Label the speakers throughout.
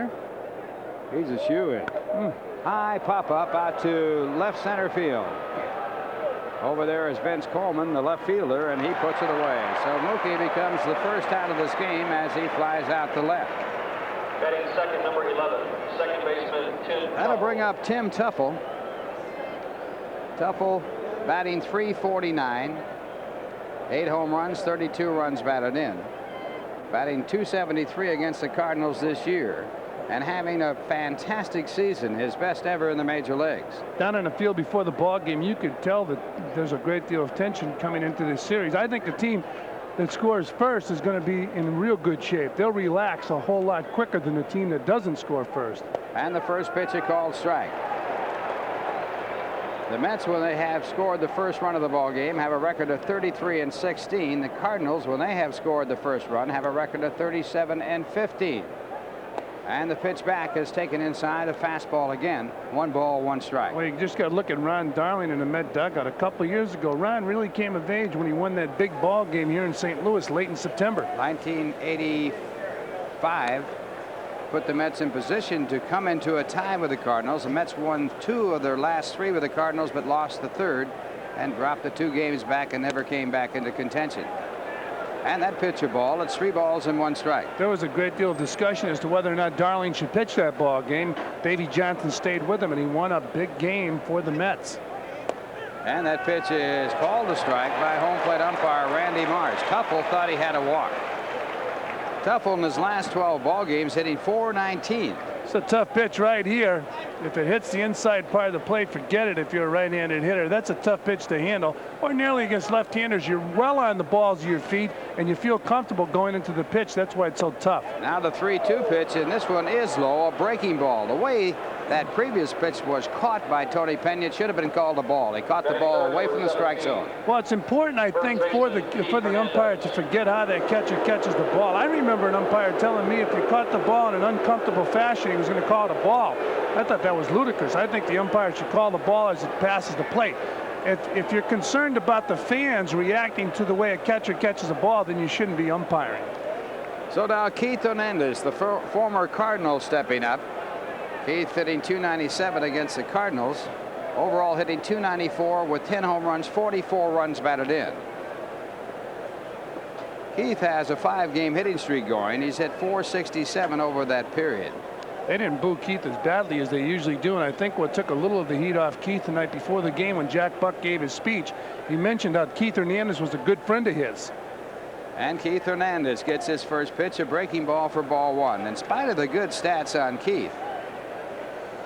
Speaker 1: He's a shoo-in. High pop-up out to left center field. Over there is Vince Coleman, the left fielder, and he puts it away. So Mookie becomes the first out of this game as he flies out to left.
Speaker 2: Batting second, number 11, second baseman Tim.
Speaker 1: That'll bring up Tim Teufel. Teufel batting .349. 8 home runs, 32 runs batted in. Batting .273 against the Cardinals this year. And having a fantastic season, his best ever in the major leagues.
Speaker 3: Down in the field before the ball game, you could tell that there's a great deal of tension coming into this series. I think the team that scores first is going to be in real good shape. They'll relax a whole lot quicker than the team that doesn't score first.
Speaker 1: And the first pitch, a called strike. The Mets, when they have scored the first run of the ball game, have a record of 33-16. The Cardinals, when they have scored the first run, have a record of 37-15. And the pitch back is taken inside, a fastball again. 1 ball, 1 strike.
Speaker 3: Well, you just got to look at Ron Darling in the Met dugout a couple years ago. Ron really came of age when he won that big ball game here in St. Louis late in September.
Speaker 1: 1985 put the Mets in position to come into a tie with the Cardinals. The Mets won 2 of their last 3 with the Cardinals, but lost the 3rd and dropped the 2 games back and never came back into contention. And that pitch a ball. It's 3 balls and 1 strike.
Speaker 3: There was a great deal of discussion as to whether or not Darling should pitch that ball game. Davey Johnson stayed with him, and he won a big game for the Mets.
Speaker 1: And that pitch is called a strike by home plate umpire Randy Marsh. Teufel thought he had a walk. Teufel in his last 12 ball games hitting .419.
Speaker 3: It's a tough pitch right here. If it hits the inside part of the plate, forget it if you're a right-handed hitter. That's a tough pitch to handle. Ordinarily against left-handers, you're well on the balls of your feet, and you feel comfortable going into the pitch. That's why it's so tough.
Speaker 1: Now the 3-2 pitch, and this one is low, a breaking ball. The way that previous pitch was caught by Tony Pena, it should have been called a ball. He caught the ball away from the strike zone.
Speaker 3: Well, it's important, I think, for the umpire to forget how that catcher catches the ball. I remember an umpire telling me if you caught the ball in an uncomfortable fashion, he was going to call it a ball. I thought that was ludicrous. I think the umpire should call the ball as it passes the plate. If you're concerned about the fans reacting to the way a catcher catches a ball, then you shouldn't be umpiring.
Speaker 1: So now Keith Hernandez, the former Cardinal, stepping up. Keith hitting .297 against the Cardinals. Overall hitting .294 with 10 home runs, 44 runs batted in. Keith has a 5-game hitting streak going. He's hit .467 over that period.
Speaker 3: They didn't boo Keith as badly as they usually do, and I think what took a little of the heat off Keith the night before the game when Jack Buck gave his speech, he mentioned how Keith Hernandez was a good friend of his.
Speaker 1: And Keith Hernandez gets his first pitch, a breaking ball for ball 1. In spite of the good stats on Keith,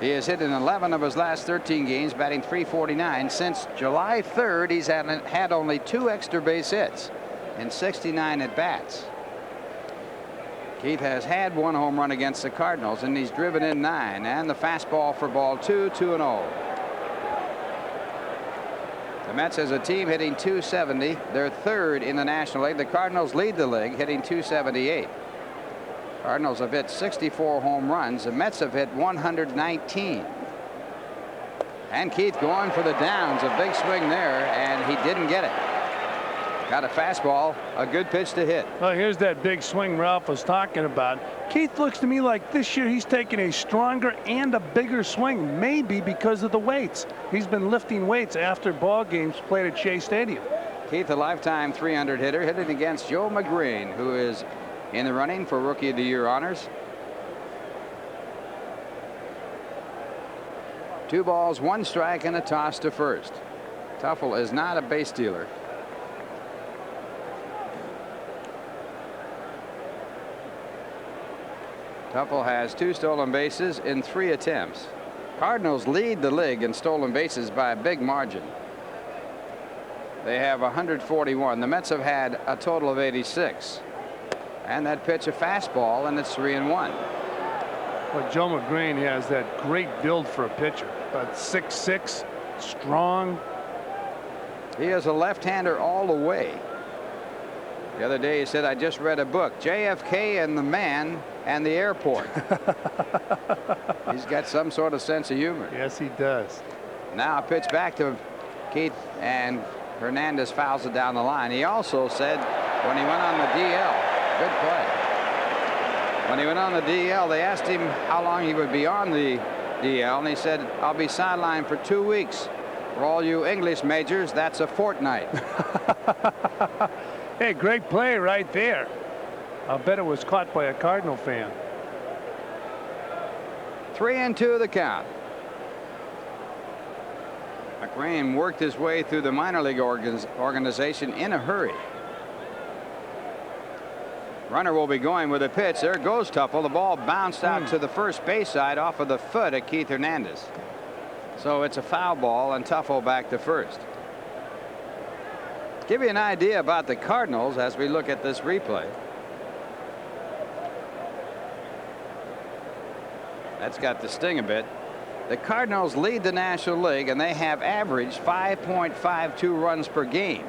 Speaker 1: he has hit in 11 of his last 13 games, batting .349. Since July 3rd, he's had only 2 extra base hits in 69 at-bats. Keith has had 1 home run against the Cardinals, and he's driven in 9. And the fastball for ball 2, 2-0. The Mets as a team hitting .270. They're 3rd in the National League. The Cardinals lead the league, hitting .278. Cardinals have hit 64 home runs. The Mets have hit 119. And Keith going for the downs. A big swing there, and he didn't get it. Got a fastball, a good pitch to hit.
Speaker 3: Well, here's that big swing Ralph was talking about. Keith looks to me like this year he's taking a stronger and a bigger swing, maybe because of the weights. He's been lifting weights after ball games played at Shea Stadium.
Speaker 1: Keith, a lifetime .300 hitter, hitting against Joe Magrane, who is in the running for Rookie of the Year honors. 2 balls, 1 strike, and a toss to first. Teufel is not a base stealer. Teufel has 2 stolen bases in 3 attempts. Cardinals lead the league in stolen bases by a big margin. They have 141. The Mets have had a total of 86. And that pitch, a fastball, and it's 3-1.
Speaker 3: Well, Joe Magrane has that great build for a pitcher. About 6'6", strong.
Speaker 1: He is a left-hander all the way. The other day he said, I just read a book, JFK and the Man and the Airport. He's got some sort of sense of humor.
Speaker 3: Yes, he does.
Speaker 1: Now a pitch back to Keith, and Hernandez fouls it down the line. He also said when he went on the DL, good play. When he went on the DL, they asked him how long he would be on the DL, and he said, "I'll be sidelined for 2 weeks. For all you English majors, that's a fortnight."
Speaker 3: Hey, great play right there. I'll bet it was caught by a Cardinal fan.
Speaker 1: 3-2 the count. Magrane worked his way through the minor league organization in a hurry. Runner will be going with a pitch. There goes Tuffle. The ball bounced out to the first base side off of the foot of Keith Hernandez. So it's a foul ball, and Tuffle back to first. Give you an idea about the Cardinals as we look at this replay. That's got the sting a bit. The Cardinals lead the National League, and they have averaged 5.52 runs per game.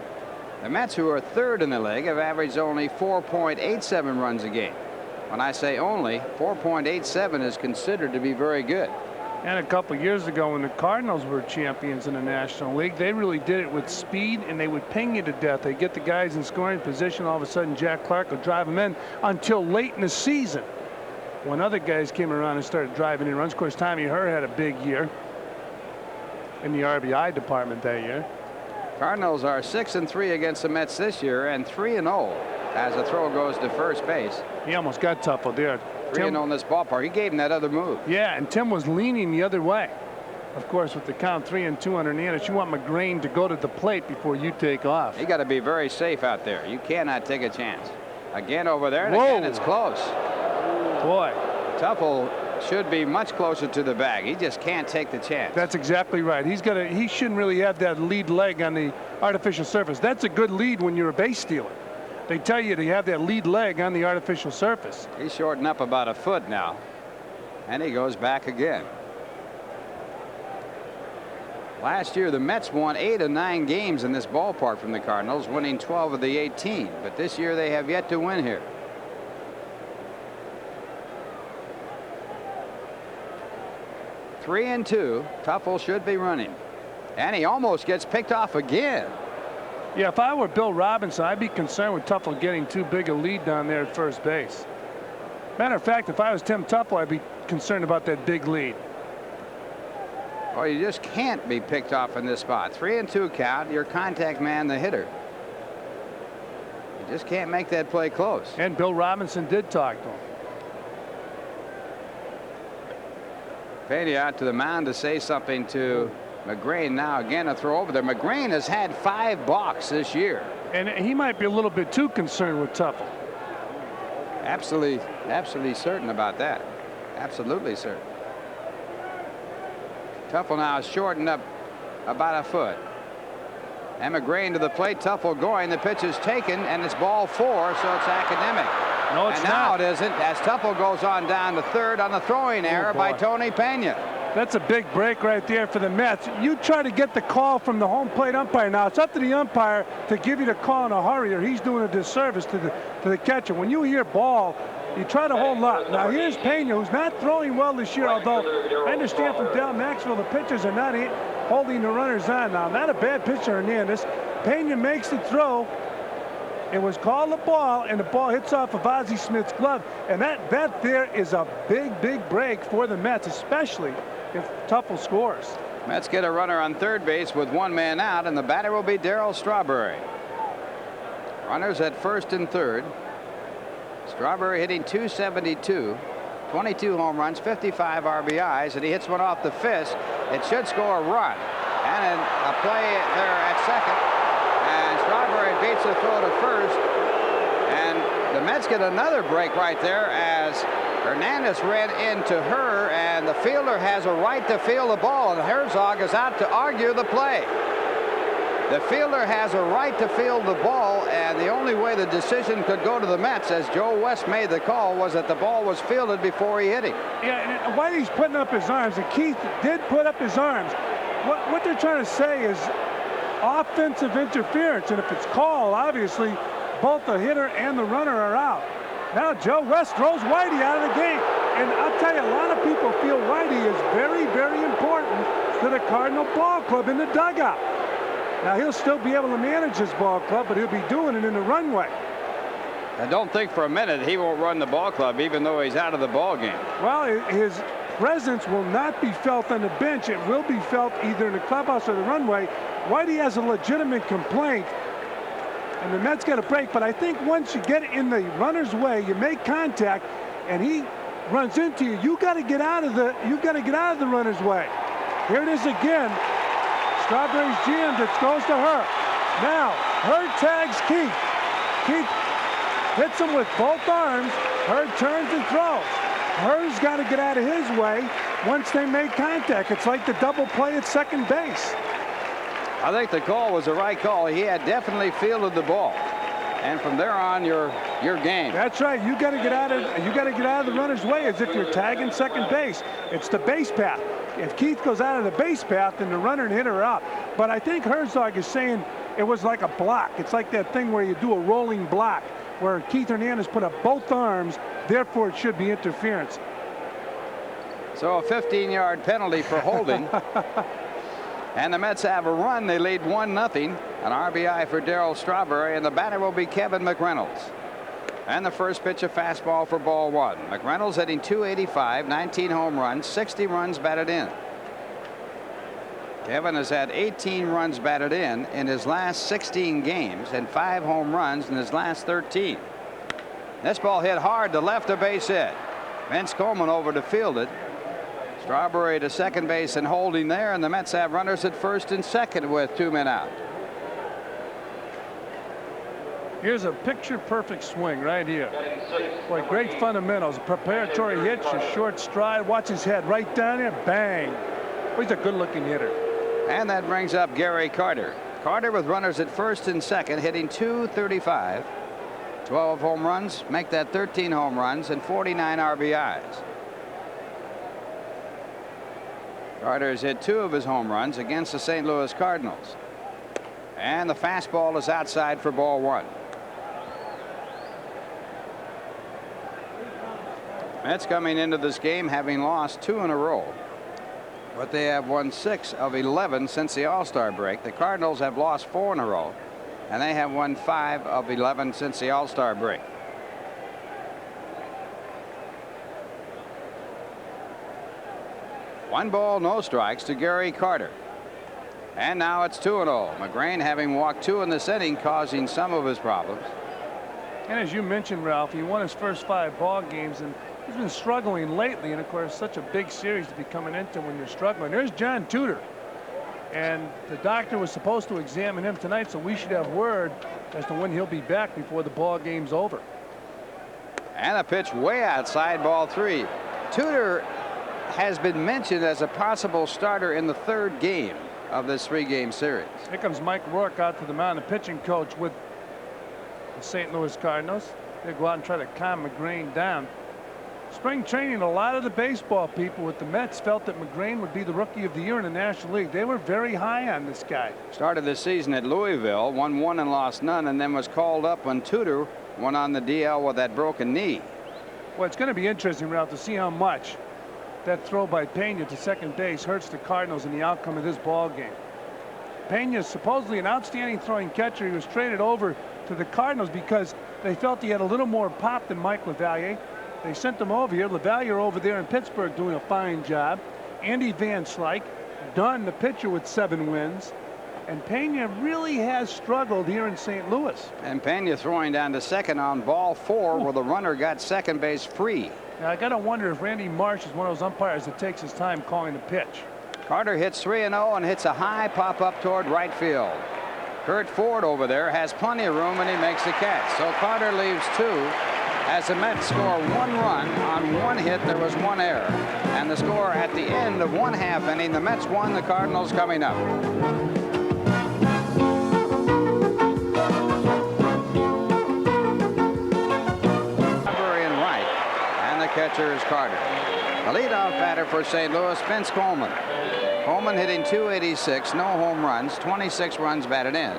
Speaker 1: The Mets, who are third in the league, have averaged only 4.87 runs a game. When I say only, 4.87 is considered to be very good.
Speaker 3: And a couple years ago, when the Cardinals were champions in the National League, they really did it with speed, and they would ping you to death. They get the guys in scoring position. All of a sudden, Jack Clark would drive them in until late in the season, when other guys came around and started driving in runs. Of course, Tommy Herr had a big year in the RBI department that year.
Speaker 1: Cardinals are 6-3 against the Mets this year, and 3-0 as the throw goes to first base.
Speaker 3: He almost got Tuffle there.
Speaker 1: 3-0 in this ballpark. He gave him that other move.
Speaker 3: Yeah, and Tim was leaning the other way. Of course, with the count 3-2 on Hernandez, you want Magrane to go to the plate before you take off.
Speaker 1: You got to be very safe out there. You cannot take a chance. Again over there, and
Speaker 3: Whoa.
Speaker 1: again it's close.
Speaker 3: Boy.
Speaker 1: Tuffle should be much closer to the bag. He just can't take the chance.
Speaker 3: That's exactly right. He shouldn't really have that lead leg on the artificial surface. That's a good lead when you're a base stealer. They tell you to have that lead leg on the artificial surface.
Speaker 1: He's shortened up about a foot now, and he goes back again. Last year, the Mets won 8 of 9 games in this ballpark from the Cardinals, winning 12 of the 18. But this year, they have yet to win here. Three and two. Tuffle should be running, and he almost gets picked off again.
Speaker 3: Yeah, if I were Bill Robinson, I'd be concerned with Tuffle getting too big a lead down there at first base. Matter of fact, if I was Tim Tuffle, I'd be concerned about that big lead.
Speaker 1: Oh, you just can't be picked off in this spot. 3-2 count. Your contact man, the hitter. You just can't make that play close.
Speaker 3: And Bill Robinson did talk to him.
Speaker 1: Pena out to the mound to say something to Magrane. Now again a throw over there. Magrane has had 5 balks this year.
Speaker 3: And he might be a little bit too concerned with Tuffle.
Speaker 1: Absolutely certain about that. Absolutely certain. Tuffle now is shortened up about a foot. And Magrane to the plate. Tuffle going. The pitch is taken, and it's ball 4, so it's academic.
Speaker 3: No, it's
Speaker 1: and now it isn't, as Tuffle goes on down to third on the throwing error by Tony Pena.
Speaker 3: That's a big break right there for the Mets. You try to get the call from the home plate umpire. Now it's up to the umpire to give you the call in a hurry, or he's doing a disservice to the catcher. When you hear ball, you try to hold up. Now here's Pena, who's not throwing well this year, although I understand from Del Maxwell the pitchers are not holding the runners on. Now, not a bad pitcher, Hernandez. Pena makes the throw. It was called a ball, and the ball hits off of Ozzie Smith's glove. And that there is a big break for the Mets, especially if Tuffle scores.
Speaker 1: Mets get a runner on third base with 1 man out, and the batter will be Darryl Strawberry. Runners at first and third. Strawberry hitting .272, 22 home runs, 55 RBIs, and he hits one off the fist. It should score a run. And a play there at second. And Strawberry beats the throw to first. And the Mets get another break right there as Hernandez ran into her, and the fielder has a right to field the ball, and Herzog is out to argue the play. The fielder has a right to field the ball, and the only way the decision could go to the Mets, as Joe West made the call, was that the ball was fielded before he hit him.
Speaker 3: Yeah, and Whitey's putting up his arms, and Keith did put up his arms. What they're trying to say is offensive interference, and if it's called, obviously both the hitter and the runner are out. Now Joe West throws Whitey out of the game, and I'll tell you, a lot of people feel Whitey is very important to the Cardinal ball club in the dugout. Now he'll still be able to manage his ball club, but he'll be doing it in the runway.
Speaker 1: I don't think for a minute he won't run the ball club, even though he's out of the ball game.
Speaker 3: Well, his presence will not be felt on the bench. It will be felt either in the clubhouse or the runway. Whitey has a legitimate complaint, and the Mets get a break. But I think once you get in the runner's way, you make contact, and he runs into you. You got to get out of the. You got to get out of the runner's way. Here it is again. Strawberry's jammed. It goes to her. Now Hurd tags Keith. Keith hits him with both arms. Hurd turns and throws. Hurd's got to get out of his way once they make contact. It's like the double play at second base.
Speaker 1: I think the call was the right call. He had definitely fielded the ball, and from there on, your game.
Speaker 3: That's right. You got to get out of the runner's way as if you're tagging second base. It's the base path. If Keith goes out of the base path, then the runner and hitter are out. But I think Herzog is saying it was like a block. It's like that thing where you do a rolling block, where Keith Hernandez put up both arms. Therefore, it should be interference.
Speaker 1: So a 15-yard penalty for holding. And the Mets have a run. They lead 1-0. An RBI for Darryl Strawberry, and the batter will be Kevin McReynolds. And the first pitch, a fastball for ball one. McReynolds hitting .285, 19 home runs, 60 runs batted in. Kevin has had 18 runs batted in his last 16 games and 5 home runs in his last 13. This ball hit hard to left, a base hit. Vince Coleman over to field it. Strawberry to second base and holding there, and the Mets have runners at first and second with 2 men out.
Speaker 3: Here's a picture-perfect swing right here. Boy, great fundamentals. Preparatory hitch, a short stride. Watch his head right down there. Bang. Boy, he's a good-looking hitter.
Speaker 1: And that brings up Gary Carter. Carter with runners at first and second, hitting .235. 12 home runs, make that 13 home runs, and 49 RBIs. Carter has hit 2 of his home runs against the St. Louis Cardinals. And the fastball is outside for ball one. Mets coming into this game having lost 2 in a row, but they have won 6 of 11 since the All-Star break. The Cardinals have lost 4 in a row, and they have won 5 of 11 since the All-Star break. One ball, no strikes to Gary Carter. And now it's 2-0. Magrane having walked 2 in this inning, causing some of his problems.
Speaker 3: And as you mentioned, Ralph, he won his first 5 ball games, and he's been struggling lately. And of course, such a big series to be coming into when you're struggling. There's John Tudor, and the doctor was supposed to examine him tonight, so we should have word as to when he'll be back before the ball game's over.
Speaker 1: And a pitch way outside, ball 3. Tudor has been mentioned as a possible starter in the 3rd game of this 3-game series.
Speaker 3: Here comes Mike Rourke out to the mound, the pitching coach with the St. Louis Cardinals. They go out and try to calm Magrane down. Spring training, a lot of the baseball people with the Mets felt that Magrane would be the Rookie of the Year in the National League. They were very high on this guy. Started
Speaker 1: this season at Louisville, won 1 and lost none, and then was called up when Tudor went on the DL with that broken knee.
Speaker 3: Well, it's going to be interesting, Ralph, to see how much that throw by Pena to second base hurts the Cardinals in the outcome of this ball game. Pena is supposedly an outstanding throwing catcher. He was traded over to the Cardinals because they felt he had a little more pop than Mike LaValliere. They sent him over here. LaValliere over there in Pittsburgh doing a fine job. Andy Van Slyke, Dunn, the pitcher, with 7 wins. And Pena really has struggled here in St. Louis.
Speaker 1: And Pena throwing down to second on ball 4 where the runner got second base free.
Speaker 3: Now, I got to wonder if Randy Marsh is one of those umpires that takes his time calling the pitch.
Speaker 1: Carter hits 3-0 and hits a high pop up toward right field. Kurt Ford over there has plenty of room, and he makes the catch. So Carter leaves 2 as the Mets score 1 run on 1 hit. There was 1 error. And the score at the end of 1/2 inning, the Mets won, the Cardinals coming up. Catcher is Carter. The leadoff batter for St. Louis, Vince Coleman. Coleman hitting .286, no home runs, 26 runs batted in,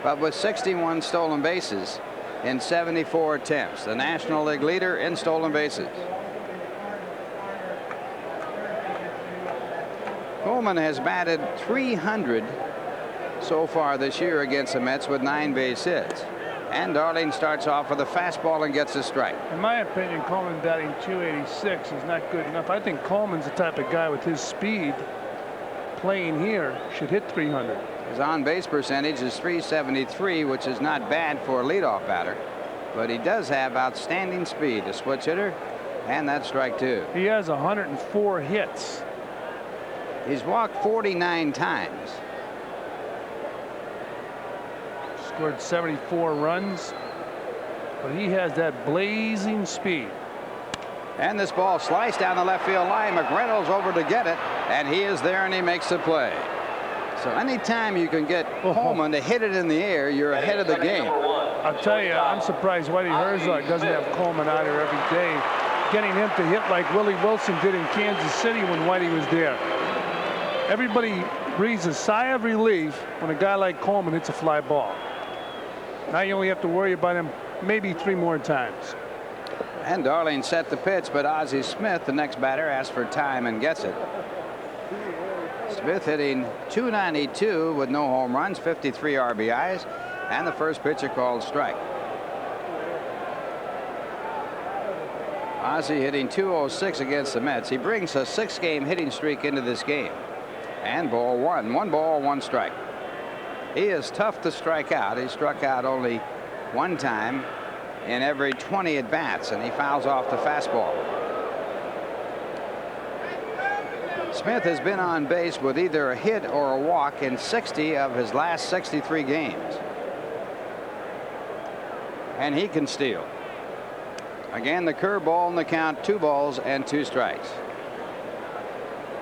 Speaker 1: but with 61 stolen bases in 74 attempts. The National League leader in stolen bases. Coleman has batted .300 so far this year against the Mets with 9 base hits. And Darling starts off with a fastball and gets a strike.
Speaker 3: In my opinion, Coleman batting .286 is not good enough. I think Coleman's the type of guy with his speed playing here should hit 300.
Speaker 1: His on-base percentage is .373, which is not bad for a leadoff batter. But he does have outstanding speed, a switch hitter, and that's strike two.
Speaker 3: He has 104 hits.
Speaker 1: He's walked 49 times.
Speaker 3: Scored 74 runs, but he has that blazing speed.
Speaker 1: And this ball sliced down the left field line. Magrano's over to get it, and he is there, and he makes the play. So anytime you can get Coleman to hit it in the air, you're ahead of the game.
Speaker 3: I'll tell you, I'm surprised Whitey Herzog doesn't have Coleman out here every day, getting him to hit like Willie Wilson did in Kansas City when Whitey was there. Everybody breathes a sigh of relief when a guy like Coleman hits a fly ball. Now you only have to worry about him maybe 3 more times.
Speaker 1: And Darling set the pitch, but Ozzie Smith, the next batter, asks for time and gets it. Smith hitting .292 with no home runs, 53 RBIs, and the first pitch called strike. Ozzie hitting .206 against the Mets. He brings a 6-game hitting streak into this game. And ball one. 1 ball, 1 strike. He is tough to strike out. He struck out only 1 time in every 20 at bats, and he fouls off the fastball. Smith has been on base with either a hit or a walk in 60 of his last 63 games. And he can steal. Again, the curveball in the count, 2 balls and 2 strikes.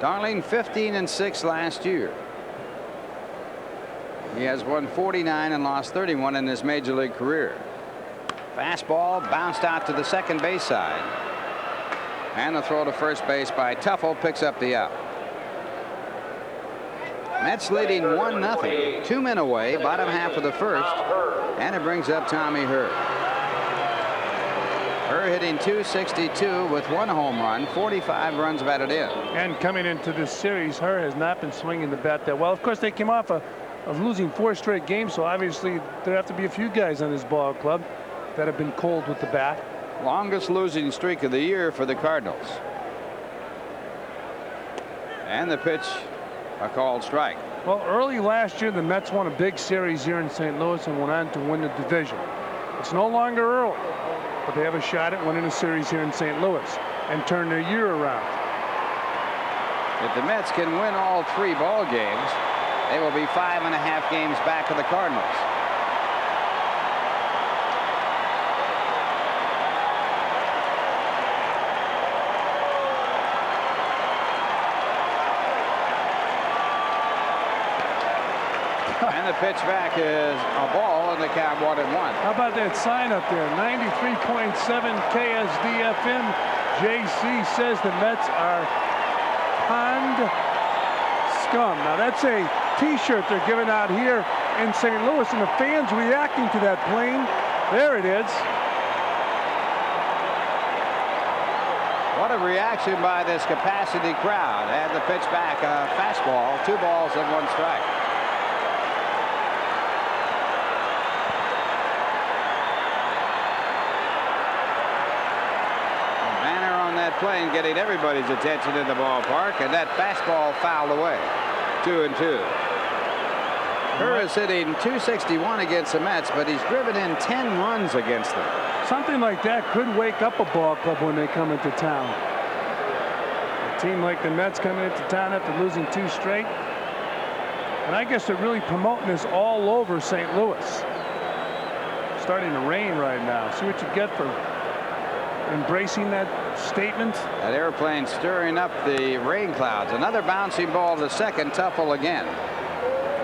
Speaker 1: Darling 15-6 last year. He has won 49 and lost 31 in his major league career. Fastball bounced out to the second base side. And the throw to first base by Tuffle picks up the out. Mets leading 1-0. 2 men away, bottom half of the first. And it brings up Tommy Herr. Herr hitting .262 with 1 home run, 45 runs batted in.
Speaker 3: And coming into this series, Herr has not been swinging the bat that well. Of course, they came off of losing 4 straight games, so obviously there have to be a few guys on this ball club that have been cold with the bat.
Speaker 1: Longest losing streak of the year for the Cardinals. And the pitch, a called strike.
Speaker 3: Well, early last year, the Mets won a big series here in St. Louis and went on to win the division. It's no longer early, but they have a shot at winning a series here in St. Louis and turn their year around.
Speaker 1: If the Mets can win all 3 ball games, they will be 5.5 games back of the Cardinals. And the pitch back is a ball, and the count 1-1.
Speaker 3: How about that sign up there? 93.7 KSD-FM. JC says the Mets are pond scum. Now that's a T-shirt they're giving out here in St. Louis, and the fans reacting to that plane. There it is.
Speaker 1: What a reaction by this capacity crowd. And the pitch back, a fastball, 2 balls and 1 strike. That plane getting everybody's attention in the ballpark, and that fastball fouled away. 2-2. Herr is hitting .261 against the Mets, but he's driven in 10 runs against them.
Speaker 3: Something like that could wake up a ball club when they come into town. A team like the Mets coming into town after losing 2 straight. And I guess they're really promoting this all over St. Louis. Starting to rain right now. See what you get for embracing that statement. That
Speaker 1: airplane stirring up the rain clouds. Another bouncing ball to second. Tuffle again.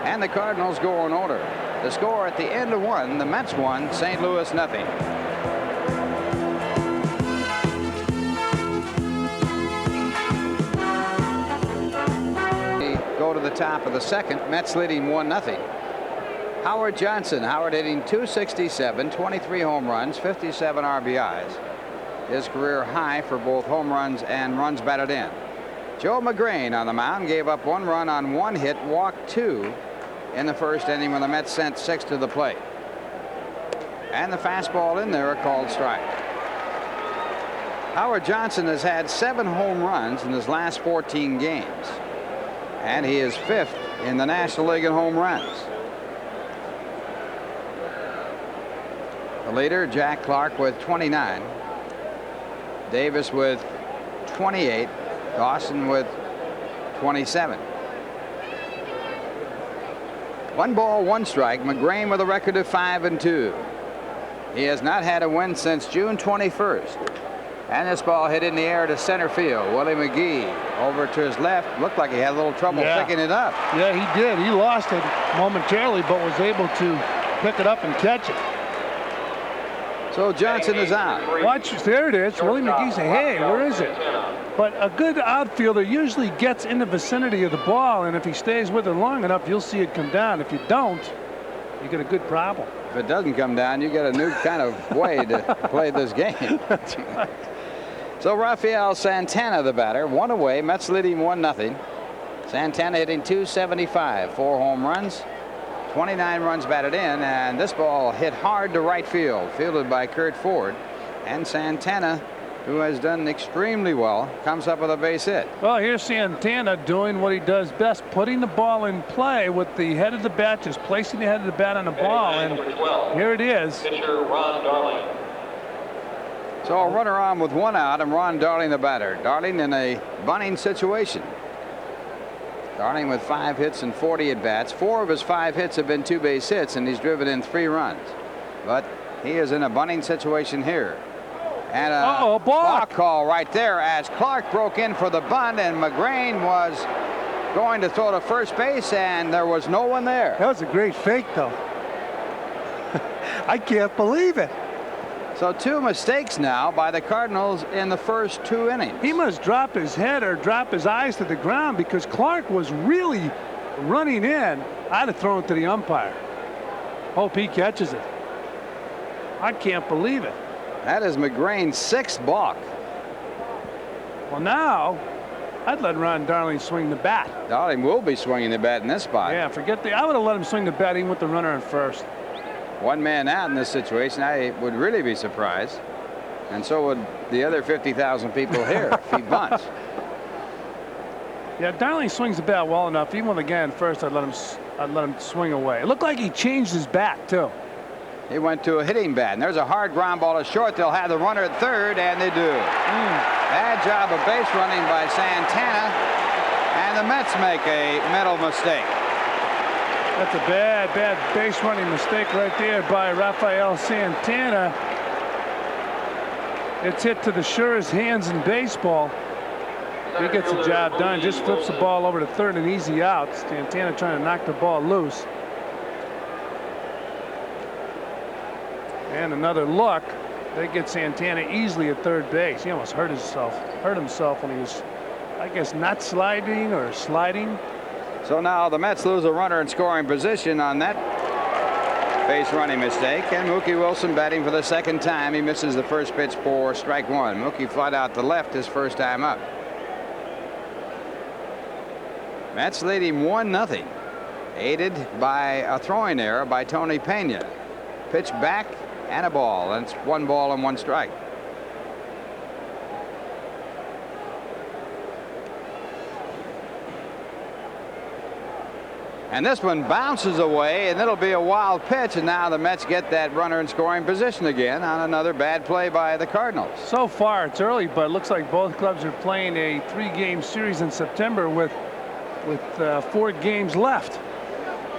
Speaker 1: And the Cardinals go in order. The score at the end of 1, the Mets 1, St. Louis nothing. Go to the top of the second. Mets leading 1-0. Howard Johnson. Howard hitting .267, 23 home runs, 57 RBIs. His career high for both home runs and runs batted in. Joe Magrane on the mound gave up 1 run on 1 hit, walked 2 in the first inning when the Mets sent 6 to the plate. And the fastball in there, a called strike. Howard Johnson has had 7 home runs in his last 14 games. And he is 5th in the National League in home runs. The leader, Jack Clark, with 29. Davis with 28. Dawson with 27. 1 ball, 1 strike. Magrane with a record of 5-2. He has not had a win since June 21st. And this ball hit in the air to center field. Willie McGee over to his left. Looked like he had a little trouble picking it up.
Speaker 3: Yeah, he did. He lost it momentarily, but was able to pick it up and catch it.
Speaker 1: So Johnson is out.
Speaker 3: Watch, there it is. Willie McGee said, hey, where is it? But a good outfielder usually gets in the vicinity of the ball, and if he stays with it long enough, you'll see it come down. If you don't, you get a good problem.
Speaker 1: If it doesn't come down, you get a new kind of way to play this game.
Speaker 3: That's right.
Speaker 1: So Rafael Santana, the batter, 1 away. Mets leading 1-0. Santana hitting .275, 4 home runs, 29 runs batted in, and this ball hit hard to right field, fielded by Kurt Ford. And Santana, who has done extremely well, comes up with a base hit.
Speaker 3: Well, here's Santana doing what he does best, putting the ball in play with the head of the bat, just placing the head of the bat on the ball, and here it is.
Speaker 2: Pitcher Ron Darling.
Speaker 1: So a runner on with 1 out, and Ron Darling the batter. Darling in a bunting situation. Darling with 5 hits and 40 at bats. 4 of his 5 hits have been 2 base hits, and he's driven in 3 runs. But he is in a bunting situation here. And a balk call right there as Clark broke in for the bunt, and Magrane was going to throw to first base, and there was no one there.
Speaker 3: That was a great fake, though. I can't believe it.
Speaker 1: So 2 mistakes now by the Cardinals in the first 2 innings.
Speaker 3: He must drop his head or drop his eyes to the ground, because Clark was really running in. I'd have thrown it to the umpire. Hope he catches it. I can't believe it.
Speaker 1: That is Magrane's 6th balk.
Speaker 3: Well, now I'd let Ron Darling swing the bat.
Speaker 1: Darling will be swinging the bat in this spot.
Speaker 3: Yeah, I would have let him swing the bat even with the runner in first.
Speaker 1: 1 man out in this situation. I would really be surprised, and so would the other 50,000 people here if he bunts.
Speaker 3: Yeah, Darling swings the bat well enough. Even with the guy in first, I'd let him swing away. It looked like he changed his bat too.
Speaker 1: He went to a hitting bat, and there's a hard ground ball to short. They'll have the runner at third, and they do. Bad job of base running by Santana, and the Mets make a mental mistake.
Speaker 3: That's a bad base running mistake right there by Rafael Santana. It's hit to the surest hands in baseball. He gets the job done, just flips the ball over to third, and easy out. Santana trying to knock the ball loose. And another look. They get Santana easily at third base. He almost hurt himself when he was, I guess, not sliding or sliding.
Speaker 1: So now the Mets lose a runner in scoring position on that base running mistake, and Mookie Wilson batting for the 2nd time. He misses the first pitch for strike 1. Mookie flied out to left his first time up. Mets leading 1-0, aided by a throwing error by Tony Pena. Pitch back and a ball, and it's 1 ball and 1 strike. And this one bounces away, and it'll be a wild pitch, and now the Mets get that runner in scoring position again on another bad play by the Cardinals.
Speaker 3: So far it's early, but it looks like both clubs are playing a 3-game series in September with 4 games left,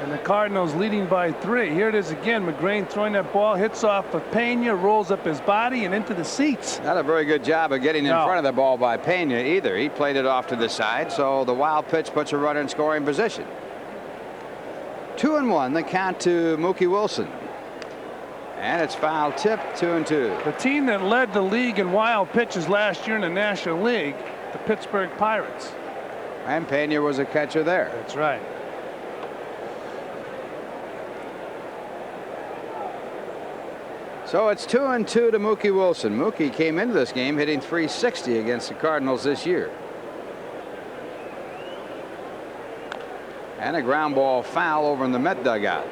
Speaker 3: and the Cardinals leading by 3. Here it is again. Magrane throwing that ball, hits off of Pena, rolls up his body and into the seats.
Speaker 1: Not a very good job of getting in front of the ball by Pena either. He played it off to the side, so the wild pitch puts a runner in scoring position. 2-1 the count to Mookie Wilson, and it's foul tip. 2-2.
Speaker 3: The team that led the league in wild pitches last year in the National League, the Pittsburgh Pirates.
Speaker 1: And Pena was a catcher there.
Speaker 3: That's right.
Speaker 1: So it's 2-2 to Mookie Wilson. Mookie came into this game hitting .360 against the Cardinals this year. And a ground ball foul over in the Met dugout.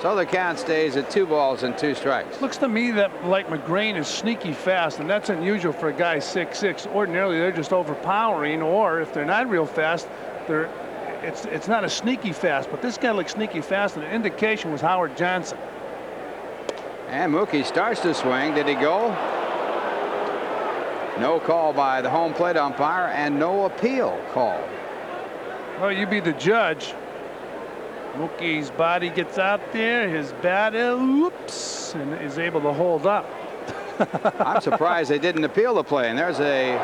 Speaker 1: So the count stays at 2 balls and 2 strikes.
Speaker 3: Looks to me that like Magrane is sneaky fast, and that's unusual for a guy 6'6". Ordinarily, they're just overpowering, or if they're not real fast, it's not a sneaky fast. But this guy looks sneaky fast, and the indication was Howard Johnson.
Speaker 1: And Mookie starts to swing. Did he go? No call by the home plate umpire, and no appeal called.
Speaker 3: Well, you be the judge. Mookie's body gets out there, his bat, oops, and is able to hold up.
Speaker 1: I'm surprised they didn't appeal the play. And there's a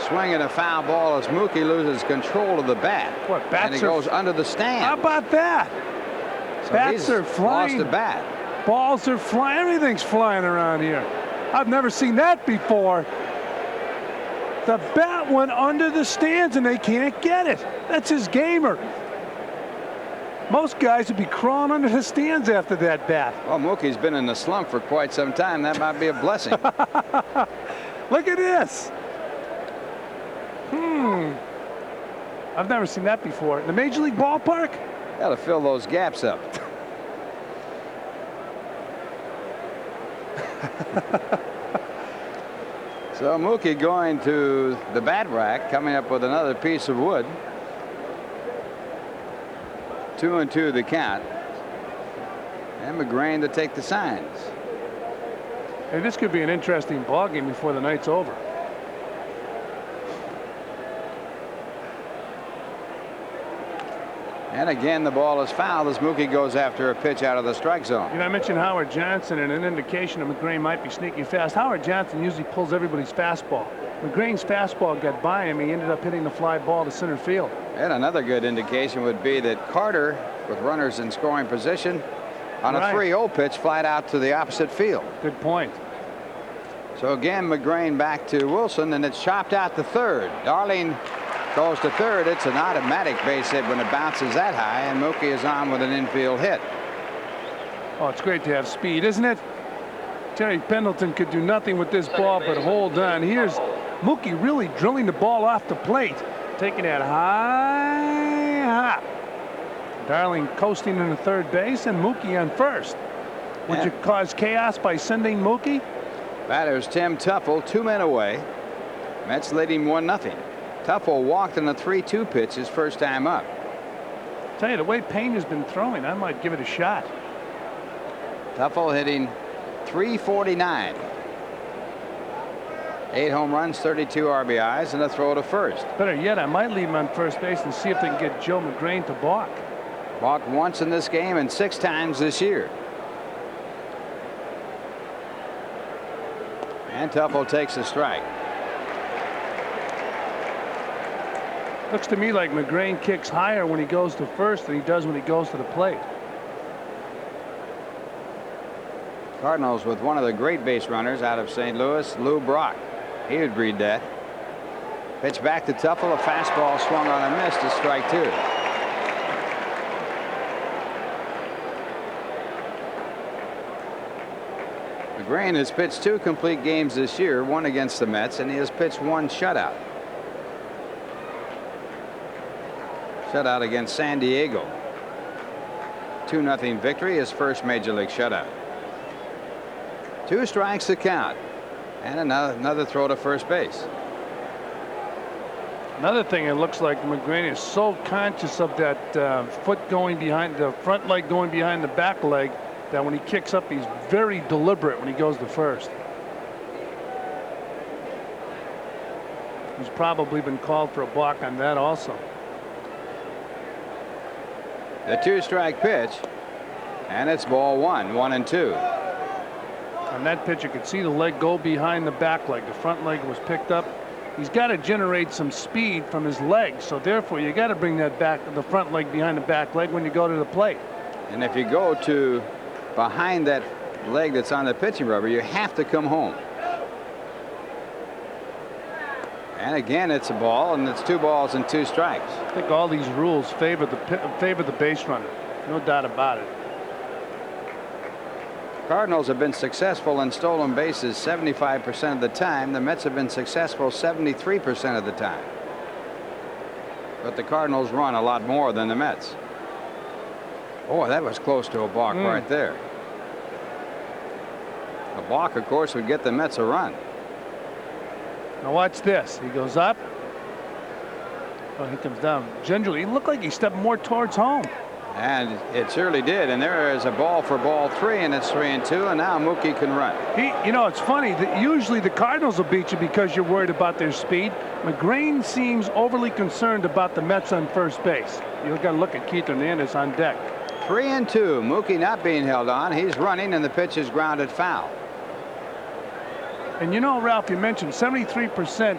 Speaker 1: swing and a foul ball as Mookie loses control of the bat.
Speaker 3: What, bats
Speaker 1: and it goes under the stand.
Speaker 3: How about that?
Speaker 1: So
Speaker 3: Bats are flying.
Speaker 1: Lost a bat.
Speaker 3: Balls are flying. Everything's flying around here. I've never seen that before. The bat went under the stands and they can't get it. That's his gamer. Most guys would be crawling under the stands after that bat.
Speaker 1: Well, Mookie's been in a slump for quite some time. That might be a blessing.
Speaker 3: Look at this. I've never seen that before. In the Major League ballpark?
Speaker 1: Got to fill those gaps up. So Mookie going to the bat rack, coming up with another piece of wood. 2-2 the count. And Magrane to take the signs.
Speaker 3: Hey, this could be an interesting ball game before the night's over.
Speaker 1: And again, the ball is fouled as Mookie goes after a pitch out of the strike zone.
Speaker 3: You know, I mentioned Howard Johnson and an indication that Magrane might be sneaky fast. Howard Johnson usually pulls everybody's fastball. Magrane's fastball got by him. He ended up hitting the fly ball to center field.
Speaker 1: And another good indication would be that Carter, with runners in scoring position, on a 3-0 pitch, flied out to the opposite field.
Speaker 3: Good point.
Speaker 1: So again, Magrane back to Wilson, and it's chopped out to third. Darling goes to third. It's an automatic base hit when it bounces that high, and Mookie is on with an infield hit.
Speaker 3: Oh, it's great to have speed, isn't it? Terry Pendleton could do nothing with this ball but hold on. Here's Mookie really drilling the ball off the plate, taking that high hop. Darling coasting into third base, and Mookie on first. Would you cause chaos by sending Mookie?
Speaker 1: Batter's Tim Tuffle, 2 men away. Mets leading 1-0. Tuffle walked in a 3-2 pitch his first time up.
Speaker 3: Tell you, the way Payne has been throwing, I might give it a shot.
Speaker 1: Tuffle hitting .349. 8 home runs, 32 RBIs, and a throw to first.
Speaker 3: Better yet, I might leave him on first base and see if they can get Joe Magrane to balk.
Speaker 1: Balked once in this game and 6 times this year. And Tuffle takes a strike.
Speaker 3: Looks to me like Magrane kicks higher when he goes to first than he does when he goes to the plate.
Speaker 1: Cardinals with one of the great base runners out of St. Louis, Lou Brock. He would breed that. Pitch back to Tuffle. A fastball swung on a miss to strike 2. Magrane has pitched 2 complete games this year, 1 against the Mets, and he has pitched 1 shutout. Shutout against San Diego. 2-0 victory, his first major league shutout. 2 strikes to count, and another throw to first base.
Speaker 3: Another thing, it looks like Magrane is so conscious of that foot going behind the front leg, going behind the back leg, that when he kicks up, he's very deliberate when he goes to first. He's probably been called for a block on that also.
Speaker 1: The 2-strike pitch, and it's ball 1, 1-2.
Speaker 3: On that pitch, you could see the leg go behind the back leg. The front leg was picked up. He's got to generate some speed from his legs, so therefore you got to bring that back, the front leg behind the back leg when you go to the plate.
Speaker 1: And if you go to behind that leg that's on the pitching rubber, you have to come home. And again, it's a ball, and it's 2 balls and 2 strikes.
Speaker 3: I think all these rules favor the base runner. No doubt about it.
Speaker 1: Cardinals have been successful in stolen bases 75% of the time. The Mets have been successful 73% of the time. But the Cardinals run a lot more than the Mets. Oh, that was close to a balk right there. A balk, of course, would get the Mets a run.
Speaker 3: Now watch this. He goes up. Oh, he comes down. Gingerly, he looked like he stepped more towards home.
Speaker 1: And it surely did. And there is a ball for ball 3, and it's 3-2. And now Mookie can run.
Speaker 3: You know, it's funny that usually the Cardinals will beat you because you're worried about their speed. Magrane seems overly concerned about the Mets on first base. You've got to look at Keith Hernandez on deck.
Speaker 1: 3-2. Mookie not being held on. He's running, and the pitch is grounded foul.
Speaker 3: And you know, Ralph, you mentioned 73%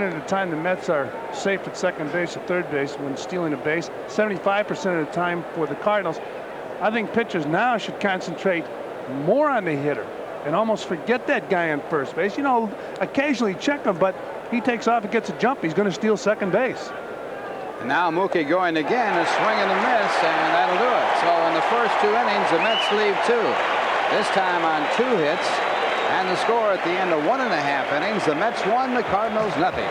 Speaker 3: of the time the Mets are safe at second base or third base when stealing a base. 75% of the time for the Cardinals. I think pitchers now should concentrate more on the hitter and almost forget that guy on first base. You know, occasionally check him, but he takes off and gets a jump. He's going to steal second base.
Speaker 1: And now Mookie going again, a swing and a miss, and that'll do it. So in the first 2 innings, the Mets leave 2. This time on 2 hits. And the score at the end of 1.5 innings, the Mets 1, the Cardinals nothing.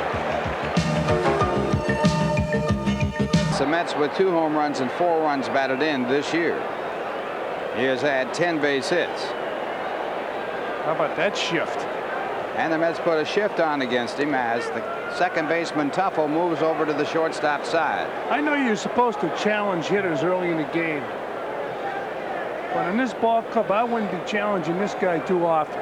Speaker 1: The Mets with 2 home runs and 4 runs batted in this year. He has had 10 base hits.
Speaker 3: How about that shift?
Speaker 1: And the Mets put a shift on against him as the second baseman Tuffle moves over to the shortstop side.
Speaker 3: I know you're supposed to challenge hitters early in the game, but in this ball club, I wouldn't be challenging this guy too often.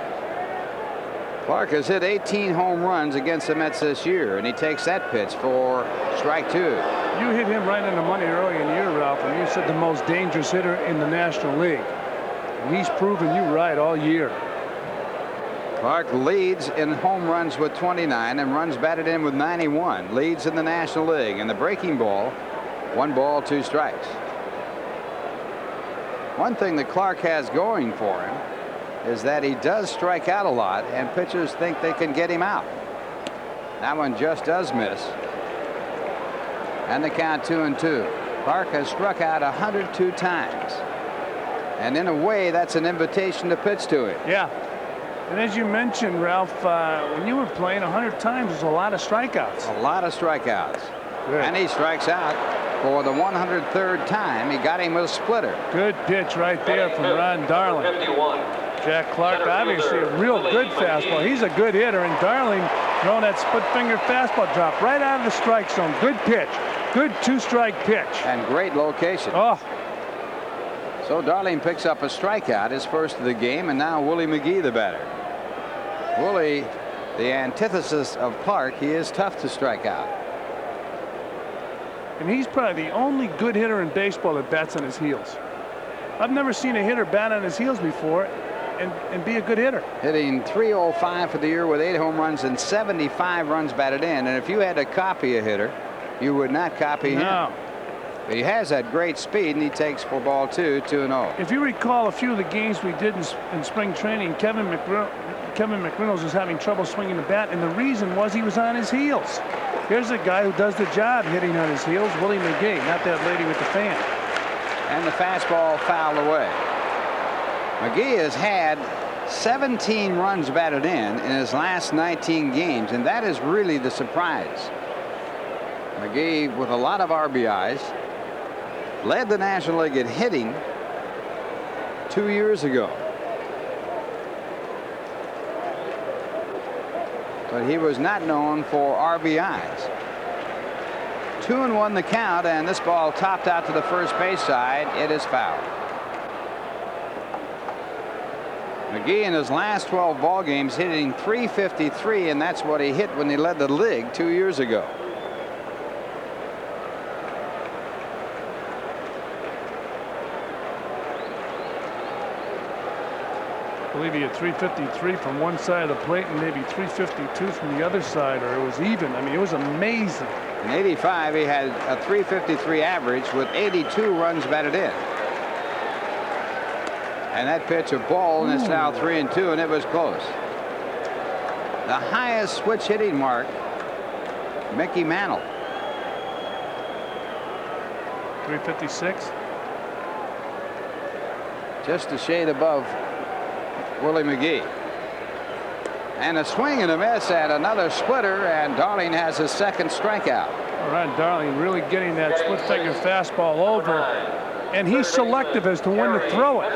Speaker 1: Clark has hit 18 home runs against the Mets this year, and he takes that pitch for strike 2.
Speaker 3: You hit him right on the money early in the year, Ralph, and you said the most dangerous hitter in the National League. And he's proven you right all year.
Speaker 1: Clark leads in home runs with 29 and runs batted in with 91. Leads in the National League. And the breaking ball, 1 ball, 2 strikes. One thing that Clark has going for him is that he does strike out a lot, and pitchers think they can get him out. That one just does miss. And the count 2-2. Clark has struck out 102 times. And in a way, that's an invitation to pitch to him.
Speaker 3: Yeah. And as you mentioned, Ralph, when you were playing 100 times, there's a lot of strikeouts.
Speaker 1: A lot of strikeouts.
Speaker 3: Good.
Speaker 1: And he strikes out for the 103rd time. He got him with a splitter.
Speaker 3: Good pitch right there from Ron Darling.
Speaker 2: 51.
Speaker 3: Jack Clark, obviously a real good fastball. He's a good hitter, and Darling throwing that split finger fastball drop right out of the strike zone. Good pitch. Good 2-strike pitch.
Speaker 1: And great location.
Speaker 3: Oh.
Speaker 1: So Darling picks up a strikeout, his first of the game, and now Willie McGee the batter. Willie, the antithesis of Clark, he is tough to strike out.
Speaker 3: And he's probably the only good hitter in baseball that bats on his heels. I've never seen a hitter bat on his heels before and be a good hitter. Hitting
Speaker 1: .305 for the year with 8 home runs and 75 runs batted in. And if you had to copy a hitter, you would not copy him. But he has that great speed, and he takes for ball 2, 2-0.
Speaker 3: If you recall a few of the games we did in spring training, Kevin McReynolds was having trouble swinging the bat, and the reason was he was on his heels. Here's a guy who does the job hitting on his heels, Willie McGee, not that lady with the fan.
Speaker 1: And the fastball fouled away. McGee has had 17 runs batted in his last 19 games, and that is really the surprise. McGee with a lot of RBIs. Led the National League at hitting 2 years ago. But he was not known for RBIs. 2-1 the count, and this ball topped out to the first base side. It is foul. McGee in his last 12 ball games hitting .353, and that's what he hit when he led the league 2 years ago.
Speaker 3: I believe he had .353 from one side of the plate and maybe .352 from the other side, or it was even. I mean, it was amazing.
Speaker 1: In '85, he had a .353 average with 82 runs batted in. And that pitch a ball, and it's now 3-2, and it was close. The highest switch hitting mark, Mickey Mantle.
Speaker 3: .356.
Speaker 1: Just a shade above Willie McGee. And a swing and a miss and another splitter, and Darling has his second strikeout.
Speaker 3: All right, Darling really getting that split finger fastball over and he's selective as to when to throw it.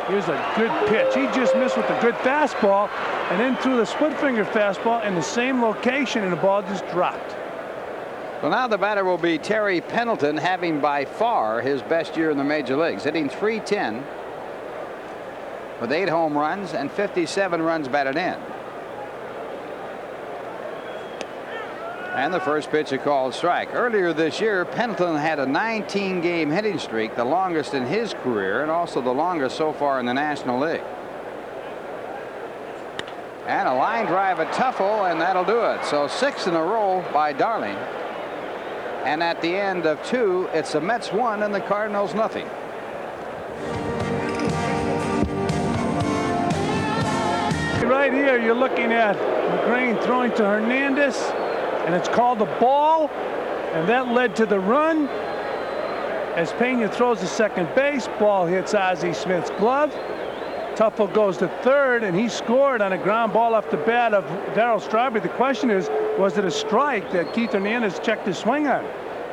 Speaker 3: Here's a good pitch. He just missed with a good fastball, and then threw the split finger fastball in the same location, and the ball just dropped.
Speaker 1: Well, now the batter will be Terry Pendleton, having by far his best year in the major leagues, hitting .310 with 8 home runs and 57 runs batted in. And the first pitch a called strike. Earlier this year, Pendleton had a 19-game hitting streak, the longest in his career and also the longest so far in the National League. And a line drive at Tuffle, and that'll do it. So 6 in a row by Darling. And at the end of 2, it's the Mets 1 and the Cardinals nothing.
Speaker 3: Right here, you're looking at Magrane throwing to Hernandez, and it's called a ball, and that led to the run. As Pena throws to second base, ball hits Ozzie Smith's glove. Tuffle goes to third, and he scored on a ground ball off the bat of Darryl Strawberry. The question is, was it a strike that Keith Hernandez checked his swing on?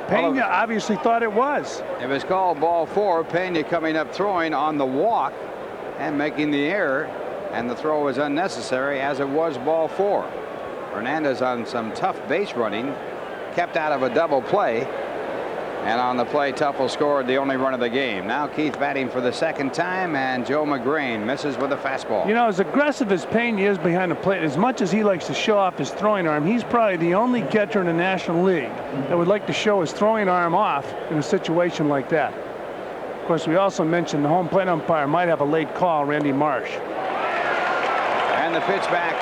Speaker 3: Pena obviously thought it was.
Speaker 1: It was called ball 4. Pena coming up throwing on the walk and making the error, and the throw was unnecessary as it was ball 4. Hernandez on some tough base running kept out of a double play, and on the play Tuffle scored the only run of the game. Now Keith batting for the second time, and Joe Magrane misses with a fastball.
Speaker 3: You know, as aggressive as Pena is behind the plate, as much as he likes to show off his throwing arm, he's probably the only catcher in the National League that would like to show his throwing arm off in a situation like that. Of course, we also mentioned the home plate umpire might have a late call, Randy Marsh.
Speaker 1: And the pitch back,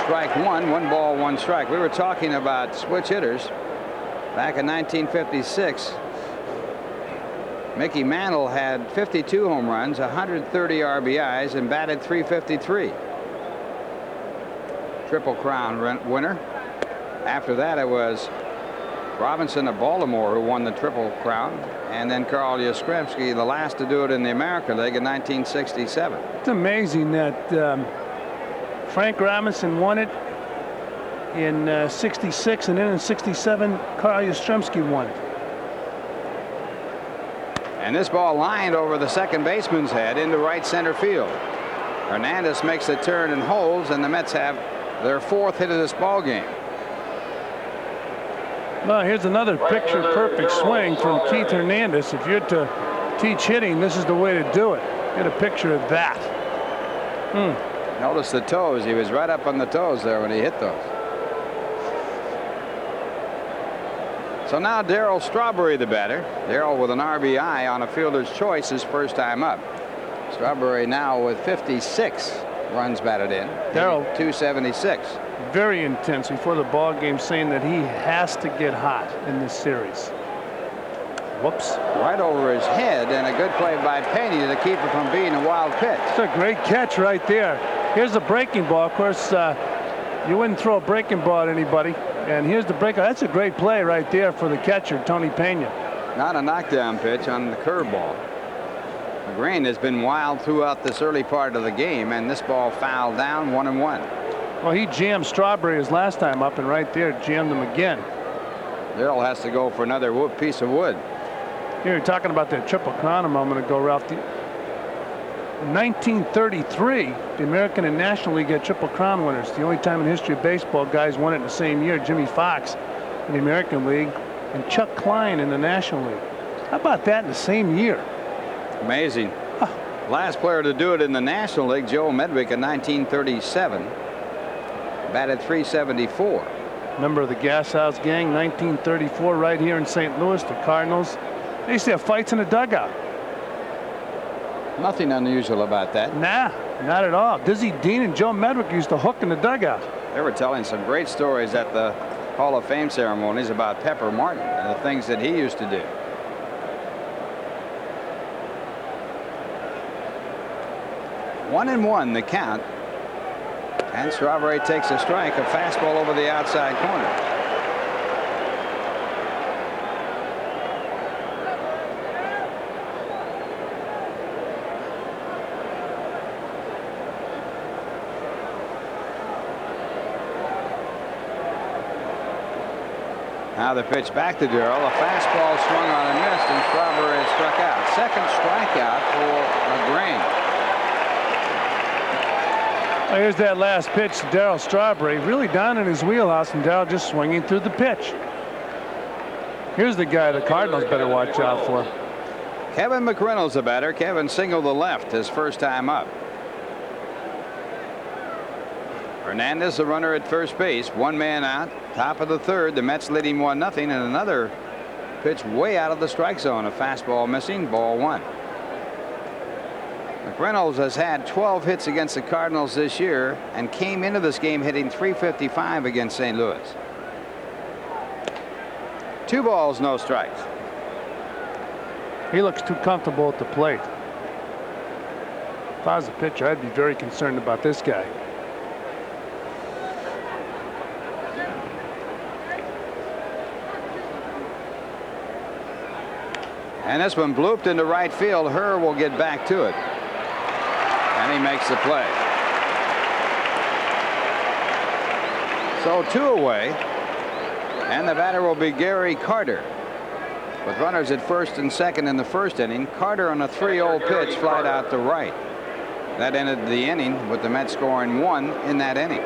Speaker 1: strike 1, 1 ball, 1 strike. We were talking about switch hitters. Back in 1956, Mickey Mantle had 52 home runs, 130 RBIs, and batted .353. Triple Crown winner. After that, it was Robinson of Baltimore who won the Triple Crown, and then Carl Yastrzemski, the last to do it in the American League in 1967.
Speaker 3: It's amazing that Frank Robinson won it in 66, and then in 67 Carl Yastrzemski won it.
Speaker 1: And this ball lined over the second baseman's head into right center field. Hernandez makes the turn and holds, and the Mets have their 4th hit of this ball game.
Speaker 3: Well, here's another picture perfect swing from Keith Hernandez. If you're to teach hitting, this is the way to do it. Get a picture of that.
Speaker 1: Notice the toes. He was right up on the toes there when he hit those. So now Darryl Strawberry, the batter. Darryl with an RBI on a fielder's choice his first time up. Strawberry now with 56 runs batted in.
Speaker 3: Darryl,
Speaker 1: 276.
Speaker 3: Very intense before the ball game, saying that he has to get hot in this series. Whoops.
Speaker 1: Right over his head, and a good play by Pena to keep it from being a wild pitch.
Speaker 3: It's a great catch right there. Here's the breaking ball. Of course, you wouldn't throw a breaking ball at anybody. And here's the breakout. That's a great play right there for the catcher, Tony Pena.
Speaker 1: Not a knockdown pitch on the curveball. Magrane has been wild throughout this early part of the game, and this ball fouled down, 1-1.
Speaker 3: Well, he jammed Strawberry his last time up, and right there jammed him again.
Speaker 1: Darryl has to go for another piece of wood.
Speaker 3: Here, you're talking about that Triple Crown a moment ago, Ralph. In 1933, the American and National League had Triple Crown winners. The only time in history of baseball guys won it in the same year. Jimmy Fox in the American League and Chuck Klein in the National League. How about that in the same year?
Speaker 1: Amazing. Last player to do it in the National League, Joe Medwick in 1937. Batted .374.
Speaker 3: Member of the Gas House Gang, 1934, right here in St. Louis, the Cardinals. They used to have fights in the dugout.
Speaker 1: Nothing unusual about that.
Speaker 3: Nah, not at all. Dizzy Dean and Joe Medwick used to hook in the dugout.
Speaker 1: They were telling some great stories at the Hall of Fame ceremonies about Pepper Martin and the things that he used to do. One and one the count. And Strawberry takes a strike, a fastball over the outside corner. Now the pitch back to Darrell. A fastball swung on and missed, and Strawberry struck out. Second strikeout for Magrane.
Speaker 3: Well, here's that last pitch to Darrell Strawberry, really down in his wheelhouse, and Darrell just swinging through the pitch. Here's the guy the Cardinals better watch out for.
Speaker 1: Kevin McReynolds the batter. Kevin singled the left his first time up. Hernandez the runner at first base. One man out. Top of the third. The Mets leading 1-0, and another pitch way out of the strike zone. A fastball missing. Ball one. McReynolds has had 12 hits against the Cardinals this year and came into this game hitting .355 against St. Louis. 2 balls, no strikes.
Speaker 3: He looks too comfortable at the plate. If I was a pitcher, I'd be very concerned about this guy.
Speaker 1: And this one blooped into right field. Herr will get back to it. And he makes the play. So 2 away. And the batter will be Gary Carter. With runners at first and second in the first inning, Carter on a 3-0 pitch flied out to right. That ended the inning with the Mets scoring 1 in that inning.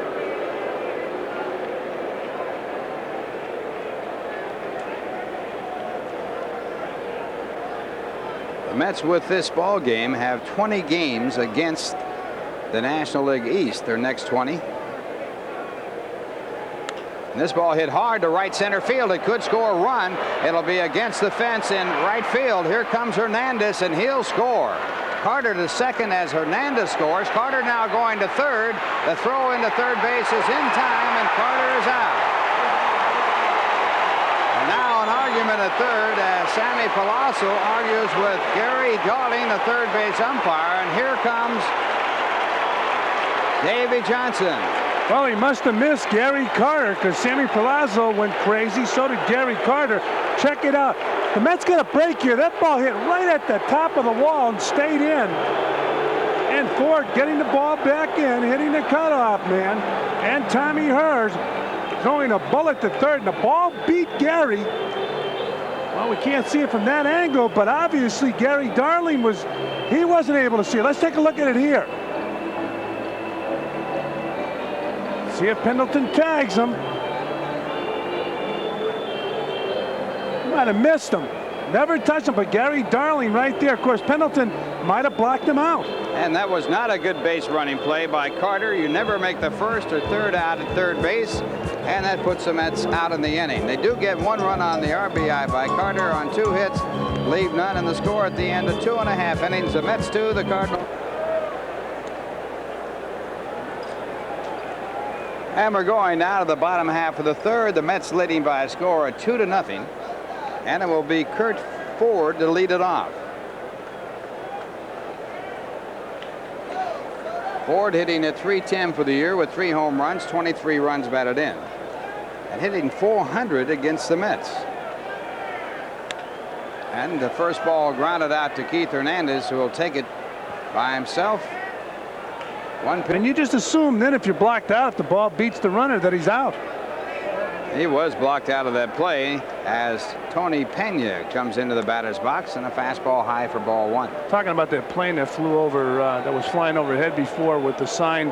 Speaker 1: The Mets with this ball game have 20 games against the National League East. Their next 20. And this ball hit hard to right center field. It could score a run. It'll be against the fence in right field. Here comes Hernandez, and he'll score. Carter to second as Hernandez scores. Carter now going to third. The throw into third base is in time, and Carter is out. And now an argument at third as Sammy Palazzo argues with Gary Darling, the third base umpire, and here comes Davey Johnson.
Speaker 3: Well, he must have missed Gary Carter because Sammy Palazzo went crazy. So did Gary Carter. Check it out. The Mets got a break here. That ball hit right at the top of the wall and stayed in. And Ford getting the ball back in, hitting the cutoff man. And Tommy Herr throwing a bullet to third. And the ball beat Gary. Well, we can't see it from that angle, but obviously Gary Darling wasn't able to see it. Let's take a look at it here. See if Pendleton tags him. Might have missed him. Never touched him, but Gary Darling right there. Of course, Pendleton might have blocked him out.
Speaker 1: And that was not a good base running play by Carter. You never make the first or third out at third base, and that puts the Mets out in the inning. They do get 1 run on the RBI by Carter on 2 hits, leave none, and the score at the end of 2.5 innings. The Mets 2, the Cardinals. And we're going now to the bottom half of the third. The Mets leading by a score of 2-0. And it will be Kurt Ford to lead it off. Ford hitting at .310 for the year with 3 home runs, 23 runs batted in. And hitting .400 against the Mets. And the first ball grounded out to Keith Hernandez, who will take it by himself.
Speaker 3: And you just assume then if you're blocked out, if the ball beats the runner, that he's out.
Speaker 1: He was blocked out of that play as Tony Pena comes into the batter's box, and a fastball high for ball 1.
Speaker 3: Talking about that plane that flew over, that was flying overhead before with the sign,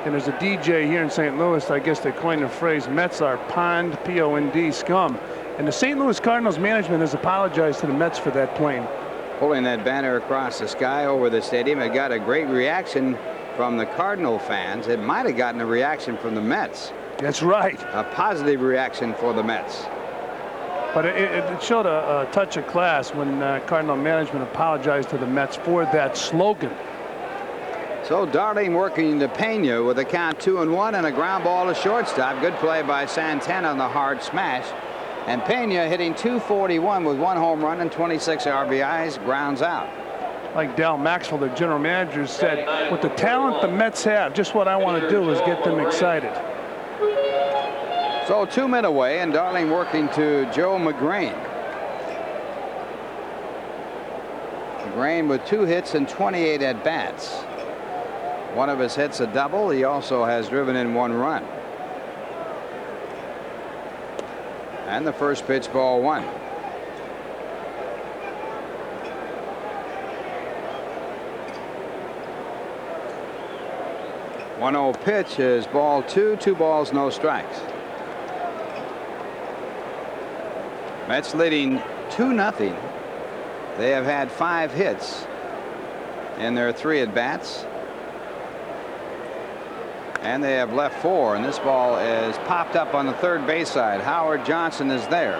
Speaker 3: and there's a DJ here in St. Louis. I guess they coined the phrase, Mets are pond, P-O-N-D, scum. And the St. Louis Cardinals management has apologized to the Mets for that plane.
Speaker 1: Pulling that banner across the sky over the stadium. It got a great reaction from the Cardinal fans. It might have gotten a reaction from the Mets.
Speaker 3: That's right.
Speaker 1: A positive reaction for the Mets.
Speaker 3: But it showed a touch of class when Cardinal management apologized to the Mets for that slogan.
Speaker 1: So Darling working to Pena with a count 2-1 and a ground ball to shortstop. Good play by Santana on the hard smash. And Pena hitting .241 with 1 home run and 26 RBIs, grounds out.
Speaker 3: Like Dal Maxwell, the general manager, said, with the talent the Mets have, just what I want to do is get them excited.
Speaker 1: So 2 men away, and Darling working to Joe Magrane. Magrane with 2 hits and 28 at bats. One of his hits a double. He also has driven in 1 run. And the first pitch, ball 1. 1-0 pitch is ball 2. 2 balls, no strikes. Mets leading 2-0. They have had 5 hits in their 3 at-bats. And they have left 4, and this ball is popped up on the third base side. Howard Johnson is there.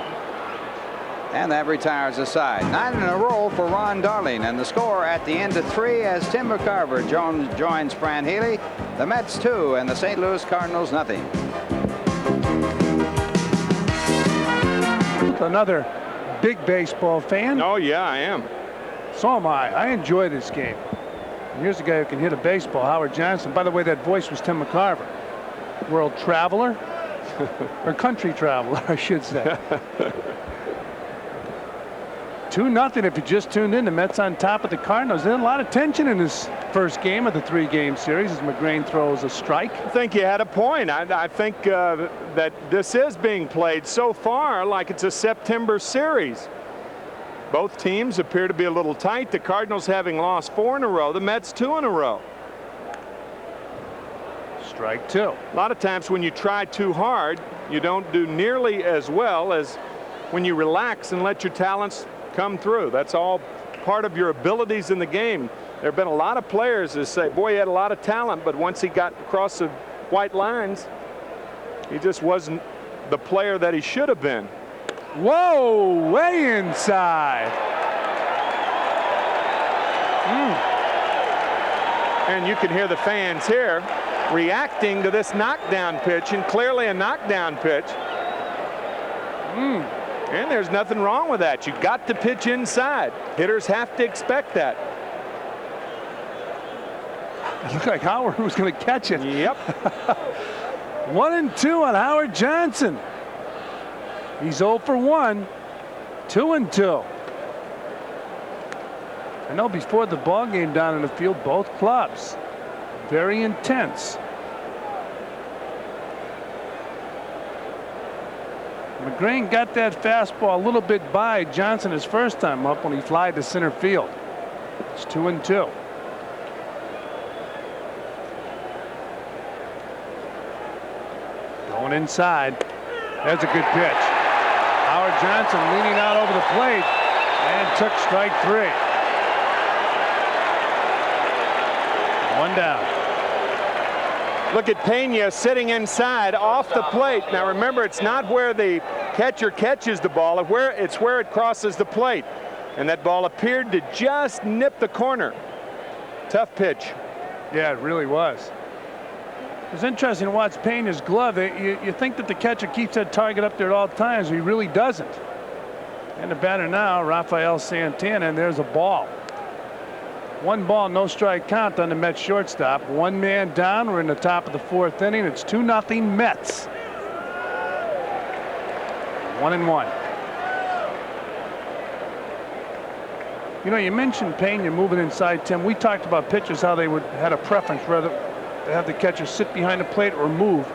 Speaker 1: And that retires the side. 9 in a row for Ron Darling, and the score at the end of 3 as Tim McCarver joins Fran Healy. The Mets 2 and the St. Louis Cardinals nothing.
Speaker 3: Another big baseball fan.
Speaker 4: Oh yeah, I am.
Speaker 3: So am I. I enjoy this game. And here's a guy who can hit a baseball, Howard Johnson. By the way, that voice was Tim McCarver. World traveler or country traveler, I should say. 2-0 if you just tuned in. The Mets on top of the Cardinals. There's a lot of tension in this first game of the 3-game series as Magrane throws a strike.
Speaker 4: I think you had a point. I think that this is being played so far like it's a September series. Both teams appear to be a little tight. The Cardinals having lost 4 in a row. The Mets 2 in a row.
Speaker 3: Strike 2.
Speaker 4: A lot of times when you try too hard, you don't do nearly as well as when you relax and let your talents come through. That's all part of your abilities in the game. There have been a lot of players that say, boy, he had a lot of talent, but once he got across the white lines, he just wasn't the player that he should have been.
Speaker 3: Whoa, way inside.
Speaker 4: And you can hear the fans here reacting to this knockdown pitch, and clearly a knockdown pitch. And there's nothing wrong with that. You got to pitch inside. Hitters have to expect that.
Speaker 3: It looked like Howard was going to catch it.
Speaker 4: Yep.
Speaker 3: 1-2 on Howard Johnson. He's 0 for 1. 2-2. I know before the ball game down in the field, both clubs very intense. Magrane got that fastball a little bit by Johnson his first time up when he flied to center field. It's 2-2. Going inside. That's a good pitch. Howard Johnson leaning out over the plate and took strike 3. 1 down.
Speaker 4: Look at Pena sitting inside off the plate. Now remember, it's not where the catcher catches the ball, it's where it crosses the plate. And that ball appeared to just nip the corner. Tough pitch.
Speaker 3: Yeah, it really was. It was interesting to watch Pena's glove. You think that the catcher keeps that target up there at all times. He really doesn't. And the batter now, Rafael Santana, and there's a ball. 1 ball, no strike count on the Mets shortstop. 1 man down. We're in the top of the 4th inning. It's 2-0 Mets. 1-1. You know, you mentioned Pena moving inside, Tim. We talked about pitchers, how they had a preference whether to have the catcher sit behind the plate or move.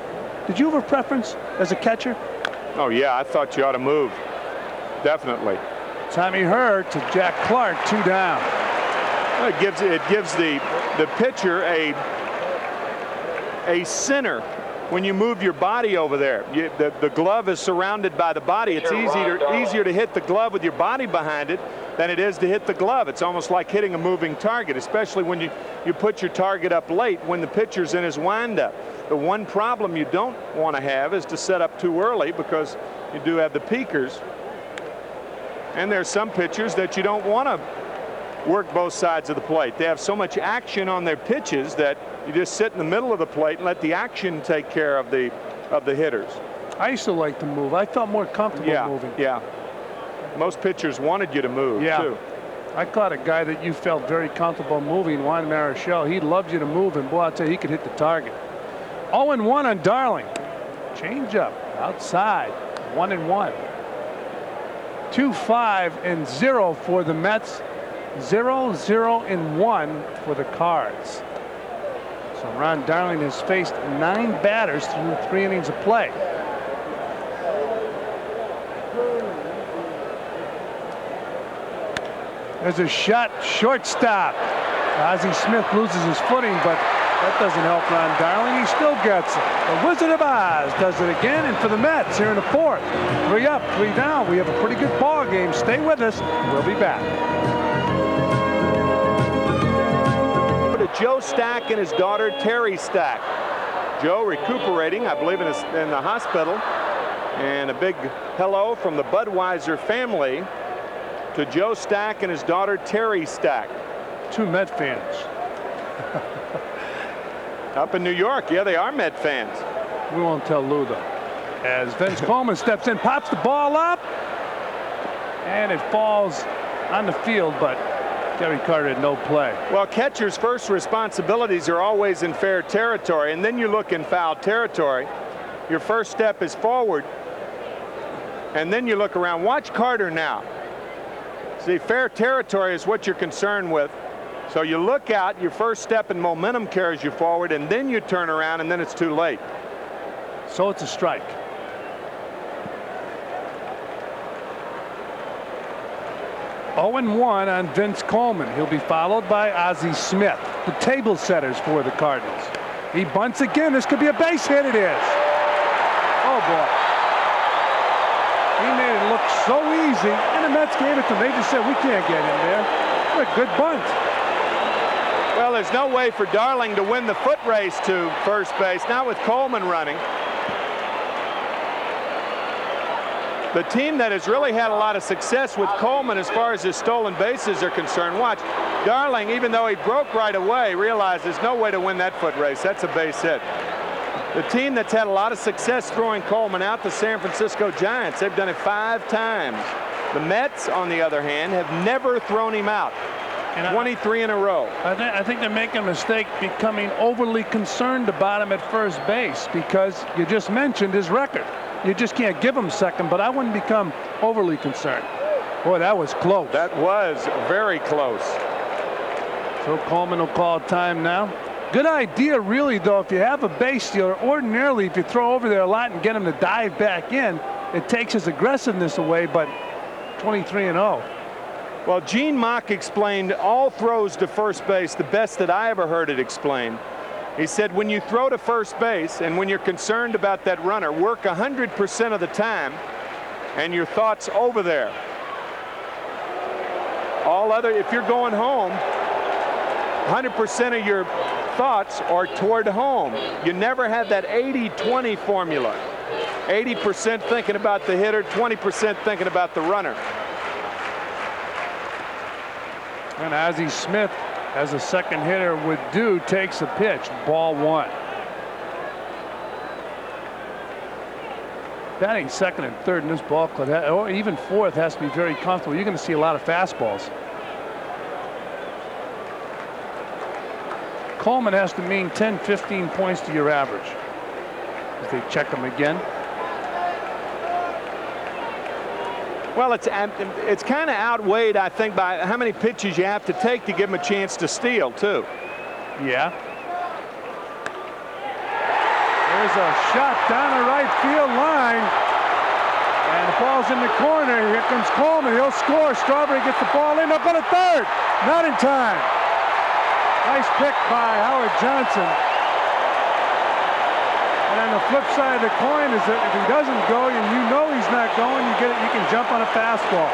Speaker 3: Did you have a preference as a catcher?
Speaker 4: Oh yeah, I thought you ought to move. Definitely.
Speaker 3: Tommy Hurd to Jack Clark, 2 down.
Speaker 4: Well, it gives the pitcher a center when you move your body over there. The glove is surrounded by the body. It's easier to hit the glove with your body behind it than it is to hit the glove. It's almost like hitting a moving target, especially when you put your target up late when the pitcher's in his windup. The one problem you don't want to have is to set up too early, because you do have the peakers. And there's some pitchers that you don't want to work both sides of the plate. They have so much action on their pitches that you just sit in the middle of the plate and let the action take care of the hitters.
Speaker 3: I used to like to move. I felt more comfortable moving.
Speaker 4: Yeah. Most pitchers wanted you to move too.
Speaker 3: I caught a guy that you felt very comfortable moving, Juan Marichal. He loved you to move, and boy, I'll tell you, he could hit the target. 0-1 on Darling. Change up outside. 1-1. 2-5-0 for the Mets. 0-0-1 for the Cards. So Ron Darling has faced 9 batters through 3 innings of play. There's a shot, shortstop. Ozzie Smith loses his footing, but that doesn't help Ron Darling. He still gets it. The Wizard of Oz does it again, and for the Mets here in the fourth. 3 up, 3 down. We have a pretty good ball game. Stay with us. We'll be back.
Speaker 4: To Joe Stack and his daughter Terry Stack. Joe recuperating, I believe, in the hospital. And a big hello from the Budweiser family to Joe Stack and his daughter Terry Stack.
Speaker 3: 2 Met fans.
Speaker 4: Up in New York, yeah, they are Met fans.
Speaker 3: We won't tell Lou, though. As Vince Coleman steps in, pops the ball up, and it falls on the field, but Terry Carter had no play.
Speaker 4: Well, catcher's first responsibilities are always in fair territory, and then you look in foul territory. Your first step is forward, and then you look around. Watch Carter now. See, fair territory is what you're concerned with. So you look out, your first step in momentum carries you forward, and then you turn around, and then it's too late.
Speaker 3: So it's a strike. (0-1) on Vince Coleman. He'll be followed by Ozzie Smith, the table setters for the Cardinals. He bunts again. This could be a base hit. It is. Oh, boy. He made it look so easy, and the Mets gave it to him. They just said, we can't get in there. What a good bunt.
Speaker 4: Well, there's no way for Darling to win the foot race to first base, not with Coleman running. The team that has really had a lot of success with Coleman as far as his stolen bases are concerned. Watch, Darling, even though he broke right away, realized there's no way to win that foot race. That's a base hit. The team that's had a lot of success throwing Coleman out, the San Francisco Giants, they've done it 5 times. The Mets, on the other hand, have never thrown him out. 23 in a row.
Speaker 3: I think they're making a mistake becoming overly concerned about him at first base, because you just mentioned his record. You just can't give him second, but I wouldn't become overly concerned. Boy, that was close.
Speaker 4: That was very close.
Speaker 3: So Coleman will call time now. Good idea, really, though. If you have a base stealer, ordinarily, if you throw over there a lot and get him to dive back in, it takes his aggressiveness away, but 23-0.
Speaker 4: Well, Gene Mock explained all throws to first base the best that I ever heard it explained. He said, when you throw to first base and when you're concerned about that runner, work 100% of the time and your thoughts over there. All other, if you're going home, 100% of your thoughts are toward home. You never have that 80-20 formula. 80% thinking about the hitter, 20% thinking about the runner.
Speaker 3: And Ozzie Smith, as a second hitter would do, takes a pitch. Ball 1. Batting second and third in this ball club, or even fourth, has to be very comfortable. You're going to see a lot of fastballs. Coleman has to mean 10-15 points to your average. As they check him again.
Speaker 4: Well, it's kind of outweighed, I think, by how many pitches you have to take to give him a chance to steal, too.
Speaker 3: Yeah. There's a shot down the right field line. And the ball's in the corner. Here comes Coleman. He'll score. Strawberry gets the ball in. Up on a third. Not in time. Nice pick by Howard Johnson. And on the flip side of the coin is that if he doesn't go and you know he's not going, you can jump on a fastball.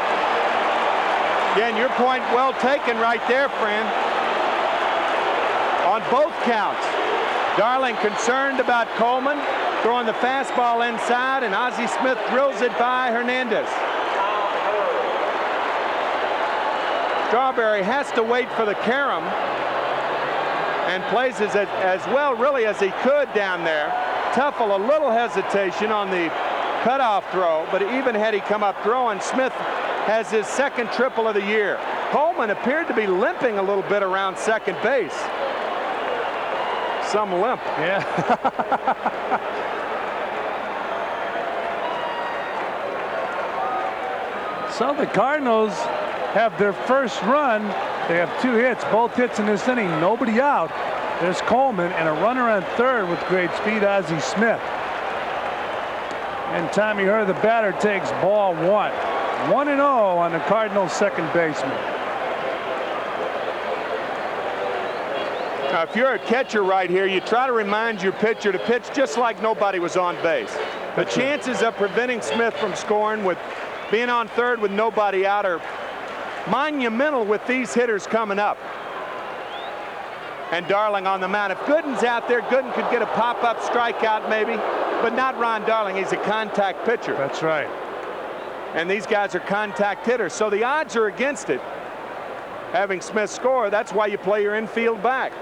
Speaker 4: Yeah, and your point well taken right there, friend. On both counts. Darling concerned about Coleman throwing the fastball inside, and Ozzie Smith drills it by Hernandez. Strawberry has to wait for the carom and plays as well really as he could down there. Tuffle a little hesitation on the cutoff throw, but even had he come up throwing, Smith has his second triple of the year. Coleman appeared to be limping a little bit around second base. Some limp.
Speaker 3: Yeah. So the Cardinals have their first run. They have 2 hits, both hits in this inning, nobody out. There's Coleman and a runner on third with great speed, Ozzie Smith. And Tommy Herr, the batter, takes ball 1. 1-0 on the Cardinals' second baseman.
Speaker 4: Now, if you're a catcher right here, you try to remind your pitcher to pitch just like nobody was on base. The chances of preventing Smith from scoring with being on third with nobody out are monumental with these hitters coming up. And Darling on the mound. If Gooden's out there, Gooden could get a pop-up strikeout maybe, but not Ron Darling. He's a contact pitcher.
Speaker 3: That's right.
Speaker 4: And these guys are contact hitters, so the odds are against it. Having Smith score, that's why you play your infield back.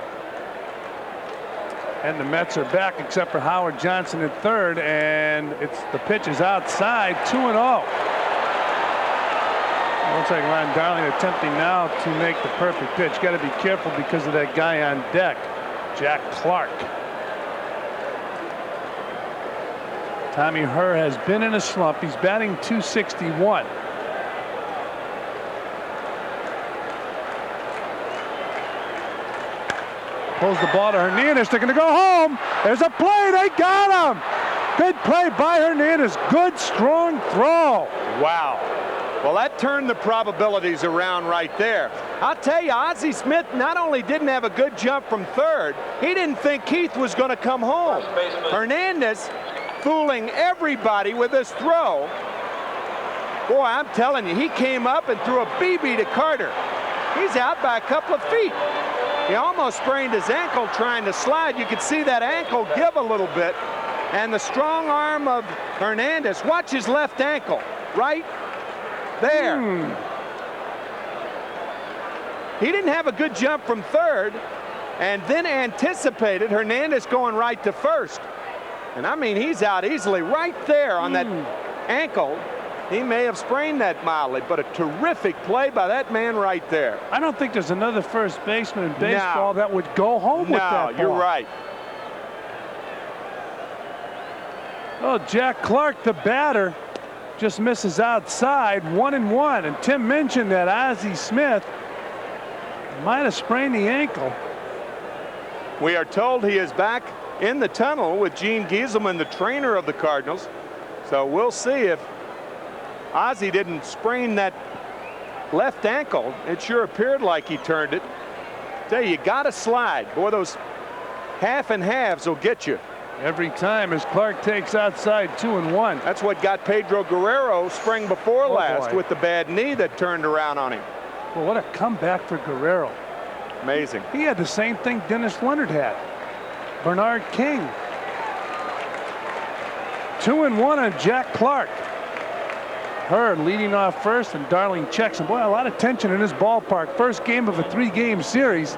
Speaker 3: And the Mets are back except for Howard Johnson at third, and the pitch is outside, 2-0. Looks like Ron Darling attempting now to make the perfect pitch. Got to be careful because of that guy on deck, Jack Clark. Tommy Herr has been in a slump. He's batting .261. Pulls the ball to Hernandez. They're going to go home. There's a play. They got him. Good play by Hernandez. Good, strong throw.
Speaker 4: Wow. Well, that turned the probabilities around right there. I'll tell you, Ozzie Smith not only didn't have a good jump from third, he didn't think Keith was going to come home. Hernandez fooling everybody with his throw. Boy, I'm telling you, he came up and threw a BB to Carter. He's out by a couple of feet. He almost sprained his ankle trying to slide. You could see that ankle give a little bit. And the strong arm of Hernandez. Watch his left ankle, right there. He didn't have a good jump from third and then anticipated Hernandez going right to first. And I mean, he's out easily right there on that ankle. He may have sprained that mildly, but a terrific play by that man right there.
Speaker 3: I don't think there's another first baseman in baseball that would go home with that ball.
Speaker 4: No, you're right.
Speaker 3: Oh, Jack Clark, the batter, just misses outside, 1-1. And Tim mentioned that Ozzie Smith might have sprained the ankle.
Speaker 4: We are told he is back in the tunnel with Gene Gieselman, the trainer of the Cardinals. So we'll see if Ozzie didn't sprain that left ankle. It sure appeared like he turned it. Tell you got to slide. Boy, those half and halves will get you.
Speaker 3: Every time as Clark takes outside, 2-1.
Speaker 4: That's what got Pedro Guerrero spring before last with the bad knee that turned around on him.
Speaker 3: Well, what a comeback for Guerrero.
Speaker 4: Amazing.
Speaker 3: He had the same thing Dennis Leonard had. Bernard King. 2-1 on Jack Clark. Herr leading off first, and Darling checks him. Boy, a lot of tension in this ballpark. First game of a 3-game series.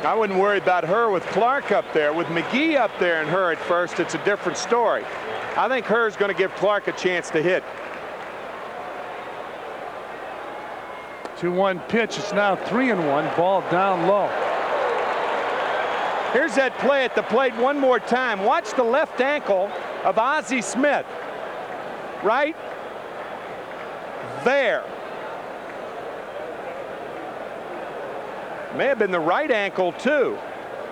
Speaker 4: I wouldn't worry about Herr with Clark up there. With McGee up there and Herr at first, it's a different story. I think Herr's going to give Clark a chance to hit.
Speaker 3: 2-1 pitch. It's now 3-1. Ball down low.
Speaker 4: Here's that play at the plate one more time. Watch the left ankle of Ozzie Smith. Right there. May have been the right ankle too,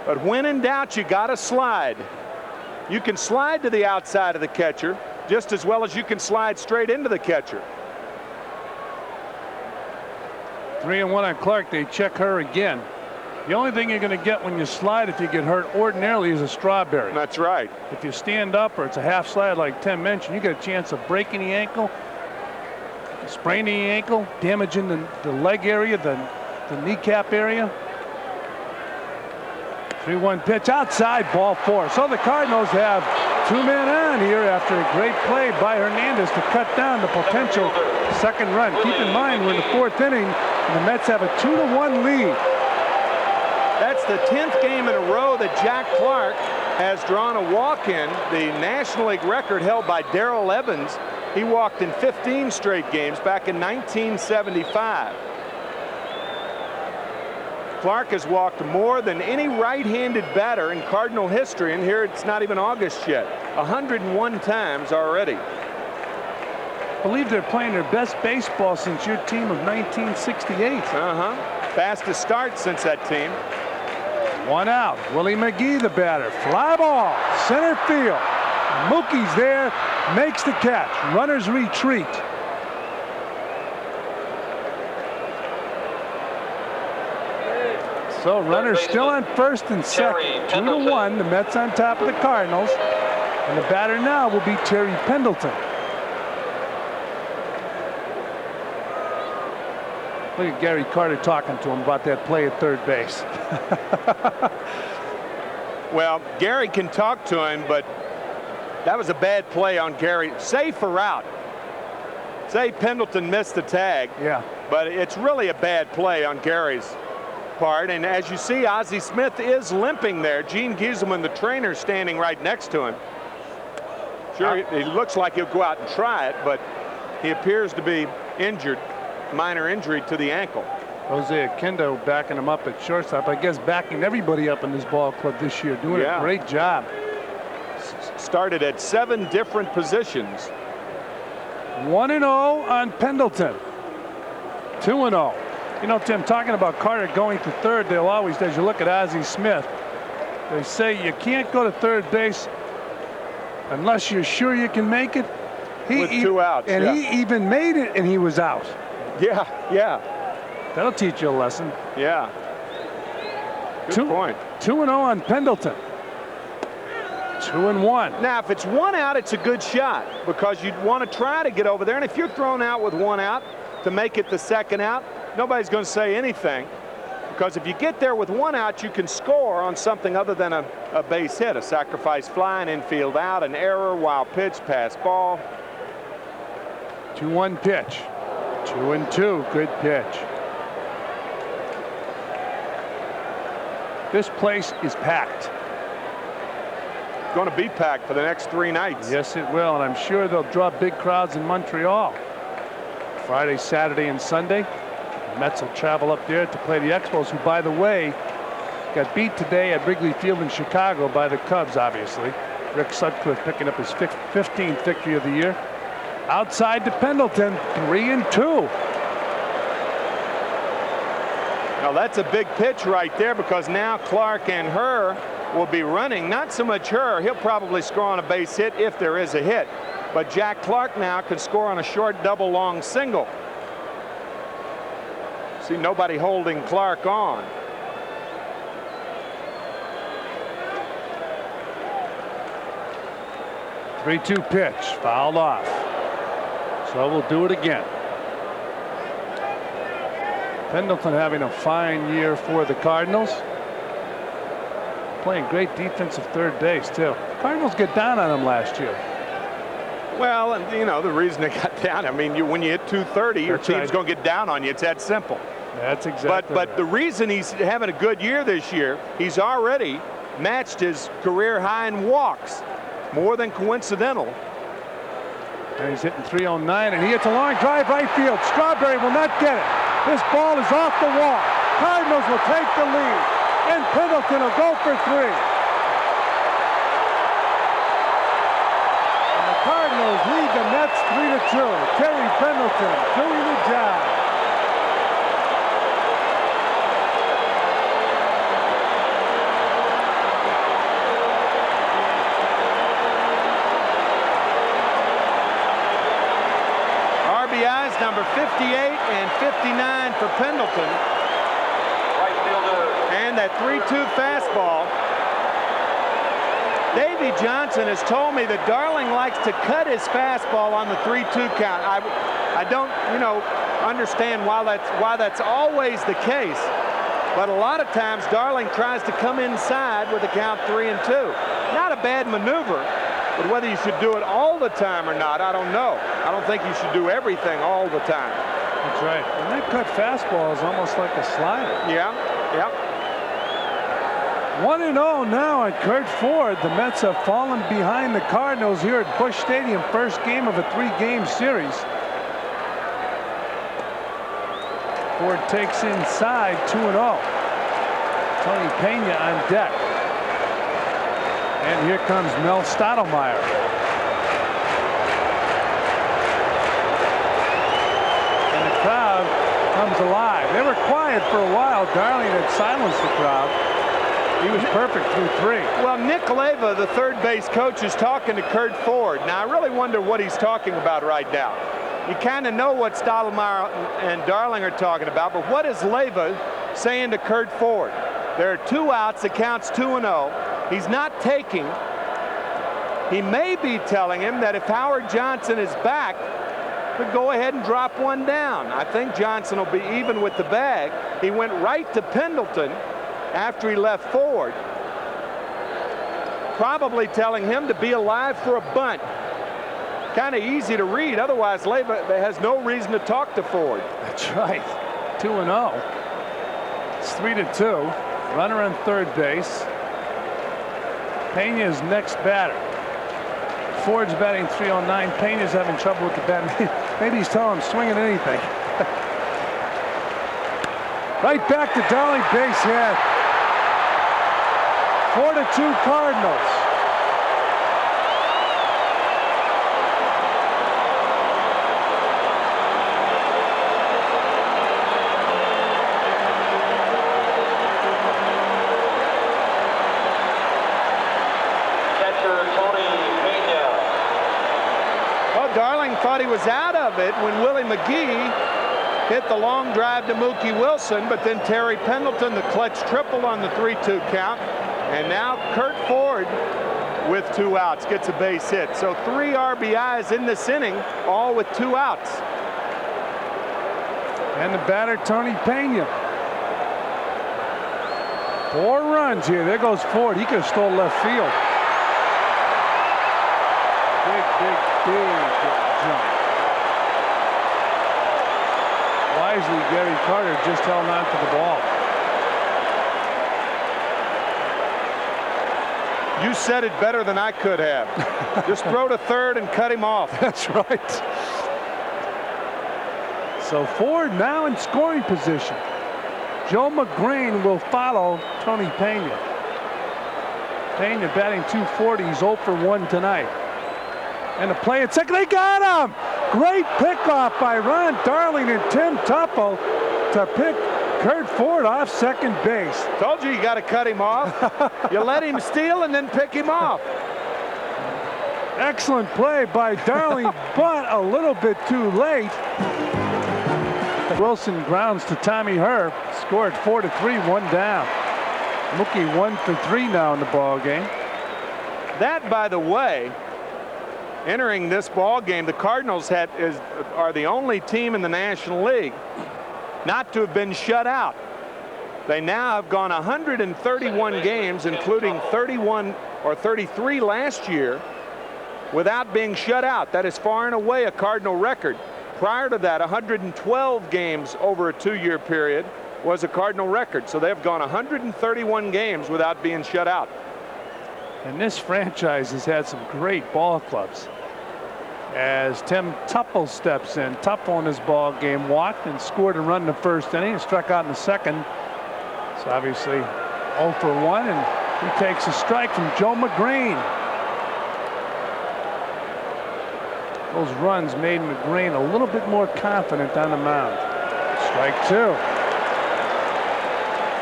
Speaker 4: but when in doubt, you got to slide. You can slide to the outside of the catcher just as well as you can slide straight into the catcher.
Speaker 3: 3-1 on Clark. They check Herr again. The only thing you're going to get when you slide if you get hurt ordinarily is a strawberry.
Speaker 4: That's right.
Speaker 3: If you stand up or it's a half slide like Tim mentioned, you get a chance of breaking the ankle, spraining the ankle, damaging the leg area, the kneecap area. 3-1 pitch outside, ball 4. So the Cardinals have 2 men on here after a great play by Hernandez to cut down the potential second run. Keep in mind we're in the 4th inning and the Mets have a 2-1 lead.
Speaker 4: That's the 10th game in a row that Jack Clark has drawn a walk-in. The National League record held by Darrell Evans. He walked in 15 straight games back in 1975. Clark has walked more than any right-handed batter in Cardinal history, and here it's not even August yet. 101 times already.
Speaker 3: I believe they're playing their best baseball since your team of 1968.
Speaker 4: Fastest start since that team.
Speaker 3: 1 out. Willie McGee, the batter. Fly ball, center field. Mookie's there, makes the catch. Runners retreat. So runners still on first and second. 2-1. The Mets on top of the Cardinals. And the batter now will be Terry Pendleton. Look at Gary Carter talking to him about that play at third base.
Speaker 4: Well, Gary can talk to him, but that was a bad play on Gary. Safe or out. Say Pendleton missed the tag.
Speaker 3: Yeah.
Speaker 4: But it's really a bad play on Gary's part. And as you see, Ozzie Smith is limping there. Gene Gieselman, the trainer, standing right next to him. Sure, he looks like he'll go out and try it, but he appears to be injured. Minor injury to the ankle.
Speaker 3: Jose Akendo backing him up at shortstop. I guess backing everybody up in this ball club this year. Doing a great job.
Speaker 4: Started at 7 different positions.
Speaker 3: 1-0 on Pendleton. 2-0. You know, Tim, talking about Carter going to third, they'll always, as you look at Ozzie Smith, they say you can't go to third base unless you're sure you can make it.
Speaker 4: With 2 outs.
Speaker 3: And he even made it, and he was out.
Speaker 4: Yeah.
Speaker 3: That'll teach you a lesson.
Speaker 4: Yeah. Good point.
Speaker 3: 2-0 on Pendleton. 2-1.
Speaker 4: Now, if it's 1 out, it's a good shot because you'd want to try to get over there. And if you're thrown out with 1 out to make it the second out, nobody's going to say anything. Because if you get there with 1 out, you can score on something other than a base hit, a sacrifice fly, an infield out, an error, wild pitch, pass ball.
Speaker 3: 2-1 pitch. 2-2. Good pitch. This place is packed.
Speaker 4: Going to be packed for the next 3 nights.
Speaker 3: Yes, it will, and I'm sure they'll draw big crowds in Montreal. Friday, Saturday, and Sunday. The Mets will travel up there to play the Expos, who, by the way, got beat today at Wrigley Field in Chicago by the Cubs, obviously. Rick Sutcliffe picking up his 15th victory of the year. Outside to Pendleton, 3-2.
Speaker 4: Now that's a big pitch right there because now Clark and Herr will be running. Not so much Herr. He'll probably score on a base hit if there is a hit. But Jack Clark now could score on a short double long single. See nobody holding Clark on.
Speaker 3: Three-two pitch, fouled off. So we'll do it again. Pendleton having a fine year for the Cardinals. Playing great defensive third base, too. Cardinals get down on him last year.
Speaker 4: Well, and you know, the reason they got down, I mean, when you hit 230, your team's going to get down on you. It's that simple.
Speaker 3: That's exactly
Speaker 4: But
Speaker 3: right.
Speaker 4: the reason he's having a good year this year, he's already matched his career high in walks. More than coincidental.
Speaker 3: And he's hitting 309, and he hits a long drive right field. Strawberry will not get it. This ball is off the wall. Cardinals will take the lead, and Pendleton will go for 3. And the Cardinals lead the Mets 3-2. Terry Pendleton doing the job.
Speaker 4: RBIs number 58 and 59 for Pendleton.
Speaker 2: Right fielder.
Speaker 4: And that 3-2 fastball. Davey Johnson has told me that Darling likes to cut his fastball on the 3-2 count. I don't, understand why that's always the case. But a lot of times Darling tries to come inside with a count 3-2. Not a bad maneuver. But whether you should do it all the time or not, I don't know. I don't think you should do everything all the time.
Speaker 3: That's right. And that cut fastball is almost like a slider.
Speaker 4: Yeah.
Speaker 3: 1-0 now on Kurt Ford. The Mets have fallen behind the Cardinals here at Busch Stadium. First game of a 3-game series. Ford takes inside 2-0. Tony Pena on deck. And here comes Mel Stottlemyre. And the crowd comes alive. They were quiet for a while. Darling had silenced the crowd. He was perfect through 3.
Speaker 4: Well, Nick Leyva, the third base coach, is talking to Kurt Ford. Now, I really wonder what he's talking about right now. You kind of know what Stottlemyre and Darling are talking about, but what is Leyva saying to Kurt Ford? There are 2 outs. It counts 2-0. He's not taking. He may be telling him that if Howard Johnson is back, could go ahead and drop one down. I think Johnson will be even with the bag. He went right to Pendleton after he left Ford, probably telling him to be alive for a bunt. Kind of easy to read. Otherwise, Leyva has no reason to talk to Ford.
Speaker 3: That's right. 2-0. It's 3-2. Runner on third base. Pena's next batter. Ford's batting .309. Pena's having trouble with the bat. Maybe he's telling him swing at anything. Right back to Darling, base hit. 4-2 Cardinals.
Speaker 4: Darling thought he was out of it when Willie McGee hit the long drive to Mookie Wilson, but then Terry Pendleton, the clutch triple on the 3-2 count. And now Kurt Ford with 2 outs gets a base hit. So 3 RBIs in this inning, all with 2 outs.
Speaker 3: And the batter, Tony Pena. 4 runs here. There goes Ford. He could have stole left field. Big jump. Wisely, Gary Carter just held on to the ball.
Speaker 4: You said it better than I could have. Just throw to third and cut him off.
Speaker 3: That's right. So Ford now in scoring position. Joe Magrane will follow Tony Pena. Pena batting .240. He's 0 for 1 tonight. And the play at second, they got him! Great pickoff by Ron Darling and Tim Tupple to pick Kurt Ford off second base.
Speaker 4: Told you got to cut him off. You let him steal and then pick him off.
Speaker 3: Excellent play by Darling, but a little bit too late. Wilson grounds to Tommy Herr, scored 4-3, 1 down. Mookie 1 for 3 now in the ball game.
Speaker 4: That, by the way, entering this ball game, the Cardinals are the only team in the National League not to have been shut out. They now have gone 131 games, including 31 or 33 last year, without being shut out. That is far and away a Cardinal record. Prior to that, 112 games over a 2-year period was a Cardinal record. So they've gone 131 games without being shut out.
Speaker 3: And this franchise has had some great ball clubs. As Tim Tupple steps in, Tupple in his ball game walked and scored a run in the first inning and struck out in the second. So obviously 0 for 1, and he takes a strike from Joe Magrane. Those runs made Magrane a little bit more confident on the mound. Strike 2.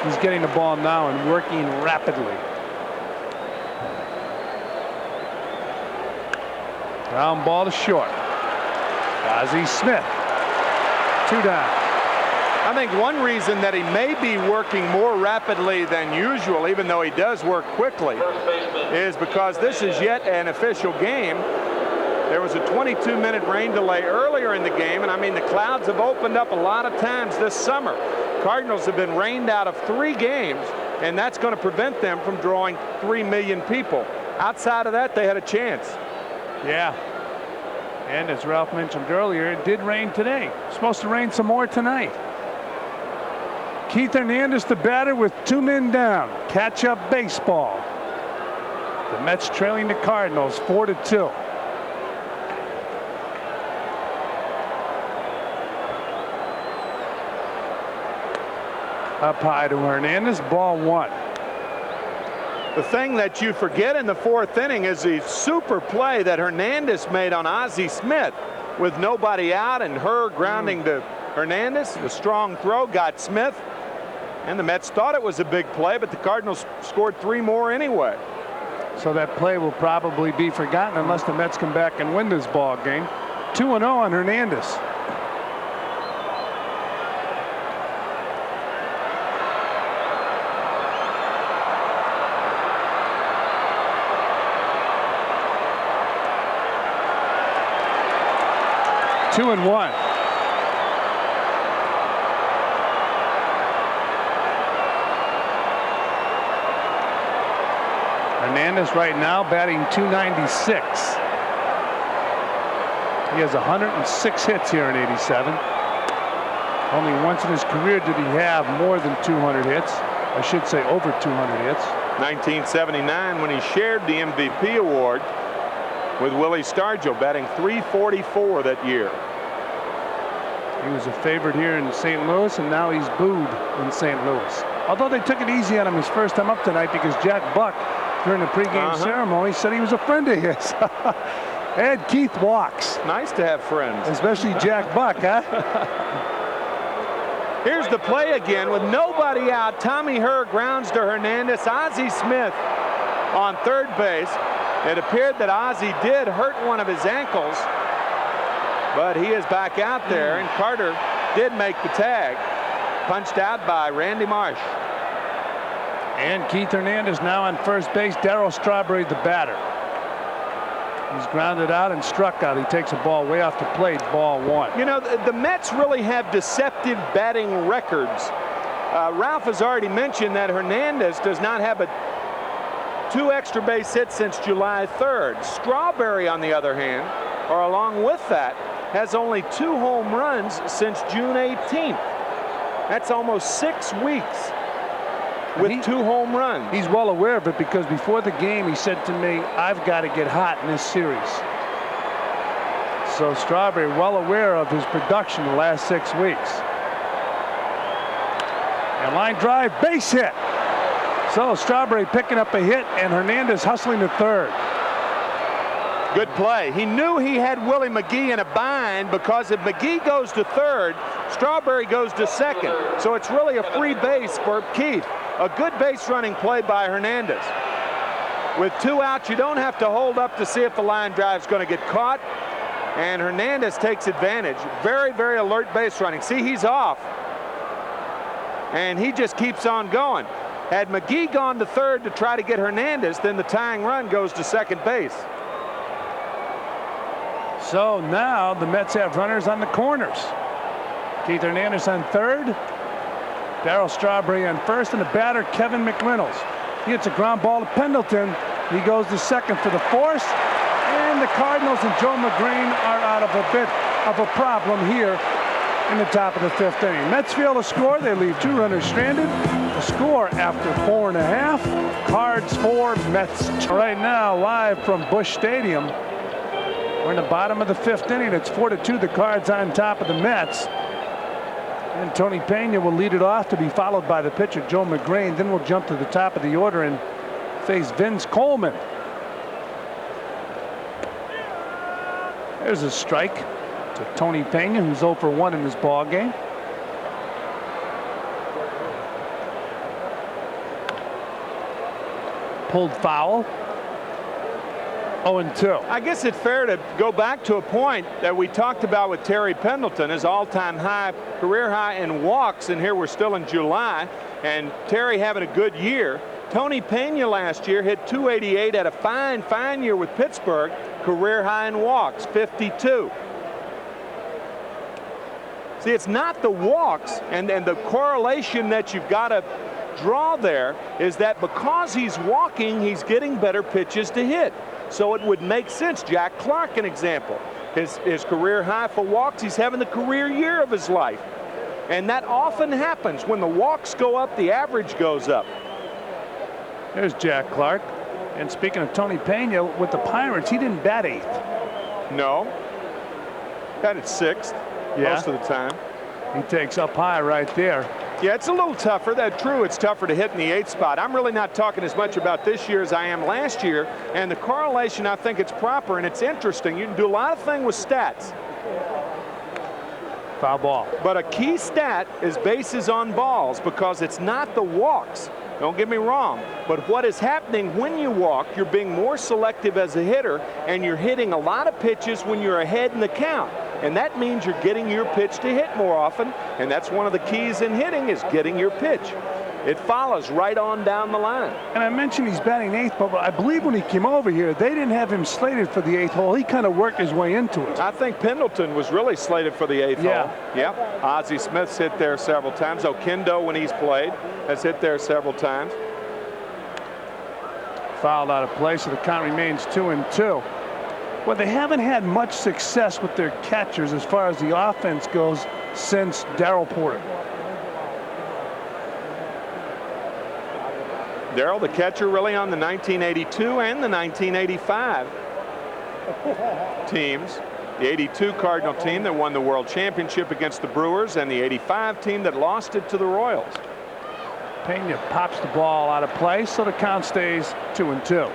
Speaker 3: He's getting the ball now and working rapidly. Ground ball to short. Ozzie Smith. 2 down.
Speaker 4: I think one reason that he may be working more rapidly than usual, even though he does work quickly, is because this is yet an official game. There was a 22-minute rain delay earlier in the game, and I mean the clouds have opened up a lot of times this summer. Cardinals have been rained out of 3 games, and that's going to prevent them from drawing 3 million people. Outside of that, they had a chance.
Speaker 3: Yeah. And as Ralph mentioned earlier, it did rain today. It's supposed to rain some more tonight. Keith Hernandez, the batter, with 2 men down. Catch-up baseball. The Mets trailing the Cardinals 4-2. Up high to Hernandez, ball 1.
Speaker 4: The thing that you forget in the 4th inning is the super play that Hernandez made on Ozzie Smith with nobody out and Herr grounding to Hernandez. The strong throw got Smith, and the Mets thought it was a big play, but the Cardinals scored 3 more anyway.
Speaker 3: So that play will probably be forgotten unless the Mets come back and win this ball game. 2-0 on Hernandez. 2-1. Hernandez right now batting .296. He has 106 hits here in '87. Only once in his career did he have more than 200 hits. I should say over 200 hits.
Speaker 4: 1979, when he shared the MVP award with Willie Stargell, batting .344 that year.
Speaker 3: He was a favorite here in St. Louis, and now he's booed in St. Louis. Although they took it easy on him his first time up tonight, because Jack Buck, during the pregame ceremony, said he was a friend of his. And Keith walks.
Speaker 4: Nice to have friends.
Speaker 3: Especially Jack Buck, huh?
Speaker 4: Here's the play again with nobody out. Tommy Herr grounds to Hernandez. Ozzie Smith on third base. It appeared that Ozzie did hurt one of his ankles, but he is back out there, and Carter did make the tag. Punched out by Randy Marsh.
Speaker 3: And Keith Hernandez now on first base. Darryl Strawberry, the batter. He's grounded out and struck out. He takes a ball way off the plate, ball one.
Speaker 4: You know, the Mets really have deceptive batting records. Ralph has already mentioned that Hernandez does not have two extra base hits since July 3rd. Strawberry, on the other hand, or along with that, has only 2 home runs since June 18th. That's almost 6 weeks with 2 home runs.
Speaker 3: He's well aware of it, because before the game he said to me, I've got to get hot in this series. So Strawberry well aware of his production the last 6 weeks. And line drive, base hit. So Strawberry picking up a hit, and Hernandez hustling to third.
Speaker 4: Good play. He knew he had Willie McGee in a bind, because if McGee goes to third, Strawberry goes to second. So it's really a free base for Keith. A good base running play by Hernandez. With 2 outs, you don't have to hold up to see if the line drive is going to get caught. And Hernandez takes advantage. Very, very alert base running. See, he's off. And he just keeps on going. Had McGee gone to third to try to get Hernandez, then the tying run goes to second base.
Speaker 3: So now the Mets have runners on the corners. Keith Hernandez on third. Darryl Strawberry on first, and the batter, Kevin McReynolds. He hits a ground ball to Pendleton. He goes to second for the force. And the Cardinals and Joe Magrane are out of a bit of a problem here in the top of the 5th inning. Mets fail to score. They leave 2 runners stranded. The score after 4.5. Cards 4, Mets. Right now, live from Busch Stadium. We're in the bottom of the 5th inning. It's 4-2. The Cards on top of the Mets. And Tony Pena will lead it off, to be followed by the pitcher, Joe Magrane. Then we'll jump to the top of the order and face Vince Coleman. There's a strike to Tony Pena, who's 0 for 1 in this ball game. Pulled foul. 0-2.
Speaker 4: I guess it's fair to go back to a point that we talked about with Terry Pendleton, his all-time high, career high in walks, and here we're still in July, and Terry having a good year. Tony Pena last year hit .288, had a fine year with Pittsburgh, career high in walks, 52. See, it's not the walks, and the correlation that you've got to draw there is that because he's walking, he's getting better pitches to hit. So it would make sense. Jack Clark, an example. His career high for walks, he's having the career year of his life. And that often happens. When the walks go up, the average goes up.
Speaker 3: There's Jack Clark. And speaking of Tony Pena, with the Pirates, he didn't bat 8th.
Speaker 4: No. Batted 6th most of the time.
Speaker 3: He takes up high right there.
Speaker 4: Yeah, it's a little tougher. That's true. It's tougher to hit in the 8th spot. I'm really not talking as much about this year as I am last year. And the correlation, I think it's proper and it's interesting. You can do a lot of things with stats.
Speaker 3: Foul ball.
Speaker 4: But a key stat is bases on balls, because it's not the walks. Don't get me wrong. But what is happening when you walk, you're being more selective as a hitter, and you're hitting a lot of pitches when you're ahead in the count. And that means you're getting your pitch to hit more often, and that's one of the keys in hitting, is getting your pitch. it follows right on down the line.
Speaker 3: And I mentioned he's batting 8th, but I believe when he came over here, they didn't have him slated for the 8th hole. He kind of worked his way into it.
Speaker 4: I think Pendleton was really slated for the 8th
Speaker 3: Yeah.
Speaker 4: hole. Yep. Ozzie Smith's hit there several times. Oquendo, when he's played, has hit there several times.
Speaker 3: Fouled out of play, so the count remains 2-2. Well, they haven't had much success with their catchers as far as the offense goes since Darryl Porter.
Speaker 4: Darryl, the catcher, really on the 1982 and the 1985 teams. The 82 Cardinal team that won the World Championship against the Brewers, and the 85 team that lost it to the Royals.
Speaker 3: Pena pops the ball out of play, so the count stays 2-2.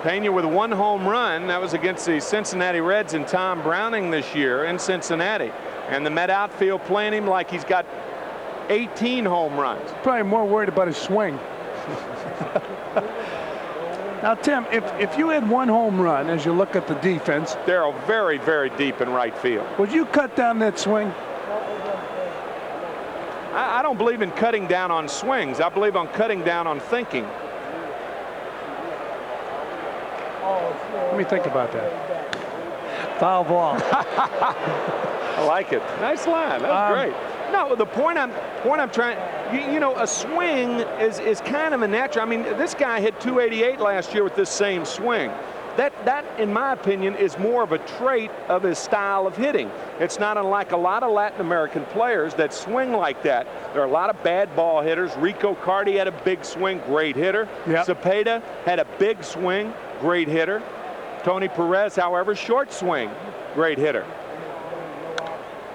Speaker 4: Pena with 1 home run. That was against the Cincinnati Reds and Tom Browning this year in Cincinnati. And the Met outfield playing him like he's got 18 home runs.
Speaker 3: Probably more worried about his swing. Now, Tim, if you had 1 home run as you look at the defense,
Speaker 4: Darryl very, very deep in right field.
Speaker 3: would you cut down that swing?
Speaker 4: I don't believe in cutting down on swings. I believe on cutting down on thinking.
Speaker 3: Let me think about that. Foul ball.
Speaker 4: I like it. Nice line. That's great. No, the point I'm trying, you know, a swing is kind of a natural. I mean, this guy hit 288 last year with this same swing. That, in my opinion, is more of a trait of his style of hitting. It's not unlike a lot of Latin American players that swing like that. There are a lot of bad ball hitters. Rico Cardi had a big swing, great hitter.
Speaker 3: Yep.
Speaker 4: Cepeda had a big swing, great hitter. Tony Perez, however, short swing, great hitter.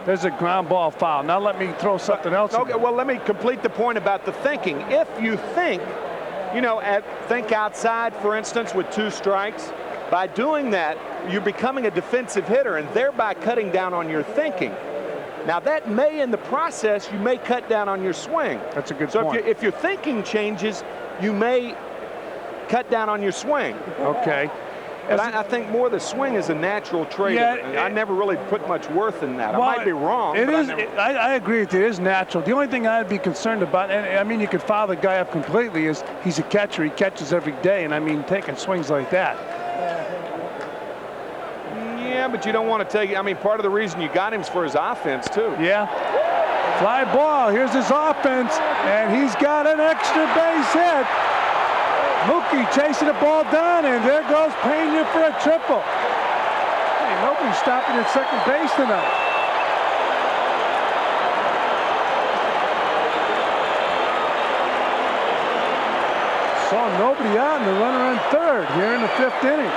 Speaker 3: There's a ground ball foul. Now let me throw something else.
Speaker 4: Okay, well, let me complete the point about the thinking. If you think, you know, think outside, for instance, with 2 strikes, by doing that, you're becoming a defensive hitter and thereby cutting down on your thinking. Now, that may, in the process, you may cut down on your swing.
Speaker 3: That's a good
Speaker 4: point.
Speaker 3: point.
Speaker 4: So if your thinking changes, you may cut down on your swing.
Speaker 3: Okay.
Speaker 4: But I think more the swing is a natural trait.
Speaker 3: Yeah,
Speaker 4: I never really put much worth in that.
Speaker 3: Well,
Speaker 4: I might be wrong.
Speaker 3: It
Speaker 4: but
Speaker 3: is. I agree with you. It is natural. The only thing I'd be concerned about, and I mean, you could foul the guy up completely, is he's a catcher. He catches every day, and I mean, taking swings like that.
Speaker 4: Yeah, but you don't want to take. I mean, part of the reason you got him is for his offense too.
Speaker 3: Yeah. Fly ball. Here's his offense, and he's got an extra base hit. Mookie chasing the ball down, and there goes Pena for a triple. Hey, nobody's stopping at second base tonight. Saw nobody out, and the runner on third here in the 5th inning.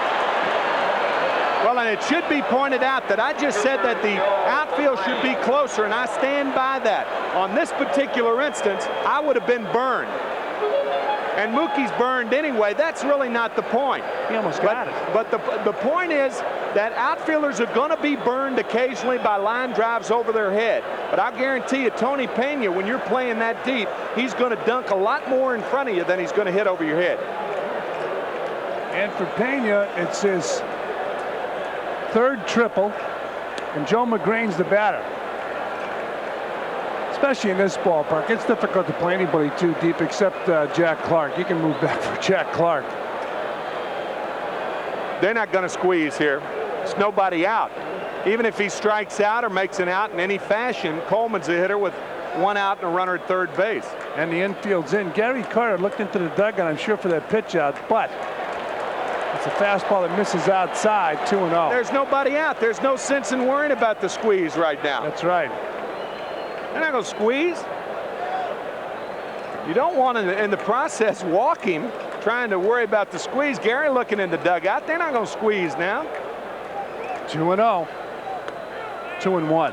Speaker 4: Well, and it should be pointed out that I just said that the outfield should be closer, and I stand by that. On this particular instance, I would have been burned. And Mookie's burned anyway. That's really not the point.
Speaker 3: He almost got it.
Speaker 4: But the point is that outfielders are going to be burned occasionally by line drives over their head. But I'll guarantee you, Tony Pena, when you're playing that deep, he's going to dunk a lot more in front of you than he's going to hit over your head.
Speaker 3: And for Pena, it's his 3rd triple, and Joe Magrane's the batter. Especially in this ballpark, it's difficult to play anybody too deep except Jack Clark. You can move back for Jack Clark.
Speaker 4: They're not going to squeeze here. There's nobody out. Even if he strikes out or makes an out in any fashion, Coleman's a hitter with 1 out and a runner at third base.
Speaker 3: And the infield's in. Gary Carter looked into the dugout, I'm sure, for that pitch out, but it's a fastball that misses outside, 2-0.
Speaker 4: There's nobody out. There's no sense in worrying about the squeeze right now.
Speaker 3: That's right.
Speaker 4: They're not going to squeeze. You don't want to, in the process, walk him, trying to worry about the squeeze. Gary looking in the dugout. They're not going to squeeze now.
Speaker 3: 2-0. 2-1.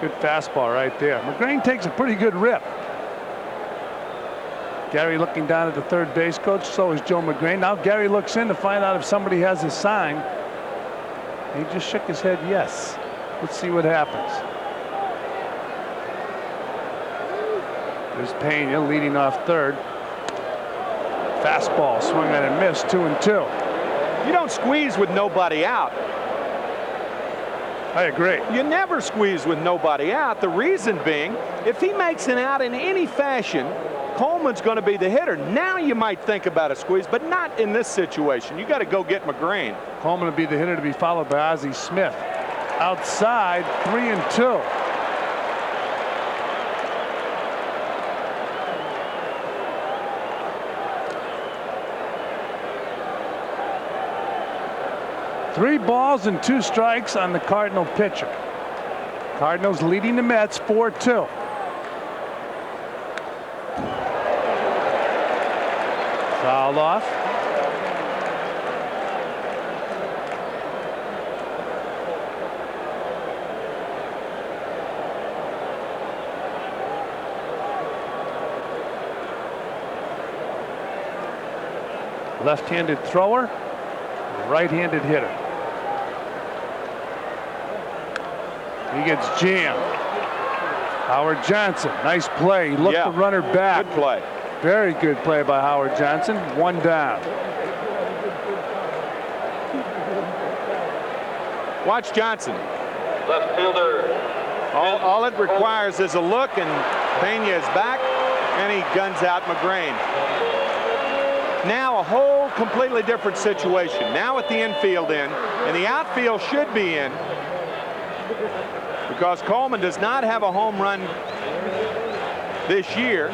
Speaker 3: Good fastball right there. Magrane takes a pretty good rip. Gary looking down at the third base coach. So is Joe Magrane. Now Gary looks in to find out if somebody has a sign. He just shook his head yes. Let's see what happens. There's Pena leading off third. Fastball, swing and a miss, 2-2.
Speaker 4: You don't squeeze with nobody out.
Speaker 3: I agree.
Speaker 4: You never squeeze with nobody out. The reason being, if he makes an out in any fashion, Coleman's going to be the hitter. Now you might think about a squeeze, but not in this situation. You got to go get Magrane.
Speaker 3: Coleman will be the hitter to be followed by Ozzie Smith. Outside, 3-2. Three balls and 2 strikes on the Cardinal pitcher. Cardinals leading the Mets 4-2. Fouled off. Left-handed thrower, right-handed hitter. He gets jammed. Howard Johnson, nice play. He looked the runner back.
Speaker 4: Good play.
Speaker 3: Very good play by Howard Johnson. 1 down.
Speaker 4: Watch Johnson.
Speaker 2: Left fielder.
Speaker 4: All it requires is a look, and Pena is back, and he guns out Magrane. Now a whole completely different situation. Now at the infield end, and the outfield should be in, because Coleman does not have a home run this year.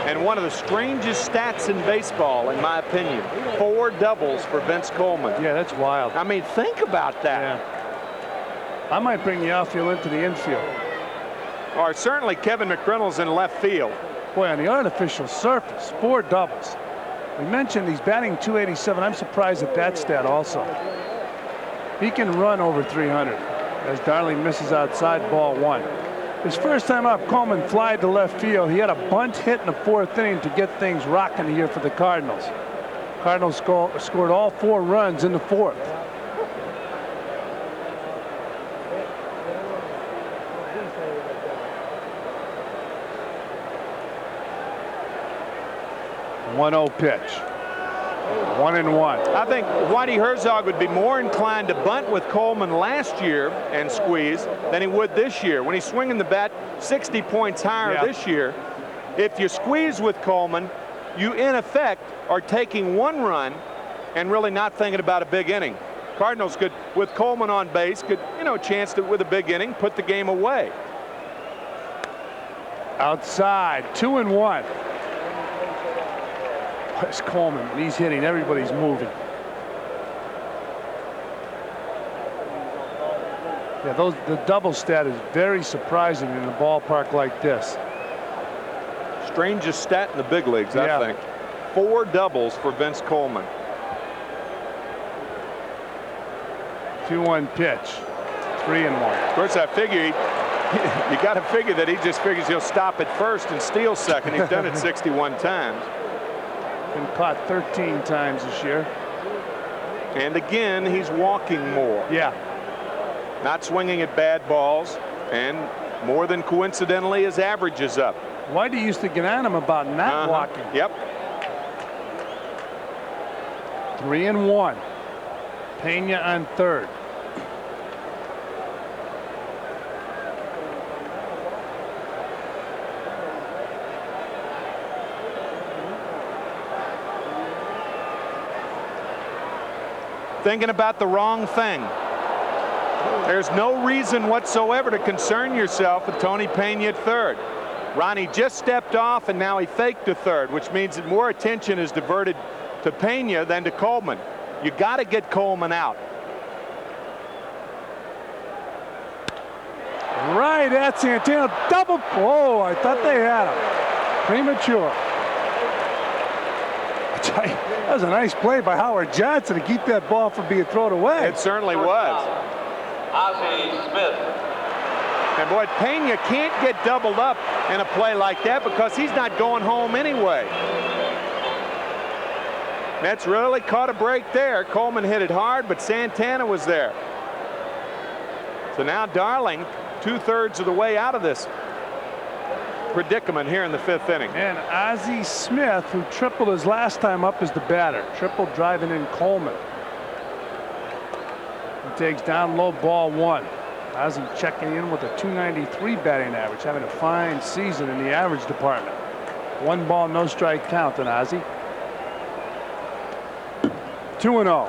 Speaker 4: And one of the strangest stats in baseball, in my opinion, 4 doubles for Vince Coleman.
Speaker 3: Yeah, that's wild.
Speaker 4: I mean, think about that.
Speaker 3: Yeah. I might bring the outfield into the infield.
Speaker 4: Or certainly Kevin McReynolds in left field.
Speaker 3: Boy, on the artificial surface, 4 doubles. We mentioned he's batting .287. I'm surprised at that stat also. He can run over 300 as Darling misses outside, ball 1. His first time up, Coleman flied to left field. He had a bunt hit in the 4th inning to get things rocking here for the Cardinals. Cardinals scored all 4 runs in the 4th. One-0 pitch. 1-1.
Speaker 4: I think Whitey Herzog would be more inclined to bunt with Coleman last year and squeeze than he would this year. When he's swinging the bat 60 points higher this year, if you squeeze with Coleman, you in effect are taking 1 run and really not thinking about a big inning. Cardinals could, with Coleman on base, could, chance to, with a big inning, put the game away.
Speaker 3: Outside, 2-1. It's Coleman. When he's hitting, everybody's moving. Yeah, the double stat is very surprising in a ballpark like this.
Speaker 4: Strangest stat in the big leagues, I think. 4 doubles for Vince Coleman.
Speaker 3: 2-1 pitch. 3-1.
Speaker 4: Of course, I figure you got to figure that he just figures he'll stop at first and steal second. He's done it 61 times.
Speaker 3: Been caught 13 times this year.
Speaker 4: And again, he's walking more.
Speaker 3: Yeah.
Speaker 4: Not swinging at bad balls, and more than coincidentally, his average is up.
Speaker 3: Whitey used to get on him about not walking.
Speaker 4: Yep.
Speaker 3: 3-1. Pena on 3rd.
Speaker 4: Thinking about the wrong thing. There's no reason whatsoever to concern yourself with Tony Pena at 3rd. Ronnie just stepped off, and now he faked to 3rd, which means that more attention is diverted to Pena than to Coleman. You got to get Coleman out.
Speaker 3: Right at Santana. Double. Oh, I thought they had him. Premature. That was a nice play by Howard Johnson to keep that ball from being thrown away.
Speaker 4: It certainly was.
Speaker 2: Ozzie Smith.
Speaker 4: And boy, Pena can't get doubled up in a play like that because he's not going home anyway. Mets really caught a break there. Coleman hit it hard, but Santana was there. So now Darling 2/3 of the way out of this predicament here in the 5th inning.
Speaker 3: And Ozzie Smith, who tripled his last time up, is the batter. Triple driving in Coleman. He takes down low, ball 1. Ozzie checking in with a .293 batting average, having a fine season in the average department. 1 ball, no strike count on Ozzie. 2-0.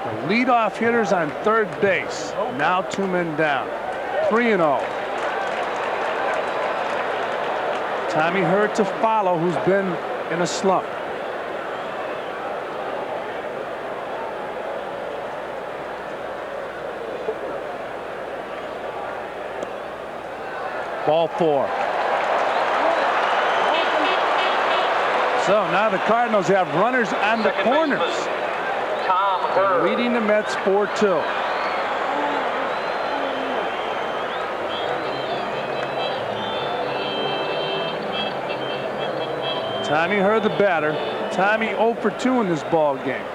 Speaker 3: The leadoff hitters on third base. Now 2 men down. 3-0. Tommy Hurt to follow, who's been in a slump. Ball 4. So now the Cardinals have runners on the corners. Leading the Mets 4-2. Tommy Hurt the batter. Tommy 0 for 2 in this ball game.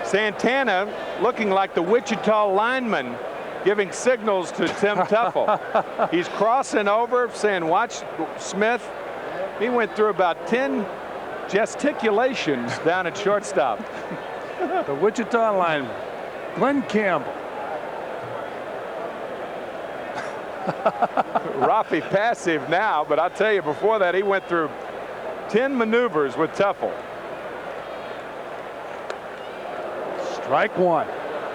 Speaker 4: Santana looking like the Wichita lineman giving signals to Tim Tuffle. He's crossing over saying, watch Smith. He went through about 10 gesticulations down at shortstop.
Speaker 3: The Wichita lineman, Glenn Campbell.
Speaker 4: Rafi passive now, but I'll tell you, before that he went through 10 maneuvers with Tuffle.
Speaker 3: Strike 1.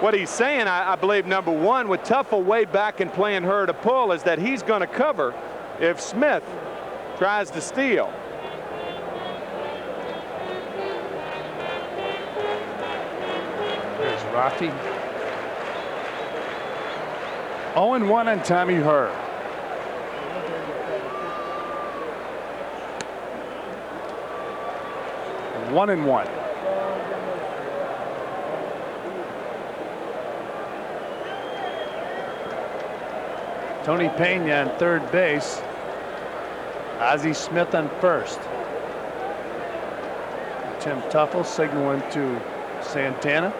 Speaker 4: What he's saying, I believe, number one, with Tuffle way back and playing her to pull, is that he's going to cover if Smith tries to steal.
Speaker 3: There's Rafi. 0-1 on Tommy Hurt. And 1-1. Tony Pena on third base. Ozzie Smith on first. Tim Tuffle signaling to Santana.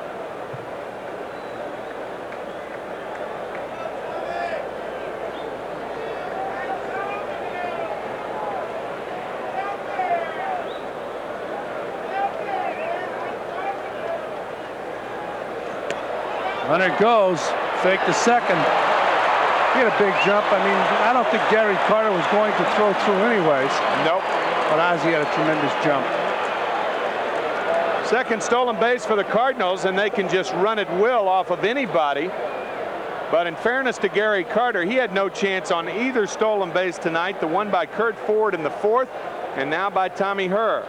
Speaker 3: Runner goes, fake the second. He had a big jump. I mean, I don't think Gary Carter was going to throw through anyways.
Speaker 4: Nope.
Speaker 3: But Ozzie had a tremendous jump.
Speaker 4: Second stolen base for the Cardinals, and they can just run at will off of anybody. But in fairness to Gary Carter, he had no chance on either stolen base tonight. The one by Kurt Ford in the fourth, and now by Tommy Hurt.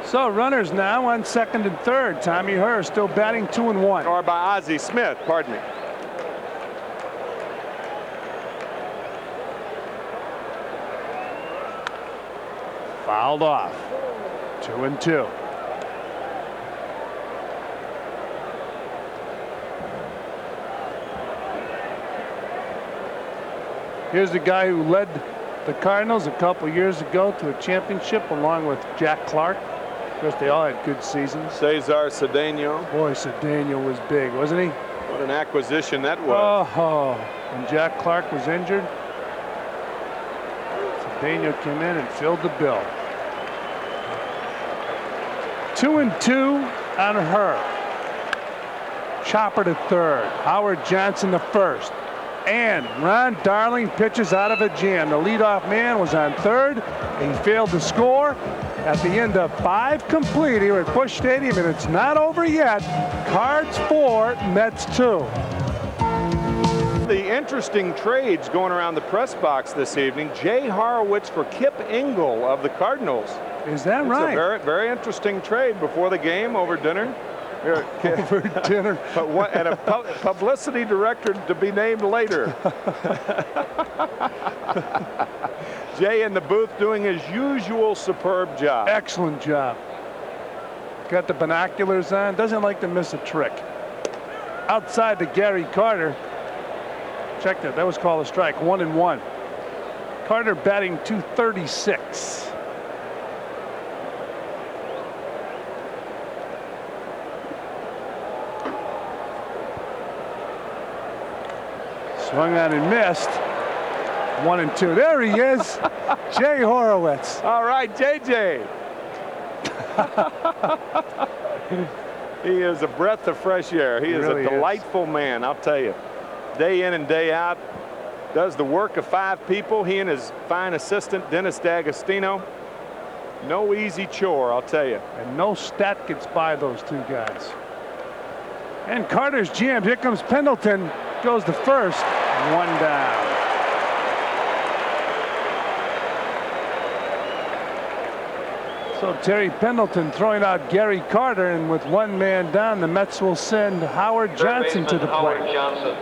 Speaker 3: So runners now on second and third. Tommy Hurt still batting 2-1.
Speaker 4: Or by Ozzie Smith, pardon me.
Speaker 3: Fouled off. 2-2. Here's the guy who led the Cardinals a couple years ago to a championship along with Jack Clark. Of course, they all had good seasons.
Speaker 4: Cesar Cedeno.
Speaker 3: Boy, Cedeno was big, wasn't he?
Speaker 4: What an acquisition that was.
Speaker 3: Oh, and Jack Clark was injured. Cedeno came in and filled the bill. 2-2 on her. Chopper to third. Howard Johnson to first. And Ron Darling pitches out of a jam. The leadoff man was on third. He failed to score at the end of 5 complete here at Busch Stadium, and it's not over yet. Cards 4, Mets 2.
Speaker 4: The interesting trades going around the press box this evening. Jay Horowitz for Kip Engel of the Cardinals.
Speaker 3: Is that
Speaker 4: It's
Speaker 3: right?
Speaker 4: a very, very interesting trade before the game over dinner.
Speaker 3: Over dinner.
Speaker 4: But what, and a publicity director to be named later. Jay in the booth doing his usual superb job.
Speaker 3: Excellent job. Got the binoculars on. Doesn't like to miss a trick. Outside to Gary Carter. Check that. That was called a strike. 1-1. Carter batting .236. Swung on and missed. 1 and 2. There he is. Jay Horowitz.
Speaker 4: All right, JJ. He is a breath of fresh air. He is
Speaker 3: really
Speaker 4: a delightful man, I'll tell you. Day in and day out, does the work of 5 people. He and his fine assistant, Dennis D'Agostino. No easy chore, I'll tell you.
Speaker 3: And no stat gets by those 2 guys. And Carter's jammed. Here comes Pendleton. Goes to first. 1 down. So Terry Pendleton throwing out Gary Carter, and with 1 man down, the Mets will send Howard Johnson to the plate.
Speaker 2: Howard Johnson.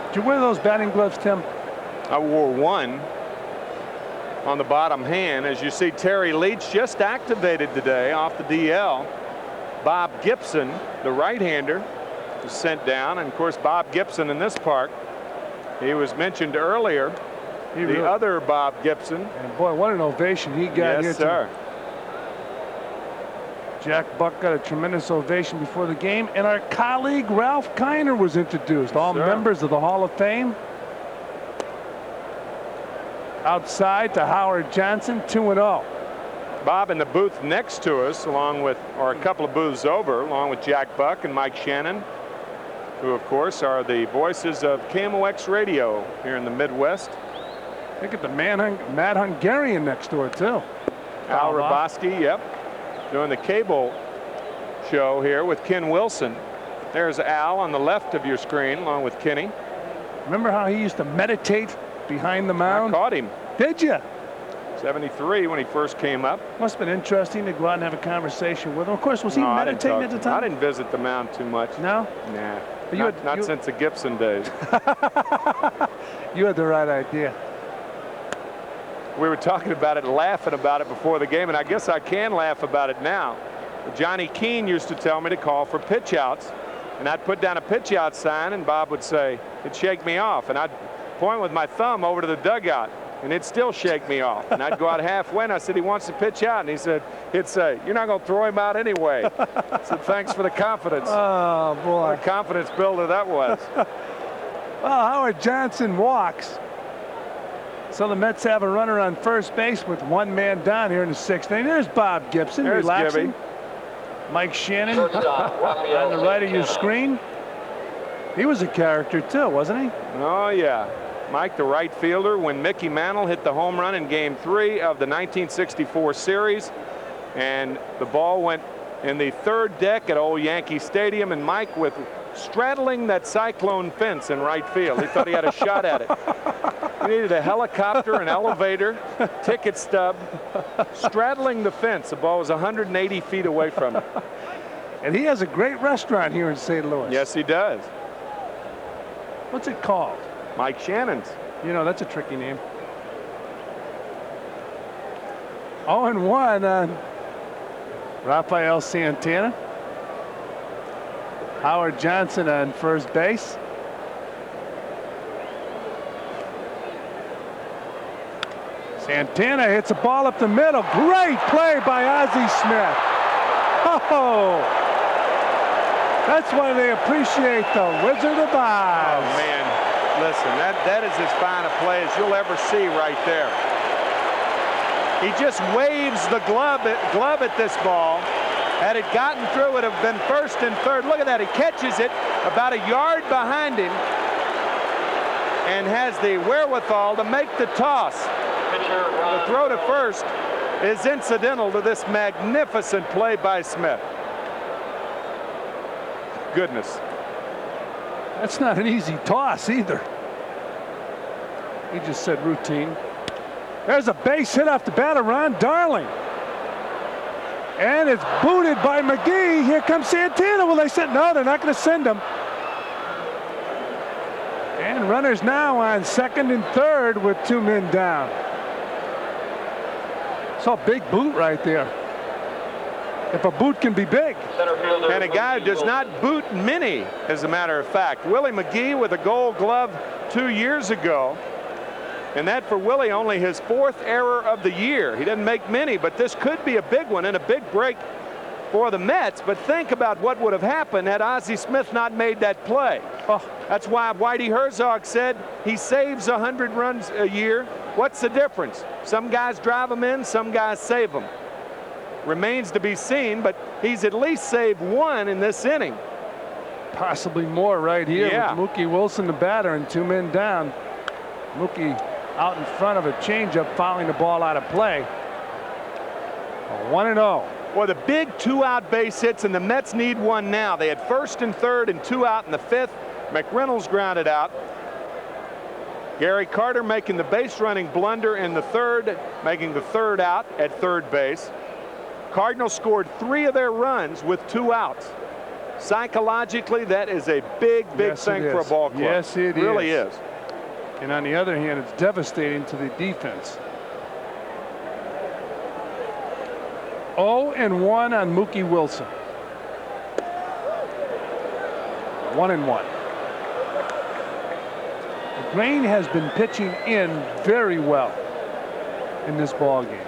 Speaker 3: Did you wear those batting gloves, Tim?
Speaker 4: I wore 1 on the bottom hand. As you see, Terry Leach just activated today off the DL. Bob Gibson, the right-hander, was sent down. And of course, Bob Gibson in this park, he was mentioned earlier. The other Bob Gibson.
Speaker 3: And boy, what an ovation he got here.
Speaker 4: Yes, sir.
Speaker 3: Jack Buck got a tremendous ovation before the game, and our colleague Ralph Kiner was introduced. All members of the Hall of Fame. Outside to Howard Johnson, 2-0.
Speaker 4: Bob in the booth next to us, along with, or a couple of booths over, along with Jack Buck and Mike Shannon, who of course are the voices of KMOX radio here in the Midwest.
Speaker 3: Look at the Mad Hungarian next door too.
Speaker 4: Al Raboski, yep, doing the cable show here with Ken Wilson. There's Al on the left of your screen, along with Kenny.
Speaker 3: Remember how he used to meditate behind the mound?
Speaker 4: I caught him.
Speaker 3: Did you?
Speaker 4: 73 when he first came up.
Speaker 3: Must have been interesting to go out and have a conversation with him. Of course, was he meditating at the time?
Speaker 4: I didn't visit the mound too much.
Speaker 3: No?
Speaker 4: Nah.
Speaker 3: But
Speaker 4: not since the Gibson days.
Speaker 3: You had the right idea.
Speaker 4: We were talking about it, laughing about it before the game, and I guess I can laugh about it now. Johnny Keane used to tell me to call for pitch outs, and I'd put down a pitch out sign, and Bob would say, it'd shake me off, and I'd point with my thumb over to the dugout, and it'd still shake me off. And I'd go out halfway, and I said, he wants to pitch out. And he said, he'd say, you're not going to throw him out anyway. I said, thanks for the confidence.
Speaker 3: Oh, boy.
Speaker 4: What a confidence builder that was.
Speaker 3: Well, Howard Johnson walks. So the Mets have a runner on first base with 1 man down here in the 6th inning. There's Bob Gibson relaxing.
Speaker 4: Gibby.
Speaker 3: Mike Shannon on the right of your screen. He was a character too, wasn't he?
Speaker 4: Oh, yeah. Mike, the right fielder, when Mickey Mantle hit the home run in Game 3 of the 1964 series, and the ball went in the 3rd deck at old Yankee Stadium, and Mike, with straddling that cyclone fence in right field, he thought he had a shot at it. He needed a helicopter, an elevator, ticket stub, straddling the fence. The ball was 180 feet away from it.
Speaker 3: And he has a great restaurant here in St. Louis.
Speaker 4: Yes, he does.
Speaker 3: What's it called?
Speaker 4: Mike Shannon's.
Speaker 3: You know, that's a tricky name. 0-1 on Rafael Santana. Howard Johnson on first base. Santana hits a ball up the middle. Great play by Ozzie Smith. Oh, that's why they appreciate the Wizard of Oz.
Speaker 4: Oh, man. Listen, that is as fine a play as you'll ever see right there. He just waves the glove at this ball. Had it gotten through, it would have been first and third. Look at that. He catches it about a yard behind him and has the wherewithal to make the toss. The throw to first is incidental to this magnificent play by Smith. Goodness.
Speaker 3: That's not an easy toss either. He just said routine. There's a base hit off the bat of Ron Darling. And it's booted by McGee. Here comes Santana. Well, they said no, they're not going to send him. And runners now on second and third with 2 men down. Saw a big boot right there. If a boot can be big.
Speaker 4: And a guy who does not boot many, as a matter of fact. Willie McGee with a Gold Glove 2 years ago. And that for Willie only his 4th error of the year. He didn't make many, but this could be a big one and a big break for the Mets. But think about what would have happened had Ozzie Smith not made that play.
Speaker 3: Oh.
Speaker 4: That's why Whitey Herzog said he saves 100 runs a year. What's the difference? Some guys drive them in, some guys save them. Remains to be seen, but he's at least saved 1 in this inning.
Speaker 3: Possibly more right here
Speaker 4: Yeah.
Speaker 3: with Mookie Wilson, the batter, and 2 men down. Mookie out in front of a changeup, fouling the ball out of play. 1-0.
Speaker 4: Well, the big 2-out base hits, and the Mets need one now. They had 1st and 3rd and 2 out in the 5th. McReynolds grounded out. Gary Carter making the base running blunder in the 3rd, making the 3rd out at 3rd base. Cardinals scored 3 of their runs with 2 outs. Psychologically, that is a big thing for a ball club.
Speaker 3: Yes, it
Speaker 4: really is.
Speaker 3: And on the other hand, it's devastating to the defense. 0-1 on Mookie Wilson. 1-1. Magrane has been pitching in very well in this ball game.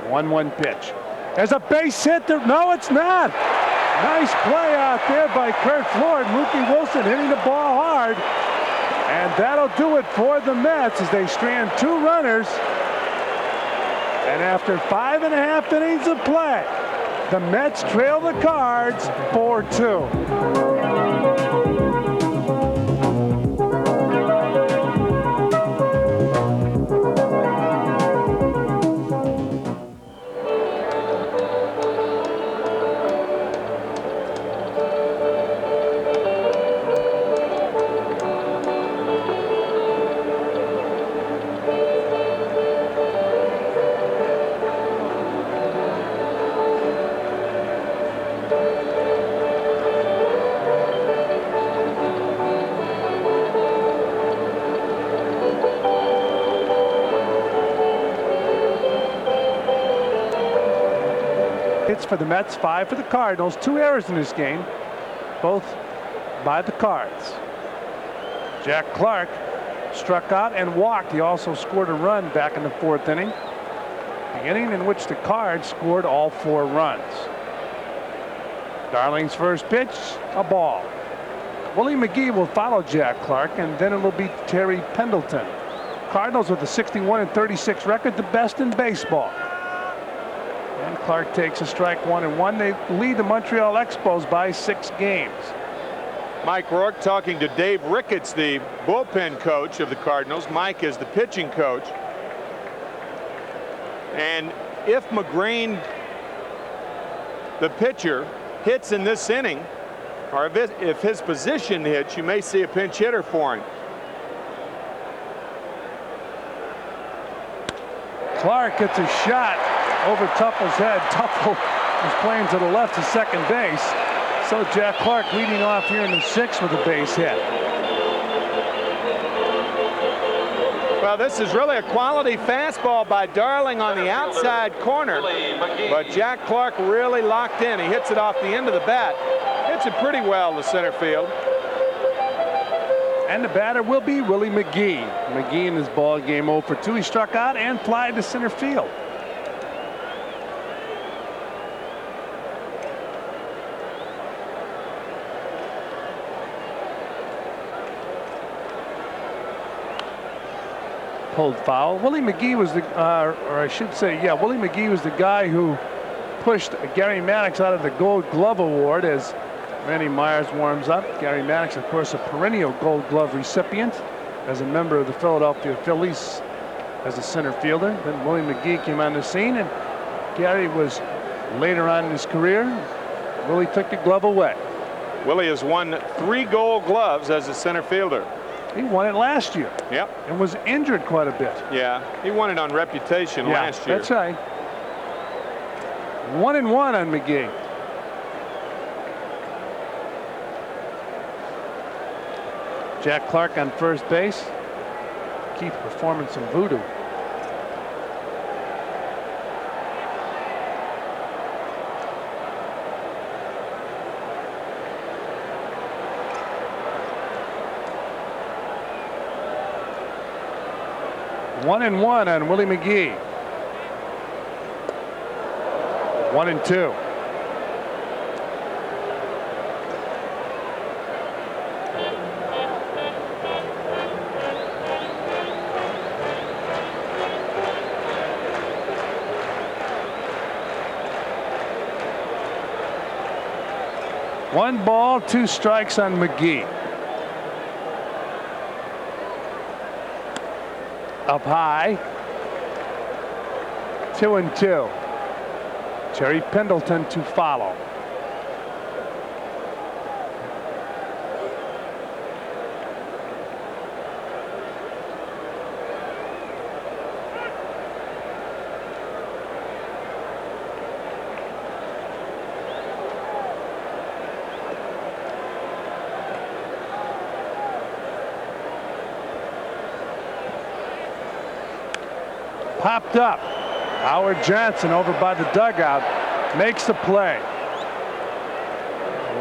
Speaker 3: 1-1 pitch. There's a base hit. No, it's not. Nice play out there by Kurt Floyd. Mookie Wilson hitting the ball hard. And that'll do it for the Mets as they strand 2 runners. And after 5.5 innings of play, the Mets trail the Cards 4-2. For the Mets, 5 for the Cardinals. 2 errors in this game, both by the Cards. Jack Clark struck out and walked. He also scored a run back in the 4th inning. The inning in which the Cards scored all 4 runs. Darling's first pitch, a ball. Willie McGee will follow Jack Clark, and then it will be Terry Pendleton. Cardinals with a 61-36 record, the best in baseball. And Clark takes a strike, 1-1. They lead the Montreal Expos by 6 games.
Speaker 4: Mike Rourke talking to Dave Ricketts, the bullpen coach of the Cardinals. Mike is the pitching coach. And if Magrane, the pitcher, hits in this inning, or if his position hits, you may see a pinch hitter for him.
Speaker 3: Clark gets a shot over Tuffle's head. Tuffle is playing to the left to second base. So Jack Clark leading off here in the 6th with a base hit.
Speaker 4: Well, this is really a quality fastball by Darling on the outside corner. But Jack Clark really locked in. He hits it off the end of the bat. Hits it pretty well to center field.
Speaker 3: And the batter will be Willie McGee. McGee in his ball game 0 for 2. He struck out and flied to center field. Pulled foul. Willie McGee was the, or I should say, yeah, Willie McGee was the guy who pushed Gary Maddox out of the Gold Glove Award as Randy Myers warms up. Gary Maddox, of course, a perennial Gold Glove recipient as a member of the Philadelphia Phillies as a center fielder. Then Willie McGee came on the scene, and Gary was later on in his career. Willie took the glove away.
Speaker 4: Willie has won 3 Gold Gloves as a center fielder.
Speaker 3: He won it last year.
Speaker 4: Yep.
Speaker 3: And was injured quite a bit.
Speaker 4: Yeah, he won it on reputation last year.
Speaker 3: That's right. 1-1 on McGee. Jack Clark on first base. Keith performing some voodoo. 1-1 on Willie McGee. 1-2. One ball, 2 strikes on McGee. Up high. 2-2. Terry Pendleton to follow. Popped up. Howard Johnson over by the dugout makes the play.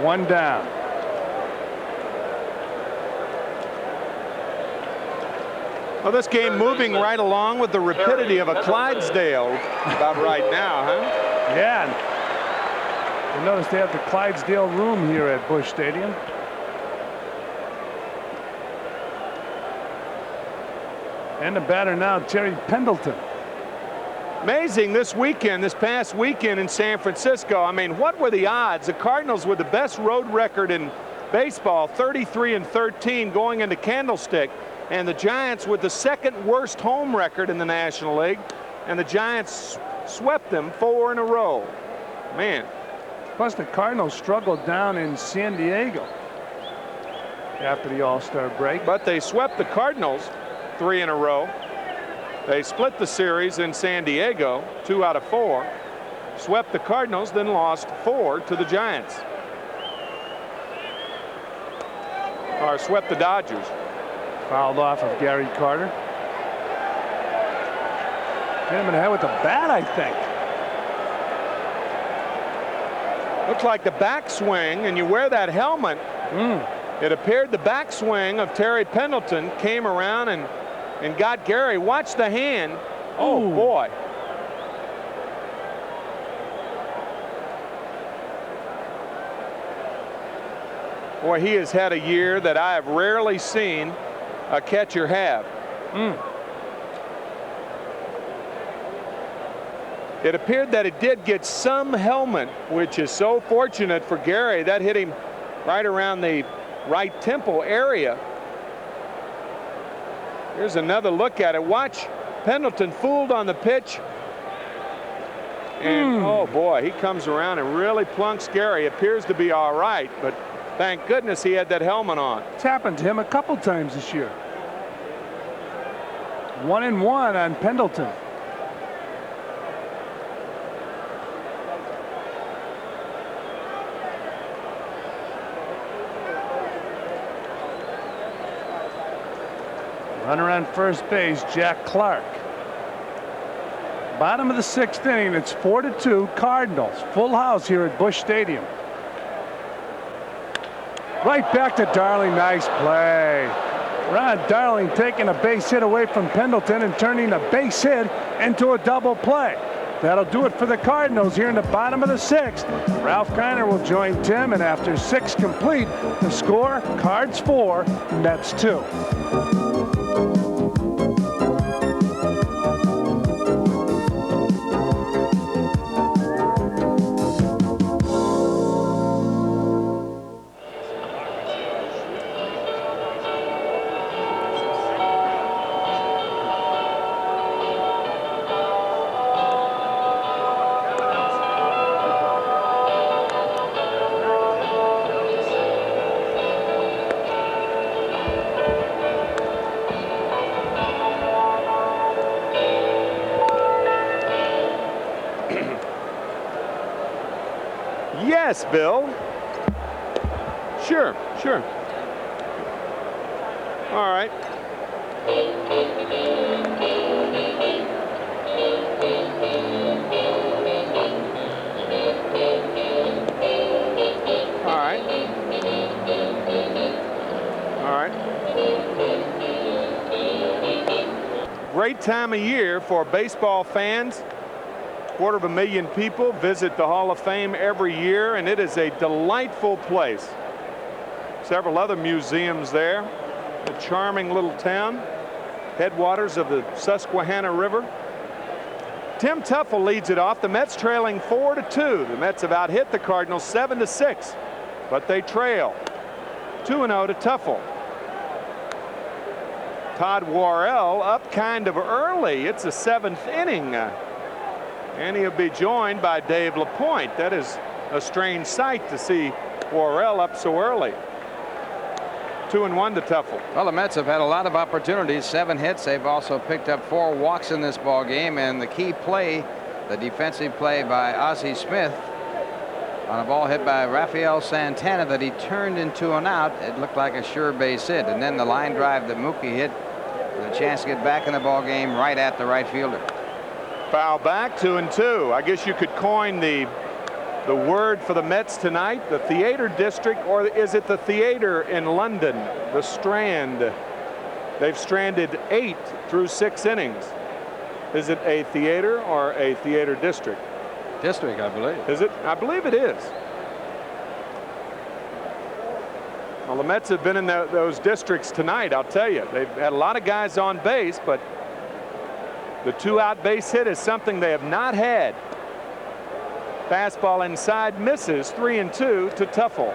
Speaker 3: 1 down.
Speaker 4: Well, this game moving right along with the rapidity of a Clydesdale about right now, huh?
Speaker 3: Yeah. You notice they have the Clydesdale room here at Busch Stadium. And the batter now, Terry Pendleton.
Speaker 4: Amazing this past weekend in San Francisco. I mean, what were the odds? The Cardinals with the best road record in baseball, 33-13 going into Candlestick, and the Giants with the second worst home record in the National League, and the Giants swept them 4 in a row. Man.
Speaker 3: Plus the Cardinals struggled down in San Diego after the All-Star break.
Speaker 4: But they swept the Cardinals 3 in a row. They split the series in San Diego, 2 out of 4. Swept the Cardinals, then lost 4 to the Giants. Or swept the Dodgers.
Speaker 3: Fouled off of Gary Carter. Hit him in the head with the bat, I think.
Speaker 4: Looks like the backswing, and you wear that helmet. It appeared the backswing of Terry Pendleton came around and got Gary. Watch the hand. Oh, boy. Boy, he has had a year that I have rarely seen a catcher have. It appeared that it did get some helmet, which is so fortunate for Gary. That hit him right around the right temple area. Here's another look at it. Watch Pendleton fooled on the pitch. And oh boy, he comes around and really plunks Gary. Appears to be all right, but thank goodness he had that helmet on.
Speaker 3: It's happened to him a couple times this year. 1-1 on Pendleton. Runner on first base, Jack Clark. Bottom of the 6th inning. It's 4-2 Cardinals. Full house here at Busch Stadium. Right back to Darling. Nice play. Ron Darling taking a base hit away from Pendleton and turning a base hit into a double play. That'll do it for the Cardinals here in the bottom of the 6th. Ralph Kiner will join Tim, and after 6 complete, the score: Cards 4, Mets 2.
Speaker 4: Yes, Bill. Sure. All right. great time of year for baseball fans. 250,000 people visit the Hall of Fame every year, and it is a delightful place. Several other museums there. A charming little town, headwaters of the Susquehanna River. Tim Tuffle leads it off. The Mets trailing 4-2. The Mets have out hit the Cardinals 7-6, but they trail 2-0 to Tuffle. Todd Worrell up kind of early. It's the 7th inning. And he'll be joined by Dave LaPointe. That is a strange sight to see Worrell up so early. 2-1 to Tuffle.
Speaker 1: Well, the Mets have had a lot of opportunities. 7 hits. They've also picked up 4 walks in this ball game. And the key play, the defensive play by Ozzie Smith on a ball hit by Rafael Santana that he turned into an out. It looked like a sure base hit. And then the line drive that Mookie hit with a chance to get back in the ball game right at the right fielder.
Speaker 4: Foul back, 2-2. I guess you could coin the word for the Mets tonight, the theater district, or is it the theater in London, the Strand? They've stranded 8 through 6 innings. Is it a theater or a theater district?
Speaker 1: District, I believe.
Speaker 4: Is it? I believe it is. Well, the Mets have been in those districts tonight, I'll tell you. They've had a lot of guys on base, but the 2-out base hit is something they have not had. Fastball inside misses, 3-2 to Tuffle.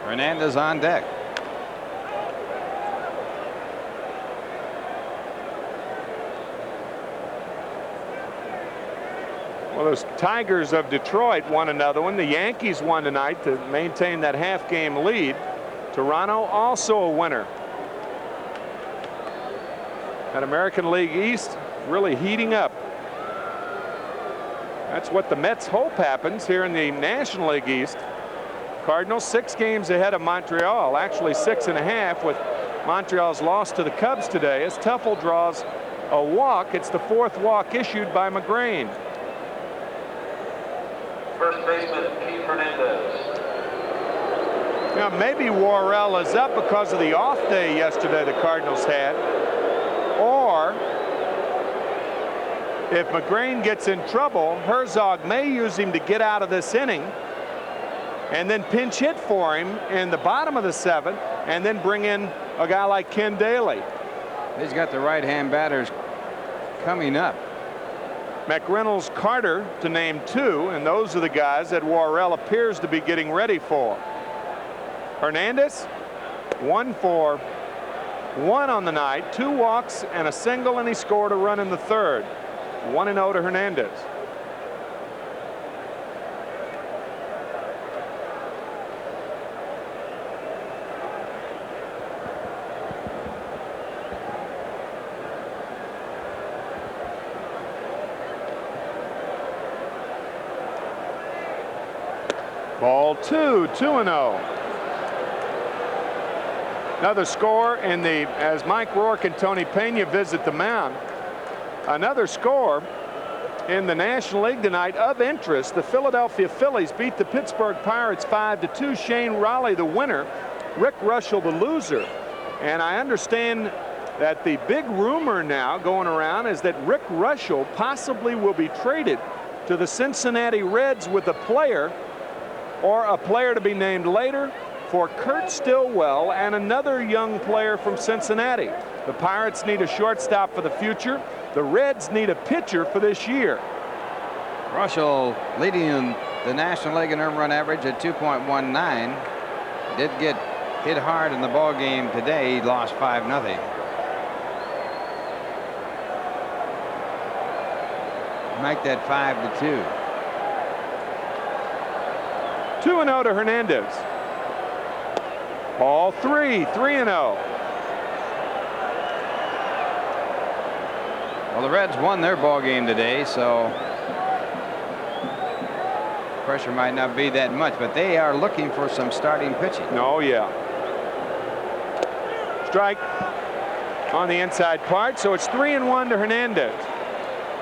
Speaker 1: Hernandez on deck.
Speaker 4: Well, those Tigers of Detroit won another one. The Yankees won tonight to maintain that half-game lead. Toronto also a winner. That American League East really heating up. That's what the Mets hope happens here in the National League East. Cardinals 6 games ahead of Montreal, actually 6.5, with Montreal's loss to the Cubs today. As Tuffle draws a walk, it's the 4th walk issued by Magrane.
Speaker 2: First baseman Keith Hernandez.
Speaker 4: Now maybe Worrell is up because of the off day yesterday the Cardinals had, or if Magrane gets in trouble, Herzog may use him to get out of this inning and then pinch hit for him in the bottom of the 7th and then bring in a guy like Ken Daly.
Speaker 1: He's got the right-hand batters coming up.
Speaker 4: McReynolds, Carter to name 2, and those are the guys that Worrell appears to be getting ready for. Hernandez 1 for 1 on the night, 2 walks and a single, and he scored a run in the 3rd. 1-0 to Hernandez. Ball 2, 2-0. Another score in the, as Mike Rourke and Tony Pena visit the mound. Another score in the National League tonight of interest. The Philadelphia Phillies beat the Pittsburgh Pirates 5-2. Shane Raleigh the winner, Rick Russell the loser. And I understand that the big rumor now going around is that Rick Russell possibly will be traded to the Cincinnati Reds with a player, or a player to be named later, for Kurt Stillwell and another young player from Cincinnati. The Pirates need a shortstop for the future. The Reds need a pitcher for this year.
Speaker 1: Russell leading in the National League in earned run average at 2.19. Did get hit hard in the ball game today. He lost 5-0. Make that 5-2.
Speaker 4: 2-0 to Hernandez. Ball 3, 3-0.
Speaker 1: Well, the Reds won their ball game today, so pressure might not be that much, but they are looking for some starting pitching.
Speaker 4: Oh, yeah. Strike on the inside part, so it's 3-1 to Hernandez.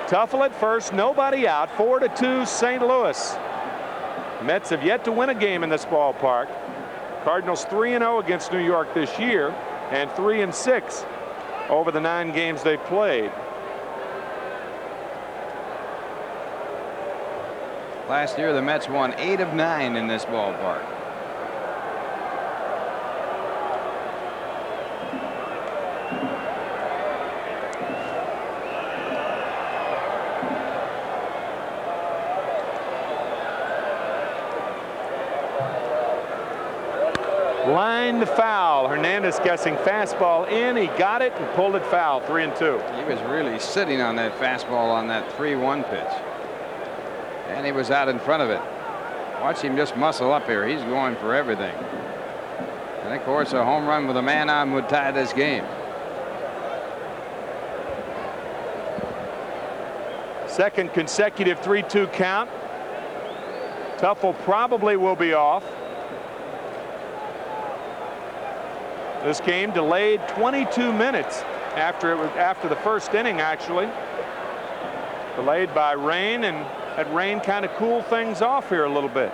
Speaker 4: Tuffle at first, nobody out, 4-2 St. Louis. Mets have yet to win a game in this ballpark. Cardinals 3-0 against New York this year and 3-6 over the 9 games they played.
Speaker 1: Last year, the Mets won 8 of 9 in this ballpark.
Speaker 4: Line the foul. Hernandez guessing fastball in. He got it and pulled it foul. 3-2.
Speaker 1: He was really sitting on that fastball on that 3-1 pitch. And he was out in front of it. Watch him just muscle up here. He's going for everything. And of course, a home run with a man on would tie this game.
Speaker 4: Second consecutive 3-2 count. Tuffle probably will be off. This game delayed 22 minutes after the first inning, actually. Delayed by rain, and that rain kind of cooled things off here a little bit.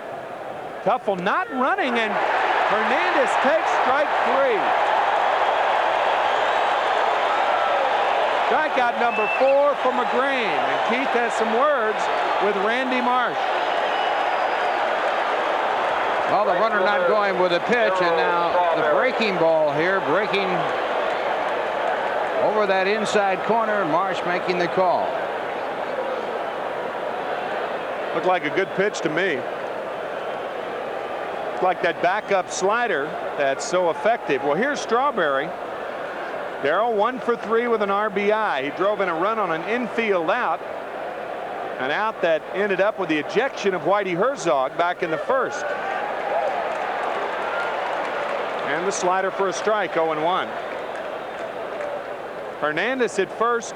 Speaker 4: Tuffle not running, and Hernandez takes strike 3. Strikeout number 4 for Magrane, and Keith has some words with Randy Marsh.
Speaker 1: Well, the runner not going with a pitch, and now the breaking ball here, breaking over that inside corner. Marsh making the call.
Speaker 4: Looked like a good pitch to me. It's like that backup slider that's so effective. Well, here's Strawberry. Darrell 1 for 3 with an RBI. He drove in a run on an infield out, an out that ended up with the ejection of Whitey Herzog back in the first. And the slider for a strike, 0-1. Hernandez at first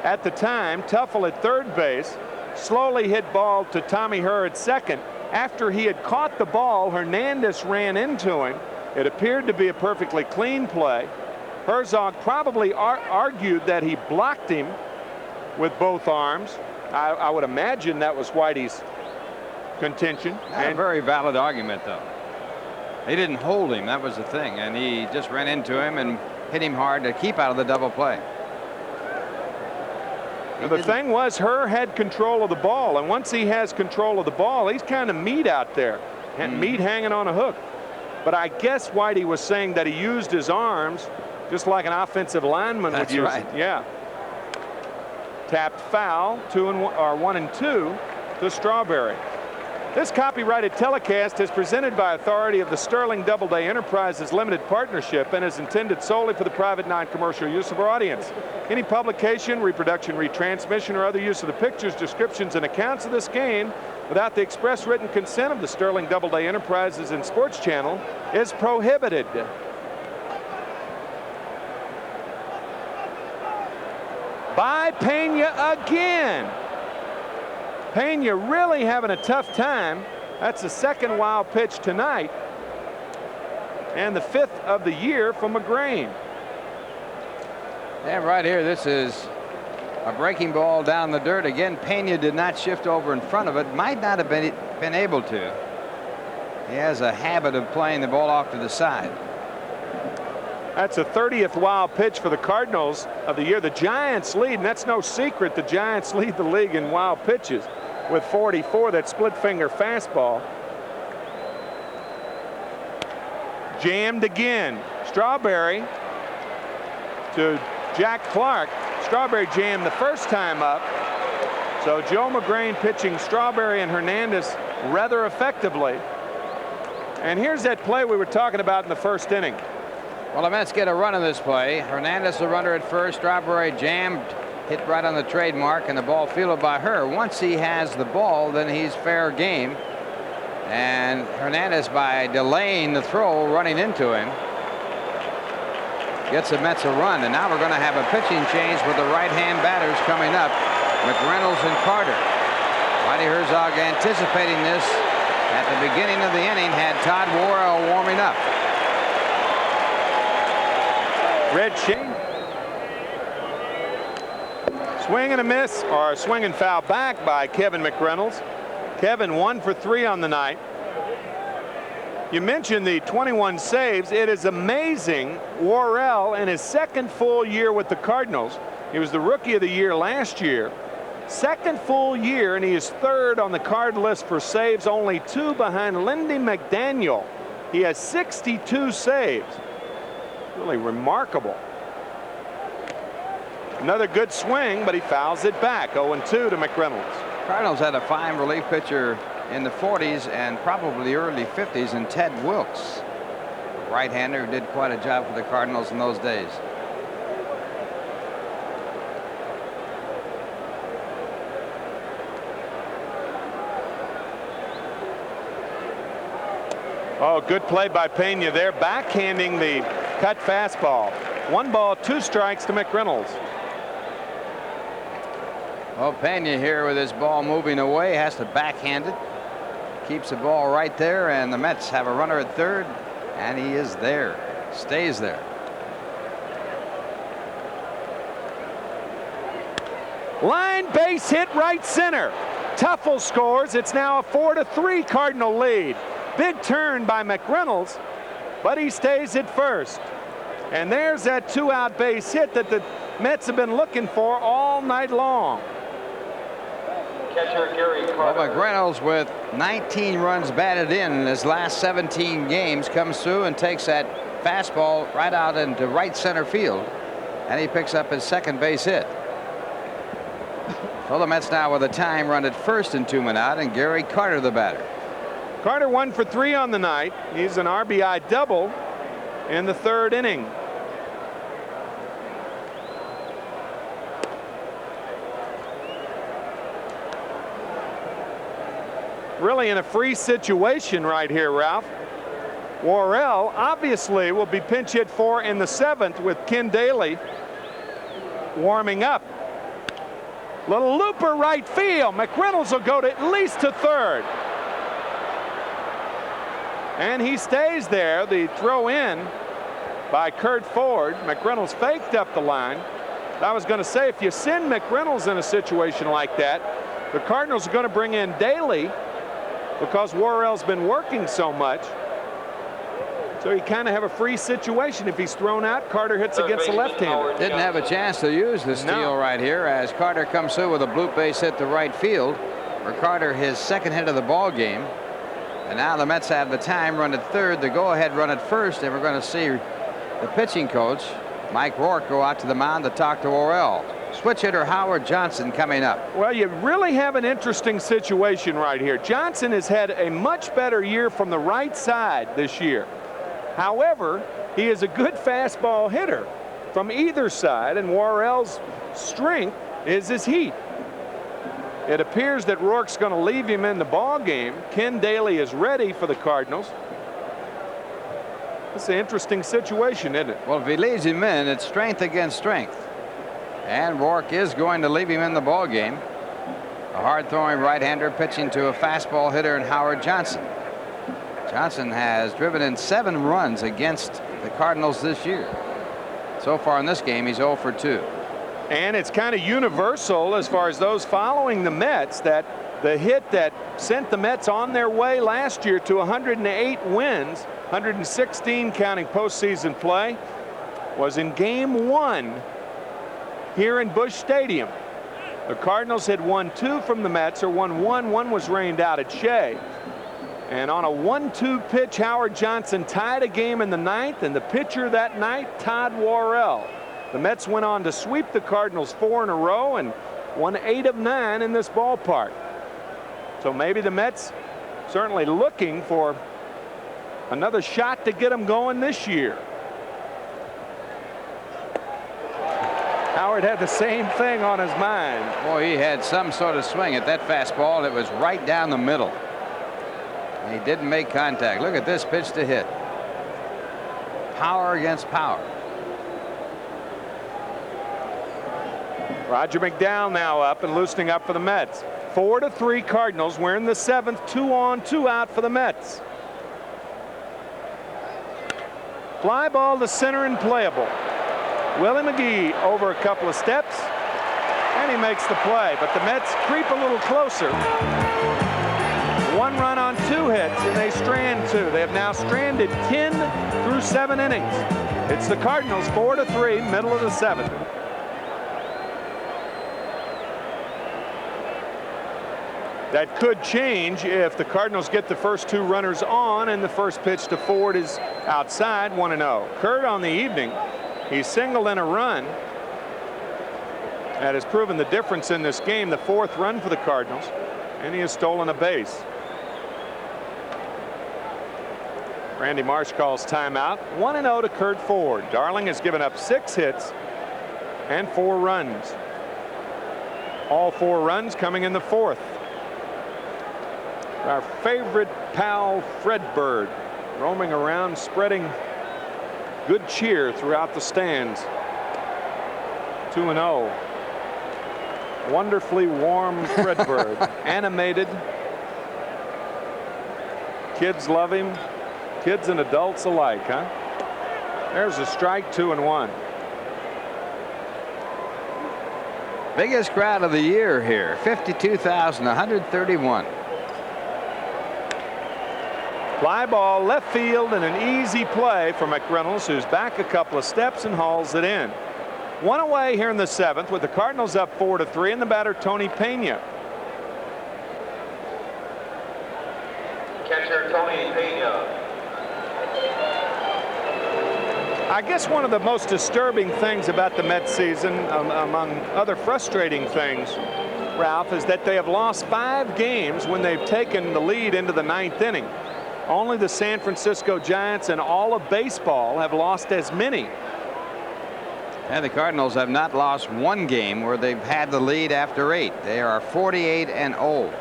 Speaker 4: at the time. Tuffle at third base. Slowly hit ball to Tommy Herr at second. After he had caught the ball, Hernandez ran into him. It appeared to be a perfectly clean play. Herzog probably argued that he blocked him with both arms. I would imagine that was Whitey's contention.
Speaker 1: And a very valid argument, though. He didn't hold him. That was the thing. And he just ran into him and hit him hard to keep out of the double play.
Speaker 4: The thing was, Herr had control of the ball, and once he has control of the ball, he's kind of meat out there, meat hanging on a hook. But I guess Whitey was saying that he used his arms just like an offensive lineman would use.
Speaker 1: Right.
Speaker 4: Yeah. Tapped foul, 1-2 to Strawberry. This copyrighted telecast is presented by authority of the Sterling Doubleday Enterprises Limited Partnership and is intended solely for the private non-commercial use of our audience. Any publication, reproduction, retransmission, or other use of the pictures, descriptions, and accounts of this game without the express written consent of the Sterling Doubleday Enterprises and Sports Channel is prohibited. By Pena again. Pena really having a tough time. That's the second wild pitch tonight and the 5th of the year for Magrane.
Speaker 1: And right here, this is a breaking ball down the dirt. Again, Pena did not shift over in front of it. Might not have been able to. He has a habit of playing the ball off to the side.
Speaker 4: That's a 30th wild pitch for the Cardinals of the year. The Giants lead, and that's no secret. The Giants lead the league in wild pitches with 44. That split finger fastball. Jammed again. Strawberry to Jack Clark. Strawberry jammed the first time up. So Joe Magrane pitching Strawberry and Hernandez rather effectively. And here's that play we were talking about in the first inning.
Speaker 1: Well, the Mets get a run in this play. Hernandez the runner at first. Strawberry jammed, hit right on the trademark, and the ball fielded by Herr. Once he has the ball, then he's fair game. And Hernandez, by delaying the throw, running into him, gets the Mets a run. And now we're going to have a pitching change with the right-hand batters coming up, McReynolds and Carter. Whitey Herzog anticipating this at the beginning of the inning, had Todd Worrell warming up.
Speaker 4: Red Shane. Swing and a miss, or a swing and foul back by Kevin McReynolds. Kevin 1 for 3 on the night. You mentioned the 21 saves. It is amazing. Worrell, in his second full year with the Cardinals, he was the Rookie of the Year last year. Second full year, and he is third on the Card list for saves, only 2 behind Lindy McDaniel. He has 62 saves. Really remarkable. Another good swing, but he fouls it back. 0-2 to McReynolds.
Speaker 1: Cardinals had a fine relief pitcher in the 40s and probably early 50s in Ted Wilkes, a right-hander who did quite a job for the Cardinals in those days.
Speaker 4: Oh, good play by Pena there, backhanding the cut fastball. 1 ball, 2 strikes to McReynolds.
Speaker 1: Well, Pena here with his ball moving away has to backhand it. Keeps the ball right there, and the Mets have a runner at third, and he is there, stays there.
Speaker 4: Line base hit right center. Tuffle scores. It's now a 4-3 Cardinal lead. Big turn by McReynolds, but he stays at first. And there's that 2-out base hit that the Mets have been looking for all night long.
Speaker 2: Catcher Gary
Speaker 1: Well,
Speaker 2: Carter.
Speaker 1: McReynolds with 19 runs batted in his last 17 games comes through and takes that fastball right out into right center field, and he picks up his second base hit. So the Mets now with a tying run at first and 2 men out, and Gary Carter the batter.
Speaker 4: Carter 1 for 3 on the night. He's an RBI double in the 3rd inning. Really in a free situation right here, Ralph. Worrell obviously will be pinch hit for in the 7th with Ken Daly warming up. Little looper right field. McReynolds will go to at least to 3rd. And he stays there. The throw in by Kurt Ford. McReynolds faked up the line. I was going to say, if you send McReynolds in a situation like that, the Cardinals are going to bring in Daly because Worrell's been working so much. So you kind of have a free situation. If he's thrown out, Carter hits against the left-hander.
Speaker 1: Didn't have a chance to use the steal right here as Carter comes through with a bloop base hit to right field. For Carter, his second hit of the ball game. And now the Mets have the time run at third, the go-ahead run at first, and we're going to see the pitching coach, Mike Rourke, go out to the mound to talk to Worrell. Switch hitter Howard Johnson coming up.
Speaker 4: Well, you really have an interesting situation right here. Johnson has had a much better year from the right side this year. However, he is a good fastball hitter from either side, and Worrell's strength is his heat. It appears that Rourke's going to leave him in the ball game. Ken Daly is ready for the Cardinals. It's an interesting situation, isn't it?
Speaker 1: Well, if he leaves him in, it's strength against strength. And Rourke is going to leave him in the ball game. A hard-throwing right-hander pitching to a fastball hitter in Howard Johnson. Johnson has driven in 7 runs against the Cardinals this year. So far in this game, he's 0 for 2.
Speaker 4: And it's kind of universal as far as those following the Mets that the hit that sent the Mets on their way last year to 108 wins, 116 counting postseason play, was in Game 1 here in Busch Stadium. The Cardinals had won 2 from the Mets, or won 1. 1 was rained out at Shea. And on a 1-2 pitch, Howard Johnson tied a game in the 9th, and the pitcher that night, Todd Worrell. The Mets went on to sweep the Cardinals 4 in a row and won 8 of 9 in this ballpark. So maybe the Mets certainly looking for another shot to get them going this year. Howard had the same thing on his mind.
Speaker 1: Boy, he had some sort of swing at that fastball. It was right down the middle. And he didn't make contact. Look at this pitch to hit. Power against power.
Speaker 4: Roger McDowell now up and loosening up for the Mets. 4-3 Cardinals. We're in the 7th. 2 on, 2 out for the Mets. Fly ball to center and playable. Willie McGee over a couple of steps, and he makes the play. But the Mets creep a little closer. 1 run on 2 hits, and they strand 2. They have now stranded 10 through 7 innings. It's the Cardinals 4-3, middle of the 7th. That could change if the Cardinals get the first 2 runners on and the first pitch to Ford is outside. 1-0. Kurt on the evening, he singled in a run. That has proven the difference in this game, the 4th run for the Cardinals, and he has stolen a base. Randy Marsh calls timeout. 1-0 to Kurt Ford. Darling has given up 6 hits and 4 runs. All 4 runs coming in the 4th. Our favorite pal Fred Bird roaming around, spreading good cheer throughout the stands. 2-0. Wonderfully warm Fred Bird. Animated. Kids love him. Kids and adults alike, huh? There's a strike, 2-1.
Speaker 1: Biggest crowd of the year here, 52,131.
Speaker 4: Fly ball left field and an easy play for McReynolds, who's back a couple of steps and hauls it in. 1 away here in the 7th with the Cardinals up 4-3 and the batter Tony Pena.
Speaker 2: Catcher Tony Pena.
Speaker 4: I guess one of the most disturbing things about the Mets season, among other frustrating things, Ralph, is that they have lost 5 games when they've taken the lead into the 9th inning. Only the San Francisco Giants and all of baseball have lost as many.
Speaker 1: And the Cardinals have not lost 1 game where they've had the lead after 8. They are 48-0.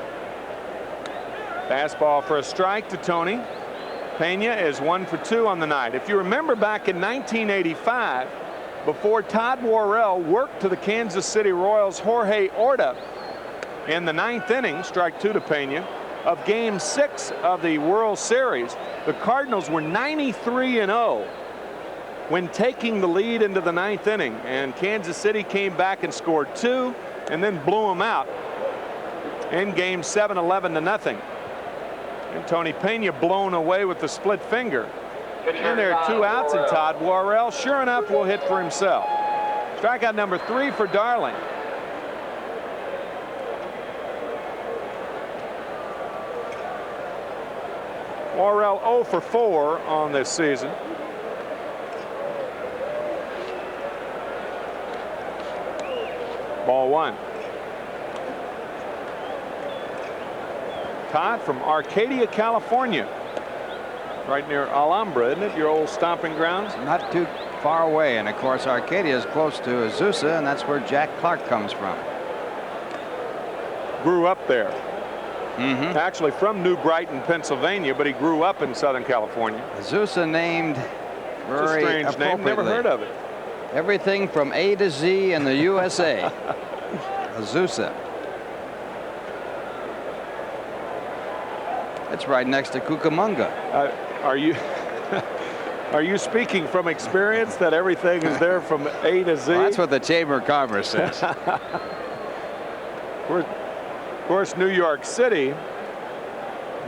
Speaker 4: Fastball for a strike to Tony. Pena is 1 for 2 on the night. If you remember back in 1985, before Todd Worrell worked to the Kansas City Royals Jorge Orta in the 9th inning, strike 2 to Pena, of Game 6 of the World Series, the Cardinals were 93-0 when taking the lead into the 9th inning, and Kansas City came back and scored 2 and then blew them out in Game 7, 11-0. And Tony Pena blown away with the split finger. And there are 2 outs, and Todd Worrell, sure enough, will hit for himself. Strikeout number 3 for Darling. Worrell 0 for 4 on this season. Ball 1. Todd from Arcadia, California. Right near Alhambra, isn't it? Your old stomping grounds?
Speaker 1: Not too far away. And of course, Arcadia is close to Azusa, and that's where Jack Clark comes from.
Speaker 4: Grew up there. Actually from New Brighton, Pennsylvania, but he grew up in Southern California.
Speaker 1: Azusa named very
Speaker 4: it's a strange name. Never heard of it.
Speaker 1: Everything from A to Z in the USA. Azusa. It's right next to Cucamonga.
Speaker 4: Are you are you speaking from experience that everything is there from A to Z?
Speaker 1: Well, that's what the Chamber of Commerce says.
Speaker 4: Of course, New York City,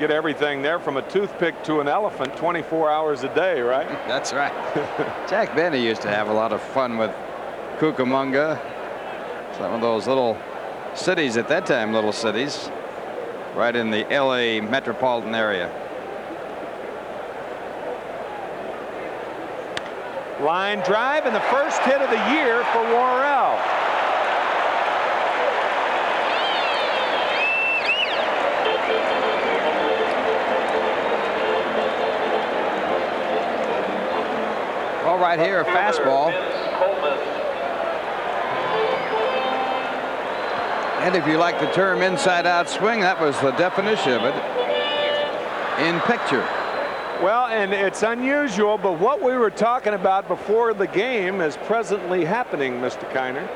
Speaker 4: get everything there from a toothpick to an elephant 24 hours a day, right?
Speaker 1: That's right. Jack Benny used to have a lot of fun with Cucamonga. Some of those little cities at that time, little cities, right in the LA metropolitan area.
Speaker 4: Line drive and the first hit of the year for Worrell.
Speaker 1: Well, right here, a fastball. And if you like the term inside-out swing, that was the definition of it in picture.
Speaker 4: Well, and it's unusual, but what we were talking about before the game is presently happening, Mr. Kiner.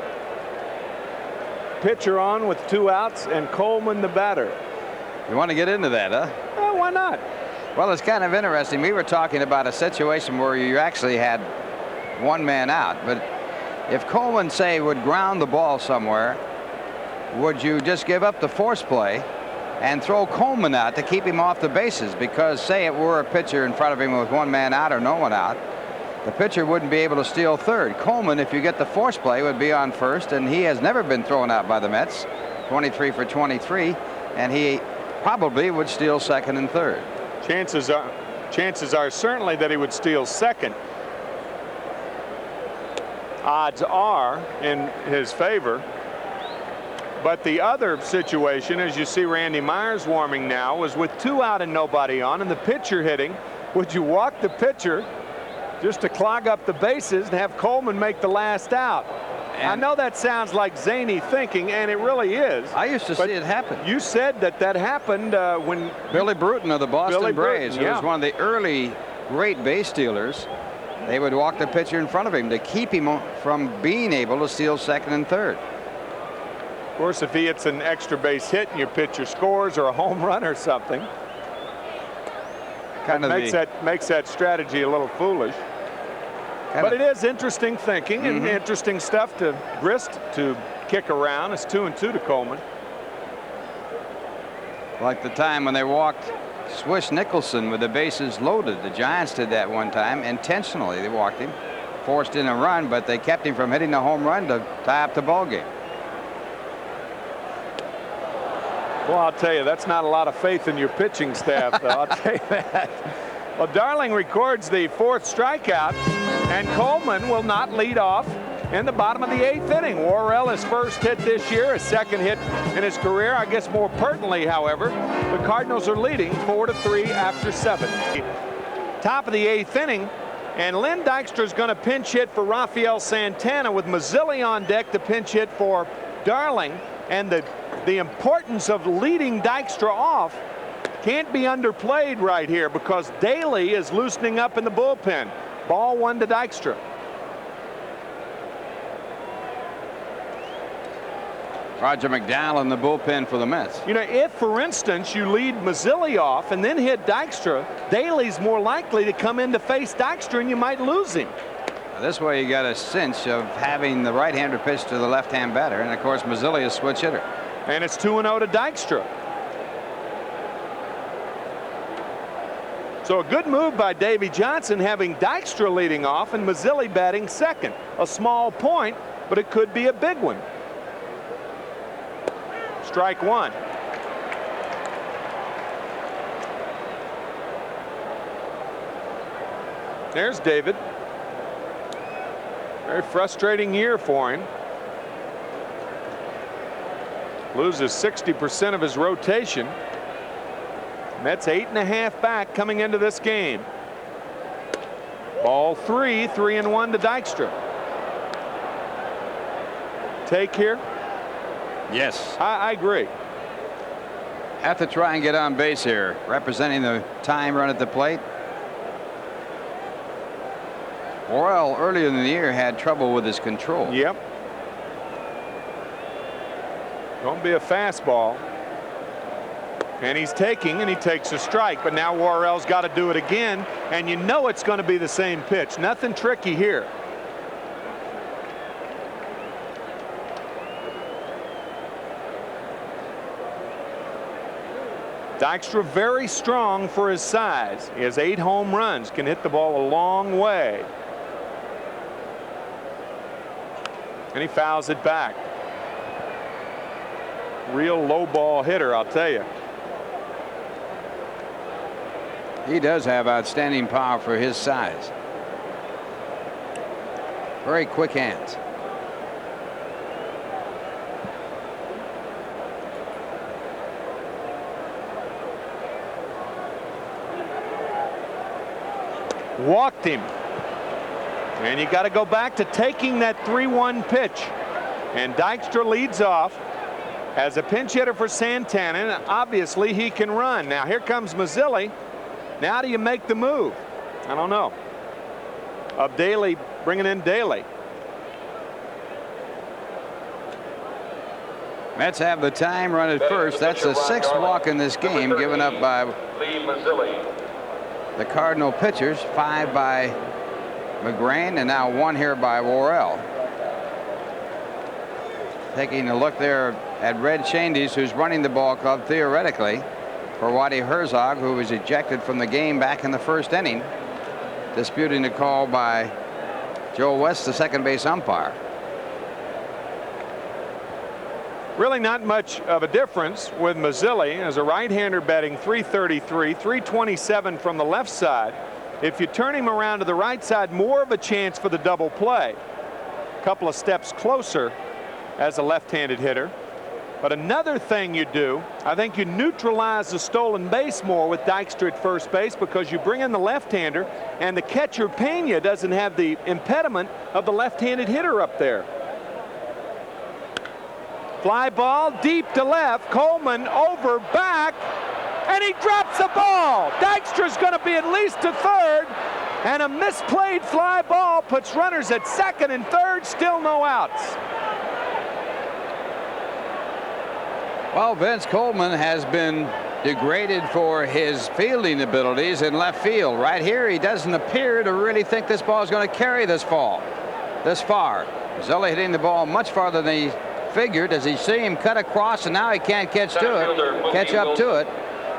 Speaker 4: Pitcher on with 2 outs and Coleman the batter.
Speaker 1: You want to get into that, huh?
Speaker 4: Well, why not?
Speaker 1: Well, it's kind of interesting. We were talking about a situation where you actually had 1 man out, but if Coleman, say, would ground the ball somewhere, would you just give up the force play and throw Coleman out to keep him off the bases, because say it were a pitcher in front of him with one man out or no one out, the pitcher wouldn't be able to steal third. Coleman, if you get the force play, would be on first, and he has never been thrown out by the Mets. 23 for 23, and he probably would steal second and third.
Speaker 4: Chances are certainly that he would steal second. Odds are in his favor. But the other situation, as you see Randy Myers warming now, was with 2 out and nobody on, and the pitcher hitting. Would you walk the pitcher just to clog up the bases and have Coleman make the last out? And I know that sounds like zany thinking, and it really is.
Speaker 1: I used to see it happen.
Speaker 4: You said that happened when
Speaker 1: Billy Bruton of the Boston Braves, who
Speaker 4: yeah,
Speaker 1: was one of the early great base stealers, they would walk the pitcher in front of him to keep him from being able to steal second and third.
Speaker 4: Of course, if he hits an extra base hit and your pitcher scores, or a home run or something, makes that strategy a little foolish. But it is interesting thinking and interesting stuff to grist to kick around. It's 2-2 to Coleman.
Speaker 1: Like the time when they walked Swish Nicholson with the bases loaded. The Giants did that one time intentionally. They walked him, forced in a run, but they kept him from hitting a home run to tie up the ball game.
Speaker 4: Well, I'll tell you, that's not a lot of faith in your pitching staff, though. I'll tell you that. Well, Darling records the 4th strikeout, and Coleman will not lead off in the bottom of the 8th inning. Worrell, his first hit this year, his second hit in his career. I guess more pertinently, however, the Cardinals are leading 4-3 after 7. Top of the 8th inning, and Lynn Dykstra is going to pinch hit for Rafael Santana with Mazzilli on deck to pinch hit for Darling. And the importance of leading Dykstra off can't be underplayed right here, because Daly is loosening up in the bullpen. Ball 1 to Dykstra.
Speaker 1: Roger McDowell in the bullpen for the Mets.
Speaker 4: You know, if, for instance, you lead Mazzilli off and then hit Dykstra, Daly's more likely to come in to face Dykstra, and you might lose him.
Speaker 1: This way you got a cinch of having the right-hander pitch to the left-hand batter, and of course Mazzilli is switch hitter.
Speaker 4: And it's 2-0 to Dykstra. So a good move by Davy Johnson, having Dykstra leading off and Mazzilli batting second. A small point, but it could be a big one. Strike 1. There's David. Very frustrating year for him. Loses 60% of his rotation. Mets 8.5 back coming into this game. Ball 3, 3-1 to Dykstra. Take here?
Speaker 1: Yes.
Speaker 4: I agree.
Speaker 1: Have to try and get on base here. Representing the time run at the plate. Worrell earlier in the year had trouble with his control.
Speaker 4: Yep. Going to be a fastball. And he's taking, and he takes a strike. But now Worrell's got to do it again. And you know it's going to be the same pitch. Nothing tricky here. Dykstra very strong for his size. He has 8 home runs, can hit the ball a long way. And he fouls it back. Real low ball hitter, I'll tell you.
Speaker 1: He does have outstanding power for his size. Very quick hands.
Speaker 4: Walked him. And you got to go back to taking that 3-1 pitch. And Dykstra leads off as a pinch hitter for Santana. And obviously he can run. Now here comes Mazzilli. Now do you make the move? I don't know. Of Daly, bringing in Daly.
Speaker 1: Mets have the time run at first. That's the 6th walk in this game given up by the Cardinal pitchers. 5 by Magrane, and now 1 here by Worrell. Taking a look there at Red Shandy's, who's running the ball club theoretically for Waddy Herzog, who was ejected from the game back in the first inning, disputing the call by Joe West, the second base umpire.
Speaker 4: Really not much of a difference with Mazzilli as a right-hander batting .333, .327 from the left side. If you turn him around to the right side, more of a chance for the double play. A couple of steps closer as a left-handed hitter. But another thing you do, I think you neutralize the stolen base more with Dykstra at first base, because you bring in the left-hander and the catcher Pena doesn't have the impediment of the left-handed hitter up there. Fly ball deep to left. Coleman over, back, and he drops the ball. Dykstra's going to be at least to third, and a misplayed fly ball puts runners at second and third. Still no outs.
Speaker 1: Well, Vince Coleman has been degraded for his fielding abilities in left field. Right here, he doesn't appear to really think this ball is going to carry this far. Mazzilli hitting the ball much farther than he figured, as he see him cut across, and now he can't catch up to it,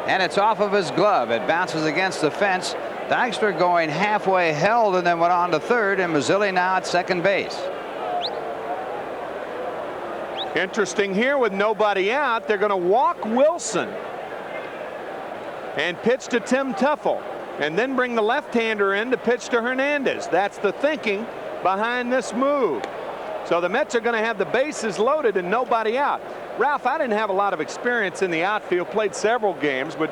Speaker 1: and it's off of his glove. It bounces against the fence. Dykstra going halfway held and then went on to third, and Mazzilli now at second base.
Speaker 4: Interesting here, with nobody out, they're going to walk Wilson and pitch to Tim Teufel, and then bring the left-hander in to pitch to Hernandez. That's the thinking behind this move. So the Mets are going to have the bases loaded and nobody out. Ralph, I didn't have a lot of experience in the outfield, played several games, but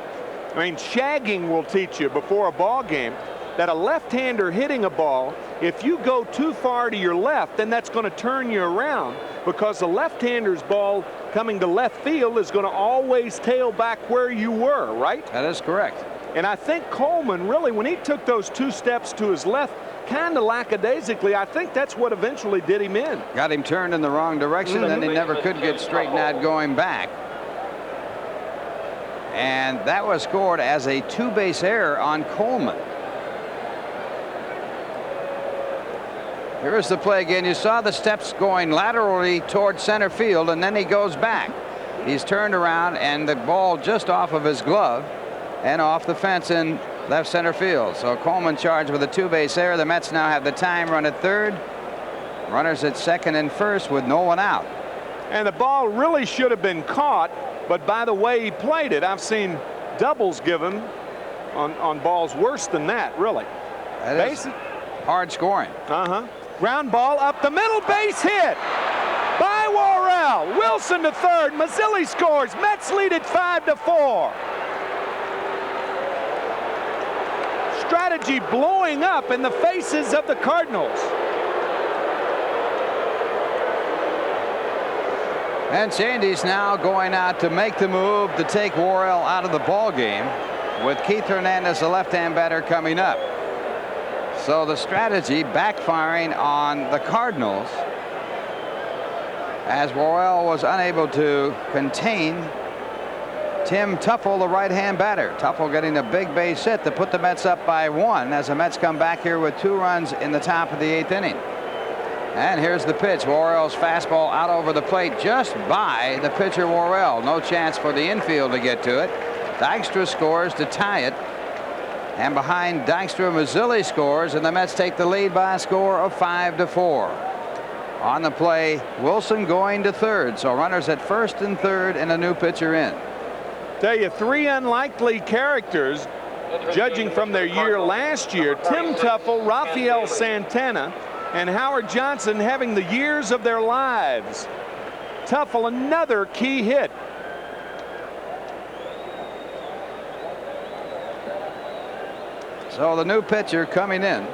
Speaker 4: I mean, shagging will teach you before a ball game that a left-hander hitting a ball, if you go too far to your left, then that's going to turn you around, because the left-hander's ball coming to left field is going to always tail back where you were, right?
Speaker 1: That is correct.
Speaker 4: And I think Coleman, really, when he took those 2 steps to his left, kind of lackadaisically, I think that's what eventually did him in.
Speaker 1: Got him turned in the wrong direction, then he never could get straightened out going back. And that was scored as a 2-base error on Coleman. Here's the play again. You saw the steps going laterally towards center field, and then he goes back. He's turned around, and the ball just off of his glove and off the fence in left center field. So Coleman charged with a 2-base error. The Mets now have the time run at third. Runners at second and first with no one out.
Speaker 4: And the ball really should have been caught, but by the way he played it, I've seen doubles given on balls worse than that, really.
Speaker 1: That is hard scoring.
Speaker 4: Ground ball up the middle, base hit by Worrell. Wilson to third. Mazzilli scores. Mets lead at 5-4. Strategy blowing up in the faces of the Cardinals.
Speaker 1: And Shandy's now going out to make the move to take Worrell out of the ball game, with Keith Hernandez, the left-hand batter, coming up. So the strategy backfiring on the Cardinals, as Worrell was unable to contain Tim Teufel, the right-hand batter. Teufel getting a big base hit to put the Mets up by 1, as the Mets come back here with 2 runs in the top of the 8th inning. And here's the pitch. Worrell's fastball out over the plate just by the pitcher Worrell. No chance for the infield to get to it. Dykstra scores to tie it. And behind Dykstra, Mazzilli scores, and the Mets take the lead by a score of 5-4. On the play, Wilson going to third. So runners at first and third and a new pitcher in.
Speaker 4: Tell you, 3 unlikely characters, judging from their year last year. Tim Teufel, Rafael Santana, and Howard Johnson having the years of their lives. Teufel, another key hit.
Speaker 1: So the new pitcher coming in.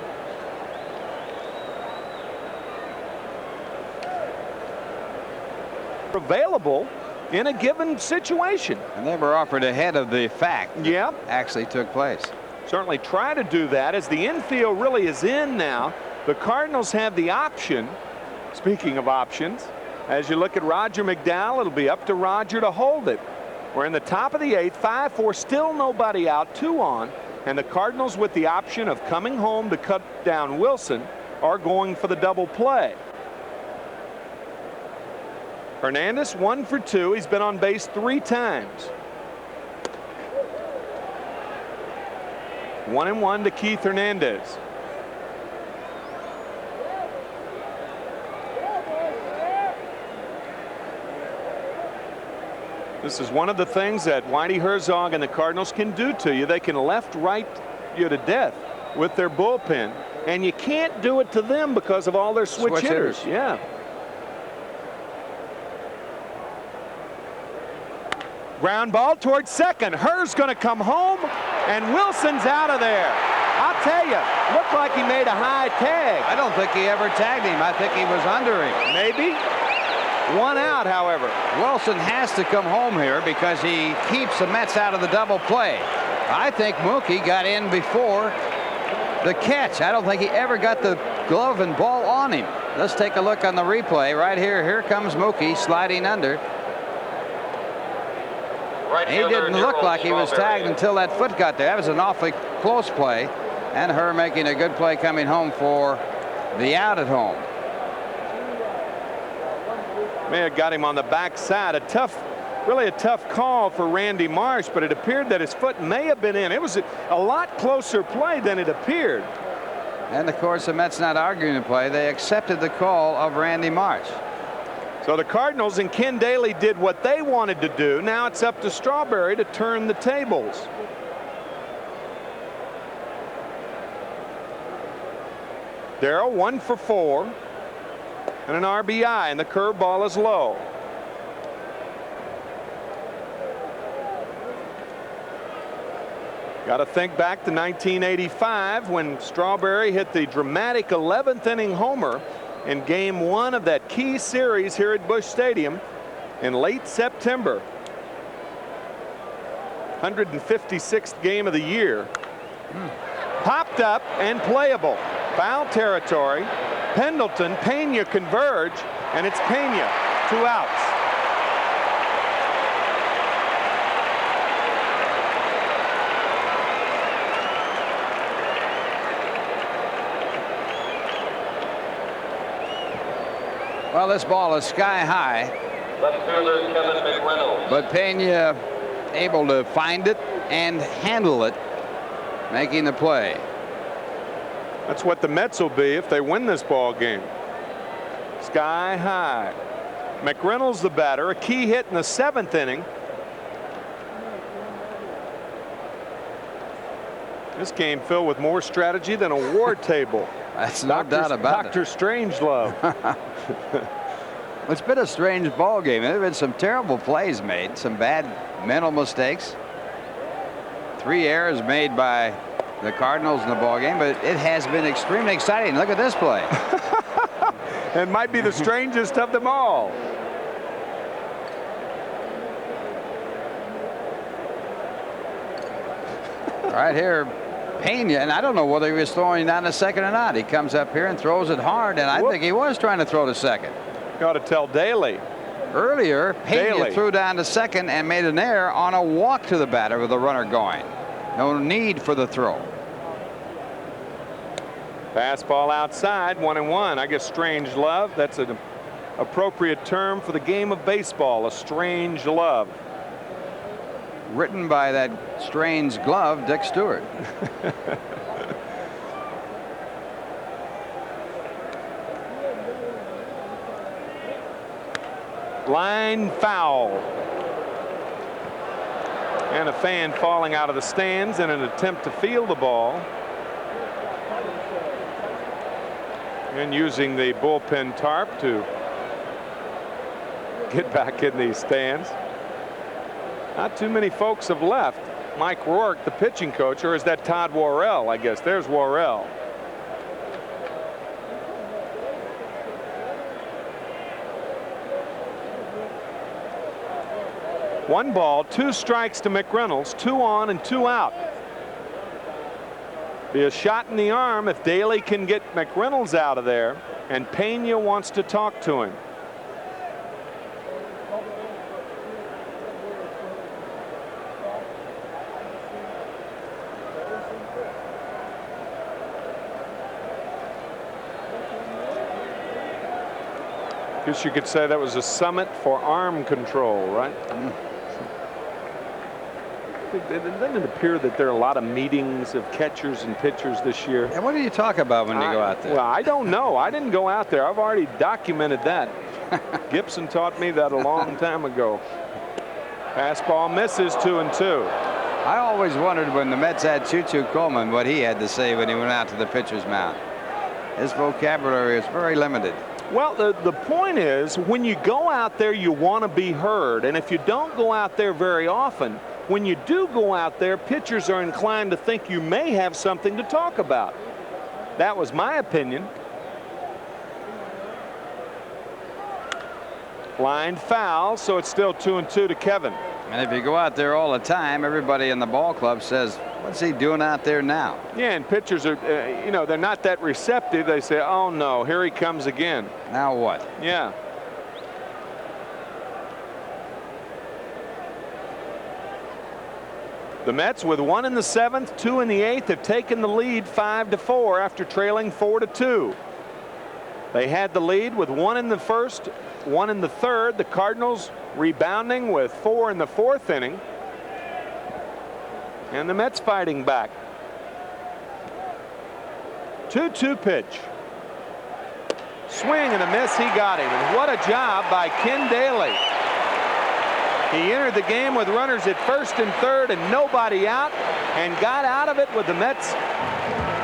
Speaker 4: Available in a given situation.
Speaker 1: And they were offered ahead of the fact
Speaker 4: that
Speaker 1: actually took place.
Speaker 4: Certainly try to do that, as the infield really is in now. The Cardinals have the option. Speaking of options, as you look at Roger McDowell, it'll be up to Roger to hold it. We're in the top of the 8th, 5-4, still nobody out, 2 on, and the Cardinals, with the option of coming home to cut down Wilson, are going for the double play. Hernandez 1 for 2. He's been on base 3 times. 1-1 to Keith Hernandez. This is one of the things that Whitey Herzog and the Cardinals can do to you. They can left-right you to death with their bullpen, and you can't do it to them because of all their switch hitters. Yeah. Ground ball towards second. Herr's going to come home, and Wilson's out of there. I'll tell you, looked like he made a high tag.
Speaker 1: I don't think he ever tagged him. I think he was under him.
Speaker 4: Maybe. 1 out, however.
Speaker 1: Wilson has to come home here because he keeps the Mets out of the double play. I think Mookie got in before the catch. I don't think he ever got the glove and ball on him. Let's take a look on the replay right here. Here comes Mookie sliding under.
Speaker 2: Right
Speaker 1: He didn't look like he was tagged until that foot got there. That was an awfully close play, and Herr making a good play coming home for the out at home.
Speaker 4: May have got him on the backside. Really a tough call for Randy Marsh, but it appeared that his foot may have been in. It was a lot closer play than it appeared.
Speaker 1: And of course, the Mets not arguing the play. They accepted the call of Randy Marsh.
Speaker 4: So the Cardinals and Ken Daly did what they wanted to do. Now it's up to Strawberry to turn the tables. Darrell 1 for 4 and an RBI, and the curveball is low. Got to think back to 1985 when Strawberry hit the dramatic 11th inning homer in Game 1 of that key series here at Busch Stadium in late September. 156th game of the year. Popped up and playable. Foul territory. Pendleton, Pena converge, and it's Pena. 2 outs.
Speaker 1: Well, this ball is sky high.
Speaker 2: Left fielder Kevin McReynolds.
Speaker 1: But Pena able to find it and handle it, making the play.
Speaker 4: That's what the Mets will be if they win this ball game. Sky high. McReynolds the batter, a key hit in the 7th inning. This game filled with more strategy than a war table.
Speaker 1: That's no doubt about
Speaker 4: Dr. Strangelove.
Speaker 1: It's been a strange ball game. There have been some terrible plays made, some bad mental mistakes. 3 errors made by the Cardinals in the ball game, but it has been extremely exciting. Look at this play.
Speaker 4: It might be the strangest of them all.
Speaker 1: Right here, Pena, and I don't know whether he was throwing down to second or not. He comes up here and throws it hard, and I think he was trying to throw to second.
Speaker 4: Got to tell Daly.
Speaker 1: Earlier, Pena
Speaker 4: Daly
Speaker 1: threw down to second and made an error on a walk to the batter with the runner going. No need for the throw.
Speaker 4: Fastball outside, 1-1. I guess Strangelove, that's an appropriate term for the game of baseball, a strange love.
Speaker 1: Written by that strange glove, Dick Stewart.
Speaker 4: Line foul. And a fan falling out of the stands in an attempt to field the ball. And using the bullpen tarp to get back in these stands. Not too many folks have left. Mike Rourke, the pitching coach, or is that Todd Worrell? I guess there's Worrell. One ball, 2 strikes to McReynolds, 2 on and 2 out. Be a shot in the arm if Daly can get McReynolds out of there, and Pena wants to talk to him. Guess you could say that was a summit for arm control, right? Doesn't it appear that there are a lot of meetings of catchers and pitchers this year?
Speaker 1: And what do you talk about when you go out there?
Speaker 4: Well, I don't know. I didn't go out there. I've already documented that. Gibson taught me that a long time ago. Fastball misses, 2-2.
Speaker 1: I always wondered when the Mets had Choo-Choo Coleman what he had to say when he went out to the pitcher's mound. His vocabulary is very limited.
Speaker 4: Well, the point is, when you go out there, you want to be heard. And if you don't go out there very often, when you do go out there, pitchers are inclined to think you may have something to talk about. That was my opinion. Line foul, so it's still 2-2 to Kevin.
Speaker 1: And if you go out there all the time, everybody in the ball club says, what's he doing out there now?
Speaker 4: Yeah, and pitchers are, you know, they're not that receptive. They say, oh no, here he comes again.
Speaker 1: Now what?
Speaker 4: Yeah. The Mets, with 1 in the 7th, 2 in the 8th, have taken the lead 5-4 after trailing 4-2. They had the lead with 1 in the 1st, 1 in the 3rd. The Cardinals rebounding with 4 in the 4th inning. And the Mets fighting back. 2-2 pitch. Swing and a miss. He got him. And what a job by Ken Daly. He entered the game with runners at 1st and 3rd and nobody out, and got out of it with the Mets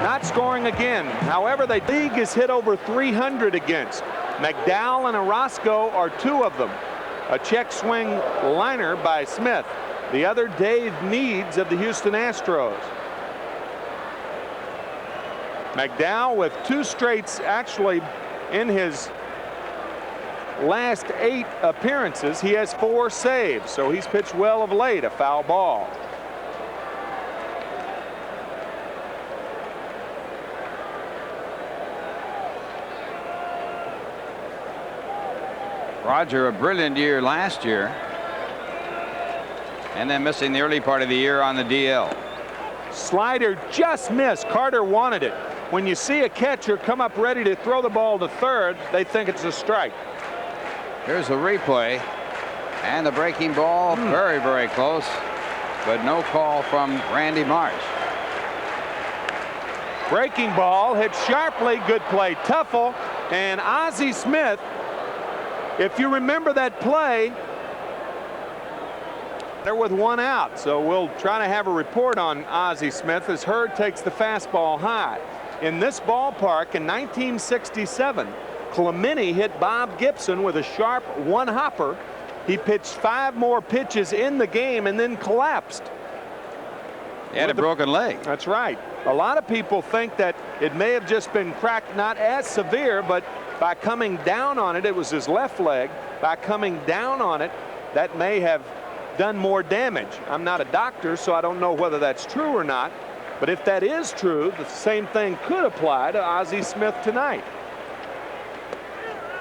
Speaker 4: not scoring again. However, the league is hit over 300 against. McDowell and Orozco are 2 of them. A check swing liner by Smith. The other, Dave Needs of the Houston Astros. McDowell with 2 straights actually in his last 8 appearances. He has 4 saves, so he's pitched well of late. A foul ball.
Speaker 1: Roger, a brilliant year last year, and then missing the early part of the year on the DL.
Speaker 4: Slider just missed. Carter wanted it. When you see a catcher come up ready to throw the ball to 3rd, they think it's a strike.
Speaker 1: Here's the replay, and the breaking ball, very, very close, but no call from Randy Marsh.
Speaker 4: Breaking ball hit sharply. Good play. Tuffle and Ozzie Smith. If you remember that play, they're with 1 out, so we'll try to have a report on Ozzie Smith as Hurd takes the fastball high. In this ballpark in 1967, Clemente hit Bob Gibson with a sharp 1-hopper. He pitched 5 more pitches in the game and then collapsed.
Speaker 1: He had a broken leg.
Speaker 4: That's right. A lot of people think that it may have just been cracked, not as severe, but by coming down on it, it was his left leg. By coming down on it, that may have done more damage. I'm not a doctor, so I don't know whether that's true or not. But if that is true, the same thing could apply to Ozzie Smith tonight.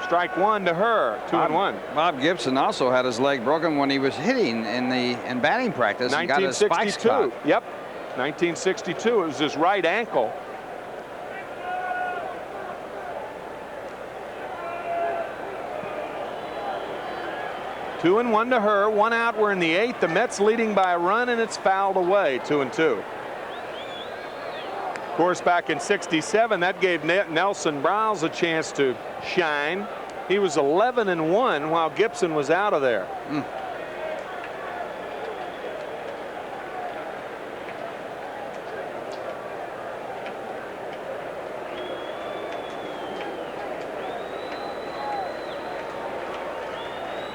Speaker 4: Strike 1 to her. 2-1.
Speaker 1: Bob Gibson also had his leg broken when he was hitting in batting practice and got his spikes caught.
Speaker 4: Yep. 1962. It was his right ankle. Two and 1 to her. 1 out. We're in the 8th. The Mets leading by a run, and it's fouled away. 2-2. Of course, back in '67, that gave Nelson Briles a chance to shine. He was 11-1 while Gibson was out of there.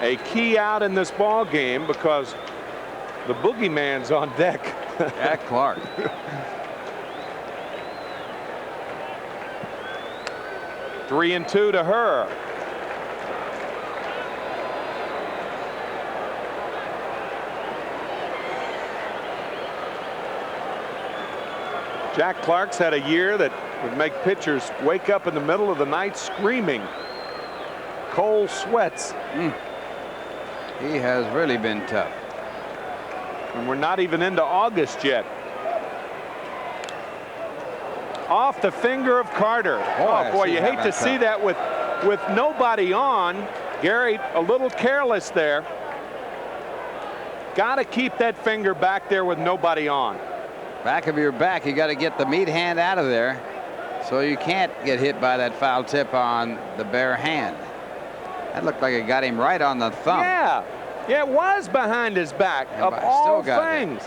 Speaker 4: A key out in this ball game because the boogeyman's on deck.
Speaker 1: Jack Clark.
Speaker 4: Three and 2 to her. Jack Clark's had a year that would make pitchers wake up in the middle of the night screaming. Cold sweats.
Speaker 1: He has really been tough.
Speaker 4: And we're not even into August yet. Off the finger of Carter. Oh boy, you hate to see that with with nobody on. Gary a little careless there. Got to keep that finger back there with nobody on.
Speaker 1: Back of your back, you got to get the meat hand out of there so you can't get hit by that foul tip on the bare hand. That looked like it got him right on the thumb.
Speaker 4: Yeah, it was behind his back,
Speaker 1: Yeah,
Speaker 4: of
Speaker 1: but
Speaker 4: all
Speaker 1: still got
Speaker 4: things.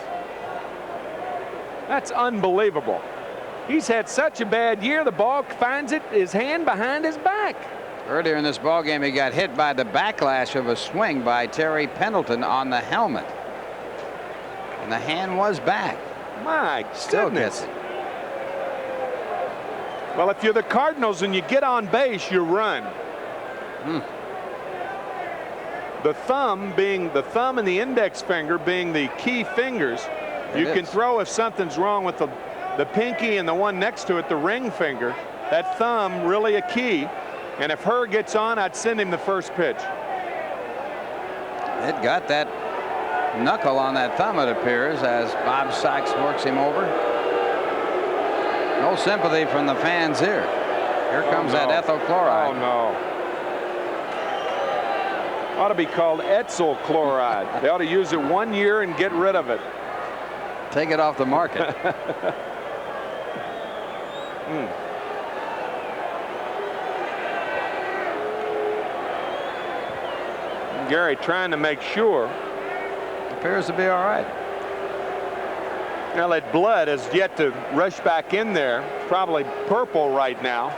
Speaker 4: That's unbelievable. He's had such a bad year. The ball finds his hand behind his back.
Speaker 1: Earlier in this ball game, he got hit by the backlash of a swing by Terry Pendleton on the helmet. And the hand was back.
Speaker 4: My
Speaker 1: Still
Speaker 4: goodness.
Speaker 1: gets it.
Speaker 4: Well, if you're the Cardinals and you get on base, you run. The thumb and the index finger being the key fingers. You can throw if something's wrong with the pinky and the one next to it, the ring finger. That thumb really a key. And if Herr gets on, I'd send him the first pitch.
Speaker 1: It got that knuckle on that thumb, it appears, as Bob Sykes works him over. No sympathy from the fans here. Here comes that ethyl chloride.
Speaker 4: Oh, no. Ought to be called ethyl chloride. They ought to use it 1 year and get rid of it.
Speaker 1: Take it off the market.
Speaker 4: Gary trying to make sure.
Speaker 1: Appears to be all right.
Speaker 4: Now that blood has yet to rush back in there. Probably purple right now.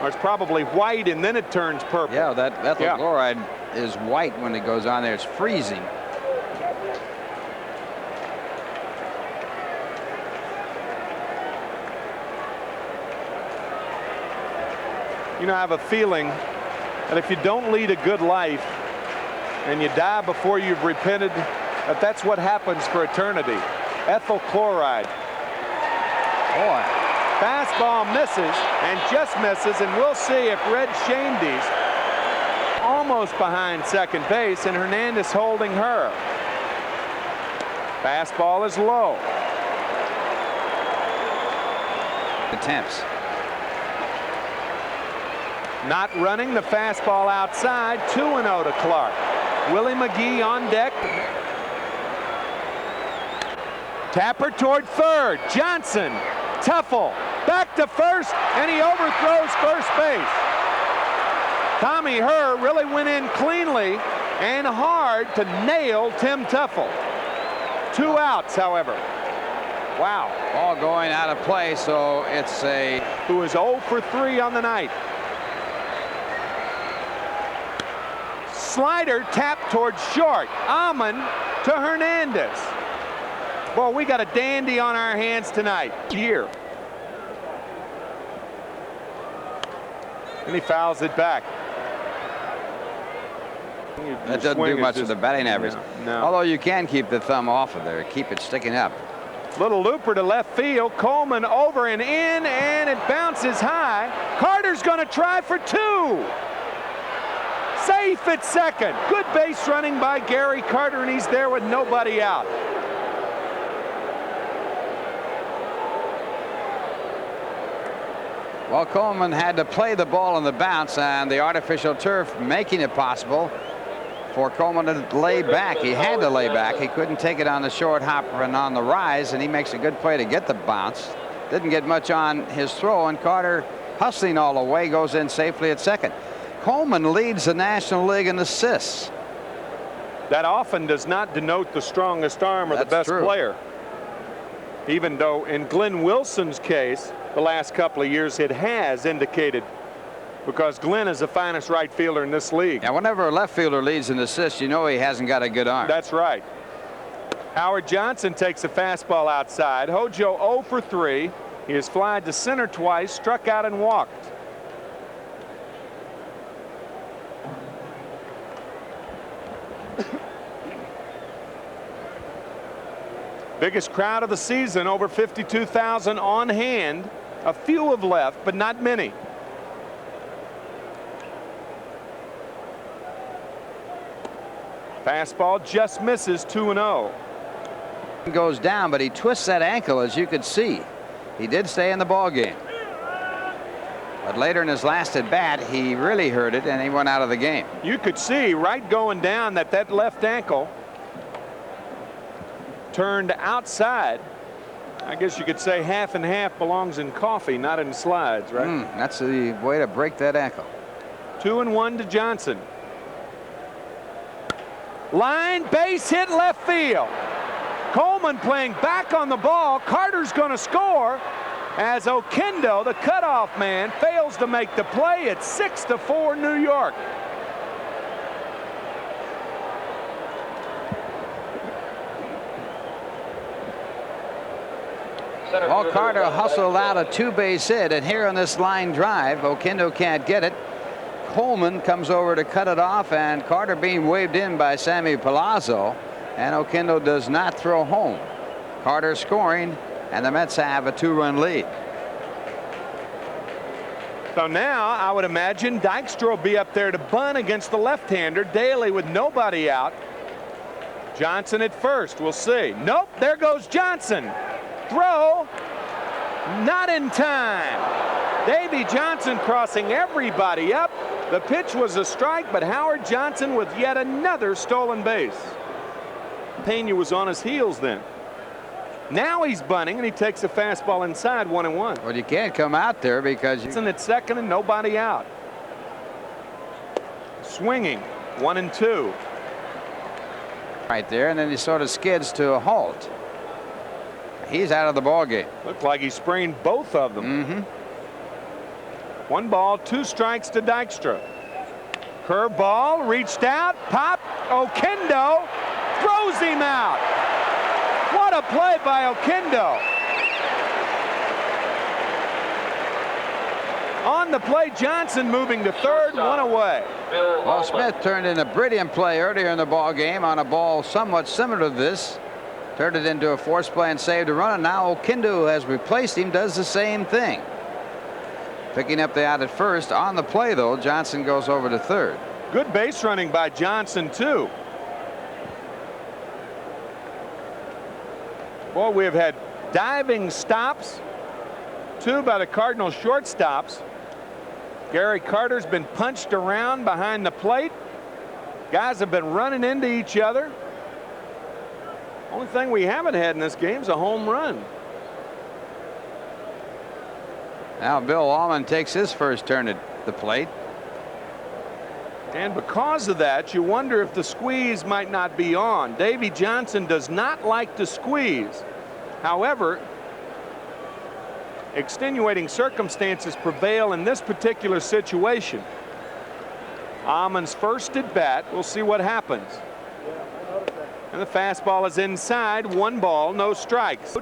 Speaker 4: Or it's probably white and then it turns purple.
Speaker 1: Yeah, that ethyl chloride is white when it goes on there. It's freezing.
Speaker 4: You know, I have a feeling that if you don't lead a good life and you die before you've repented, that's what happens for eternity. Ethyl chloride.
Speaker 1: Boy.
Speaker 4: Fastball misses and just misses, and we'll see if Red Shandy's almost behind second base and Hernandez holding her. Fastball is low.
Speaker 1: Attempts.
Speaker 4: Not running the fastball outside. 2-0 to Clark. Willie McGee on deck. Tapper toward third. Johnson. Tuffle. Back to first, and he overthrows first base. Tommy Herr really went in cleanly and hard to nail Tim Tuffle. 2 outs, however. Wow.
Speaker 1: Ball going out of play, so it's a...
Speaker 4: Who is 0 for 3 on the night. Slider tapped towards short. Amon to Hernandez. Boy, we got a dandy on our hands tonight. Here. And he fouls it back.
Speaker 1: That doesn't do much for the batting average.
Speaker 4: No.
Speaker 1: Although you can keep the thumb off of there, keep it sticking up.
Speaker 4: Little looper to left field. Coleman over and in, and it bounces high. Carter's going to try for 2. Safe at second. Good base running by Gary Carter, and he's there with nobody out.
Speaker 1: Well, Coleman had to play the ball on the bounce, and the artificial turf making it possible for Coleman to lay back. He had to lay back. He couldn't take it on the short hop and on the rise, and he makes a good play to get the bounce. Didn't get much on his throw, and Carter, hustling all the way, goes in safely at second. Coleman leads the National League in assists.
Speaker 4: That often does not denote the strongest arm or the best player. Even though in Glenn Wilson's case, the last couple of years it has indicated, because Glenn is the finest right fielder in this league.
Speaker 1: And whenever a left fielder leads in assists, you know he hasn't got a good arm.
Speaker 4: That's right. Howard Johnson takes a fastball outside. Hojo 0 for 3. He has flied to center twice, struck out and walked. Biggest crowd of the season, over 52,000 on hand. A few have left, but not many. Fastball just misses. 2-0.
Speaker 1: Goes down, but he twists that ankle, as you could see. He did stay in the ball game. But later in his last at bat, he really hurt it and he went out of the game.
Speaker 4: You could see right going down that left ankle turned outside. I guess you could say half and half belongs in coffee, not in slides, right?
Speaker 1: That's the way to break that ankle.
Speaker 4: 2-1 to Johnson. Line, base hit, left field. Coleman playing back on the ball. Carter's going to score as Oquendo, the cutoff man, fails to make the play. It's 6-4 New York.
Speaker 1: Well, Carter hustled out a 2-base hit, and here on this line drive, Oquendo can't get it. Coleman comes over to cut it off, and Carter being waved in by Sammy Palazzo, and Oquendo does not throw home. Carter scoring, and the Mets have a 2-run lead.
Speaker 4: So now I would imagine Dykstra will be up there to bunt against the left-hander. Daly with nobody out. Johnson at first. We'll see. Nope, there goes Johnson. Throw not in time. Davy Johnson crossing everybody up. The pitch was a strike, but Howard Johnson with yet another stolen base. Pena was on his heels then. Now he's bunting, and he takes a fastball inside, 1-1.
Speaker 1: Well, you can't come out there because
Speaker 4: Johnson at second and nobody out. Swinging, 1-2.
Speaker 1: Right there, and then he sort of skids to a halt. He's out of the ball game.
Speaker 4: Looked like he sprained both of them. 1 ball, 2 strikes to Dykstra. Curveball, reached out, popped. Oquendo throws him out. What a play by Oquendo. On the play, Johnson moving to third, 1 away.
Speaker 1: Well, Smith turned in a brilliant play earlier in the ball game on a ball somewhat similar to this. Turned it into a force play and saved a run, and now Oquendo, who has replaced him, does the same thing. Picking up the out at first. On the play, though, Johnson goes over to third.
Speaker 4: Good base running by Johnson, too. Boy, we have had diving stops, 2 by the Cardinals shortstops. Gary Carter's been punched around behind the plate. Guys have been running into each other. Only thing we haven't had in this game is a home run.
Speaker 1: Now Bill Allman takes his first turn at the plate.
Speaker 4: And because of that, you wonder if the squeeze might not be on. Davy Johnson does not like to squeeze. However, extenuating circumstances prevail in this particular situation. Allman's first at bat. We'll see what happens. And the fastball is inside. 1 ball, no strikes.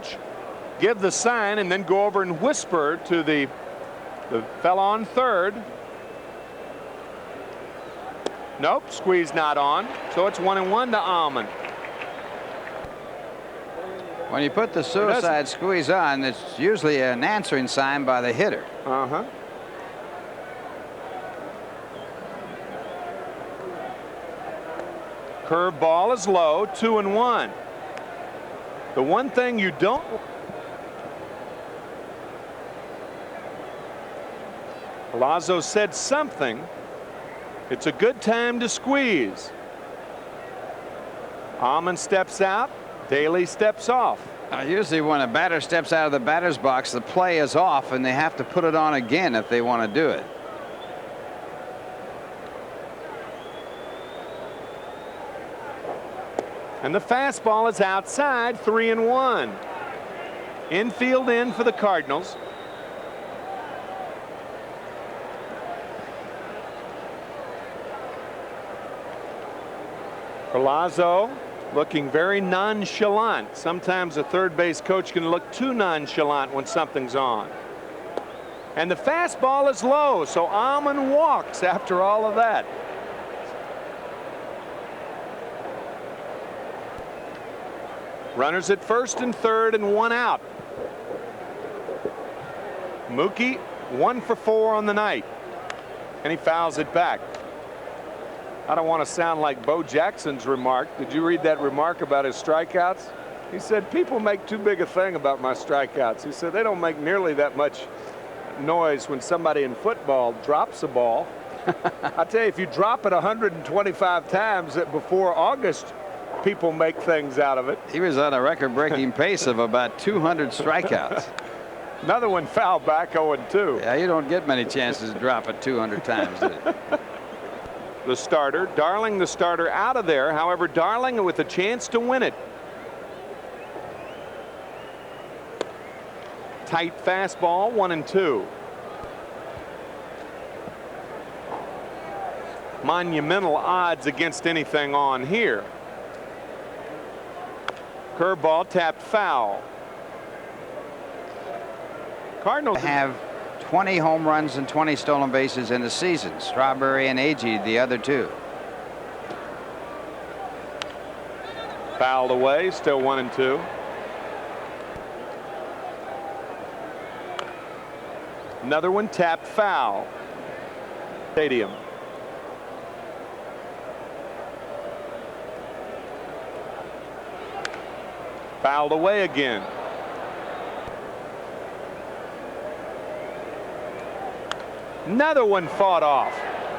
Speaker 4: Give the sign and then go over and whisper to the fella on third. Nope, squeeze not on. So it's 1-1 to Allman.
Speaker 1: When you put the suicide squeeze on, it's usually an answering sign by the hitter.
Speaker 4: Curveball is low, 2-1. The one thing you don't. Palazzo said something. It's a good time to squeeze. Allman steps out. Daly steps off.
Speaker 1: Usually when a batter steps out of the batter's box, the play is off and they have to put it on again if they want to do it.
Speaker 4: And the fastball is outside, 3-1. Infield in for the Cardinals. Palazzo looking very nonchalant. Sometimes a third base coach can look too nonchalant when something's on. And the fastball is low, so Allman walks after all of that. Runners at first and third and 1 out. Mookie 1 for 4 on the night, and he fouls it back. I don't want to sound like Bo Jackson's remark. Did you read that remark about his strikeouts? He said people make too big a thing about my strikeouts. He said they don't make nearly that much noise when somebody in football drops a ball. I tell you, if you drop it 125 times before August, people make things out of it.
Speaker 1: He was on a record-breaking pace of about 200 strikeouts.
Speaker 4: Another one fouled back, 0-2.
Speaker 1: Yeah, you don't get many chances to drop it 200 times, do you?
Speaker 4: The starter, Darling, the starter, out of there. However, Darling with a chance to win it. Tight fastball, 1-2. Monumental odds against anything on here. Curveball tapped foul. Cardinals
Speaker 1: have 20 home runs and 20 stolen bases in the season. Strawberry and Agee, the other two.
Speaker 4: Fouled away, still 1-2. Another one tapped foul. Stadium. Fouled away again. Another one fought off.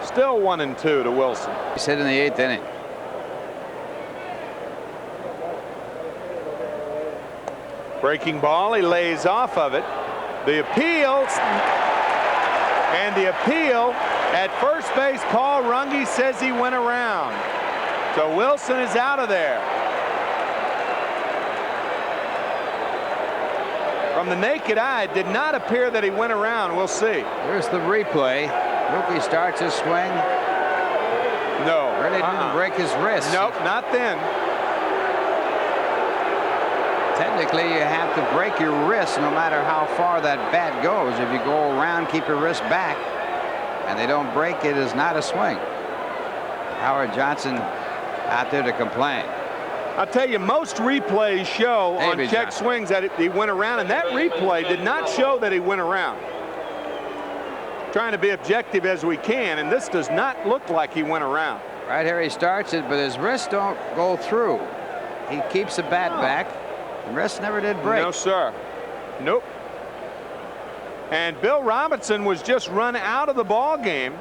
Speaker 4: Still 1-2 to Wilson.
Speaker 1: He's hit in the 8th inning.
Speaker 4: Breaking ball, he lays off of it. The appeal, and the appeal at first base, Paul Runge says he went around. So Wilson is out of there. From the naked eye, it did not appear that he went around. We'll see.
Speaker 1: Here's the replay. Mookie starts his swing.
Speaker 4: No.
Speaker 1: Really didn't break his wrist.
Speaker 4: Nope, not then.
Speaker 1: Technically, you have to break your wrist no matter how far that bat goes. If you go around, keep your wrist back, and they don't break, it is not a swing. Howard Johnson out there to complain.
Speaker 4: I'll tell you, most replays show on check swings that he went around, and that replay did not show that he went around. Trying to be objective as we can, and this does not look like he went around.
Speaker 1: Right here he starts it, but his wrists don't go through. He keeps the bat back. The wrist never did break.
Speaker 4: No, sir. Nope. And Bill Robinson was just run out of the ball game.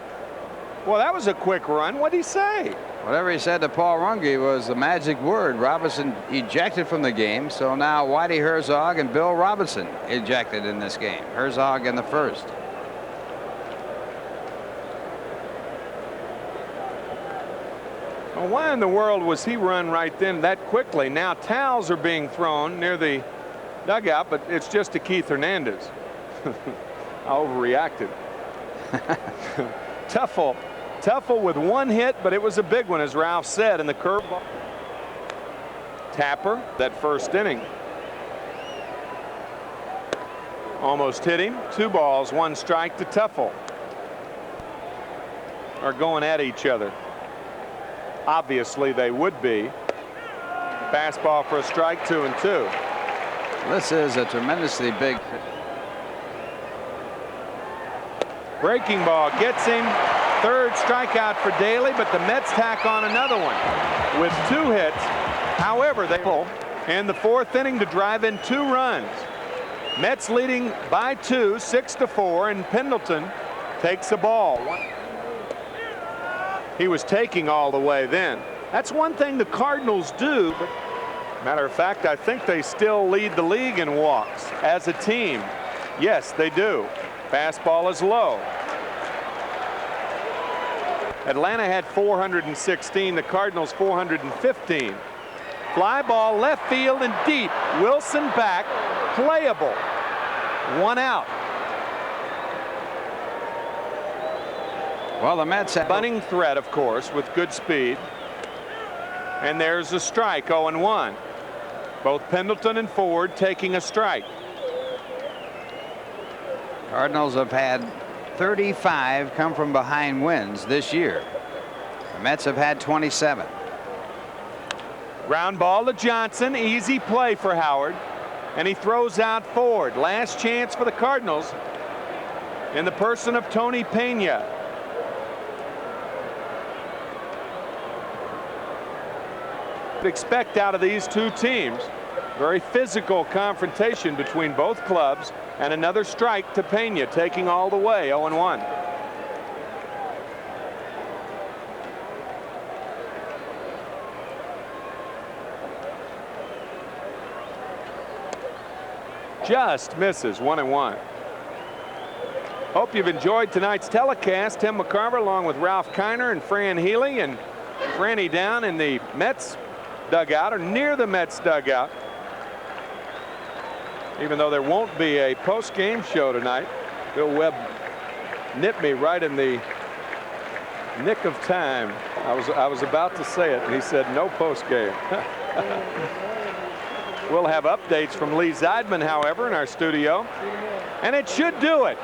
Speaker 4: Well, that was a quick run. What did he say?
Speaker 1: Whatever he said to Paul Runge was the magic word. Robinson ejected from the game, so now Whitey Herzog and Bill Robinson ejected in this game. Herzog in the first.
Speaker 4: Well, why in the world was he run right then that quickly? Now towels are being thrown near the dugout, but it's just to Keith Hernandez. I overreacted. Tuffle with one hit, but it was a big one, as Ralph said, in the curveball. Tapper, that first inning. Almost hit him. 2 balls, 1 strike to Tuffle. Are going at each other. Obviously they would be. Fastball for a strike, 2-2.
Speaker 1: This is a tremendously big.
Speaker 4: Breaking ball gets him. 3rd strikeout for Daly, but the Mets tack on another one with 2 hits. However, they pull in the 4th inning to drive in 2 runs. Mets leading by 2, 6-4, and Pendleton takes the ball. He was taking all the way then. That's one thing the Cardinals do. But matter of fact, I think they still lead the league in walks as a team. Yes, they do. Fastball is low. Atlanta had 416, the Cardinals 415. Fly ball left field and deep. Wilson back, playable. 1 out.
Speaker 1: Well, the Mets have
Speaker 4: Bunning threat, of course, with good speed. And there's a strike, 0-1. Both Pendleton and Ford taking a strike.
Speaker 1: Cardinals have had 35 come from behind wins this year. The Mets have had 27.
Speaker 4: Ground ball to Johnson. Easy play for Howard. And he throws out Ford. Last chance for the Cardinals in the person of Tony Pena. Expect out of these 2 teams. Very physical confrontation between both clubs. And another strike to Pena, taking all the way, 0-1. Just misses, 1-1. Hope you've enjoyed tonight's telecast. Tim McCarver along with Ralph Kiner and Fran Healy, and Franny down in the Mets dugout, or near the Mets dugout. Even though there won't be a post-game show tonight. Bill Webb nipped me right in the nick of time. I was about to say it, and he said no post-game. We'll have updates from Lee Zeidman, however, in our studio, and it should do it.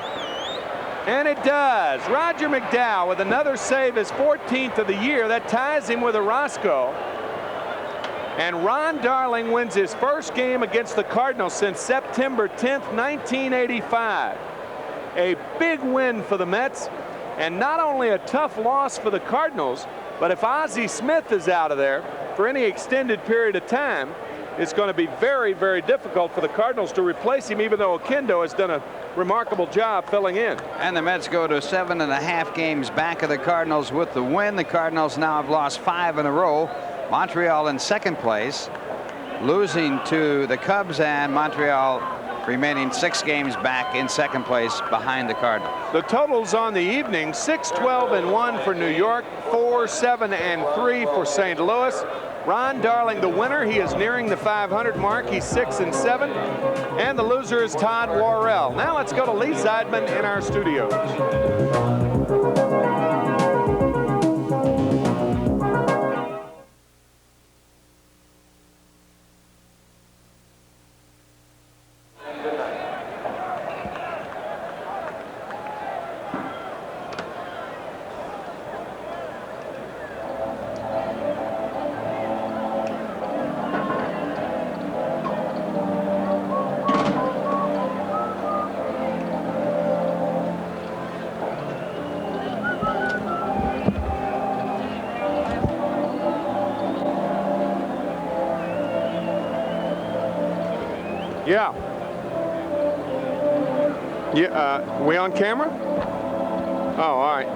Speaker 4: And it does. Roger McDowell with another save, his 14th of the year. That ties him with Orozco. And Ron Darling wins his first game against the Cardinals since September 10th, 1985. A big win for the Mets, and not only a tough loss for the Cardinals, but if Ozzie Smith is out of there for any extended period of time, it's going to be very, very difficult for the Cardinals to replace him, even though Oquendo has done a remarkable job filling in.
Speaker 1: And the Mets go to 7.5 games back of the Cardinals with the win. The Cardinals now have lost 5 in a row. Montreal in second place, losing to the Cubs, and Montreal remaining 6 games back in second place behind the Cardinals.
Speaker 4: The totals on the evening: 6-12-1 for New York, 4-7-3 for St. Louis. Ron Darling the winner. He is nearing the 500 mark. He's 6-7. And the loser is Todd Worrell. Now let's go to Lee Zeidman in our studios. Yeah, we on camera? Oh, all right.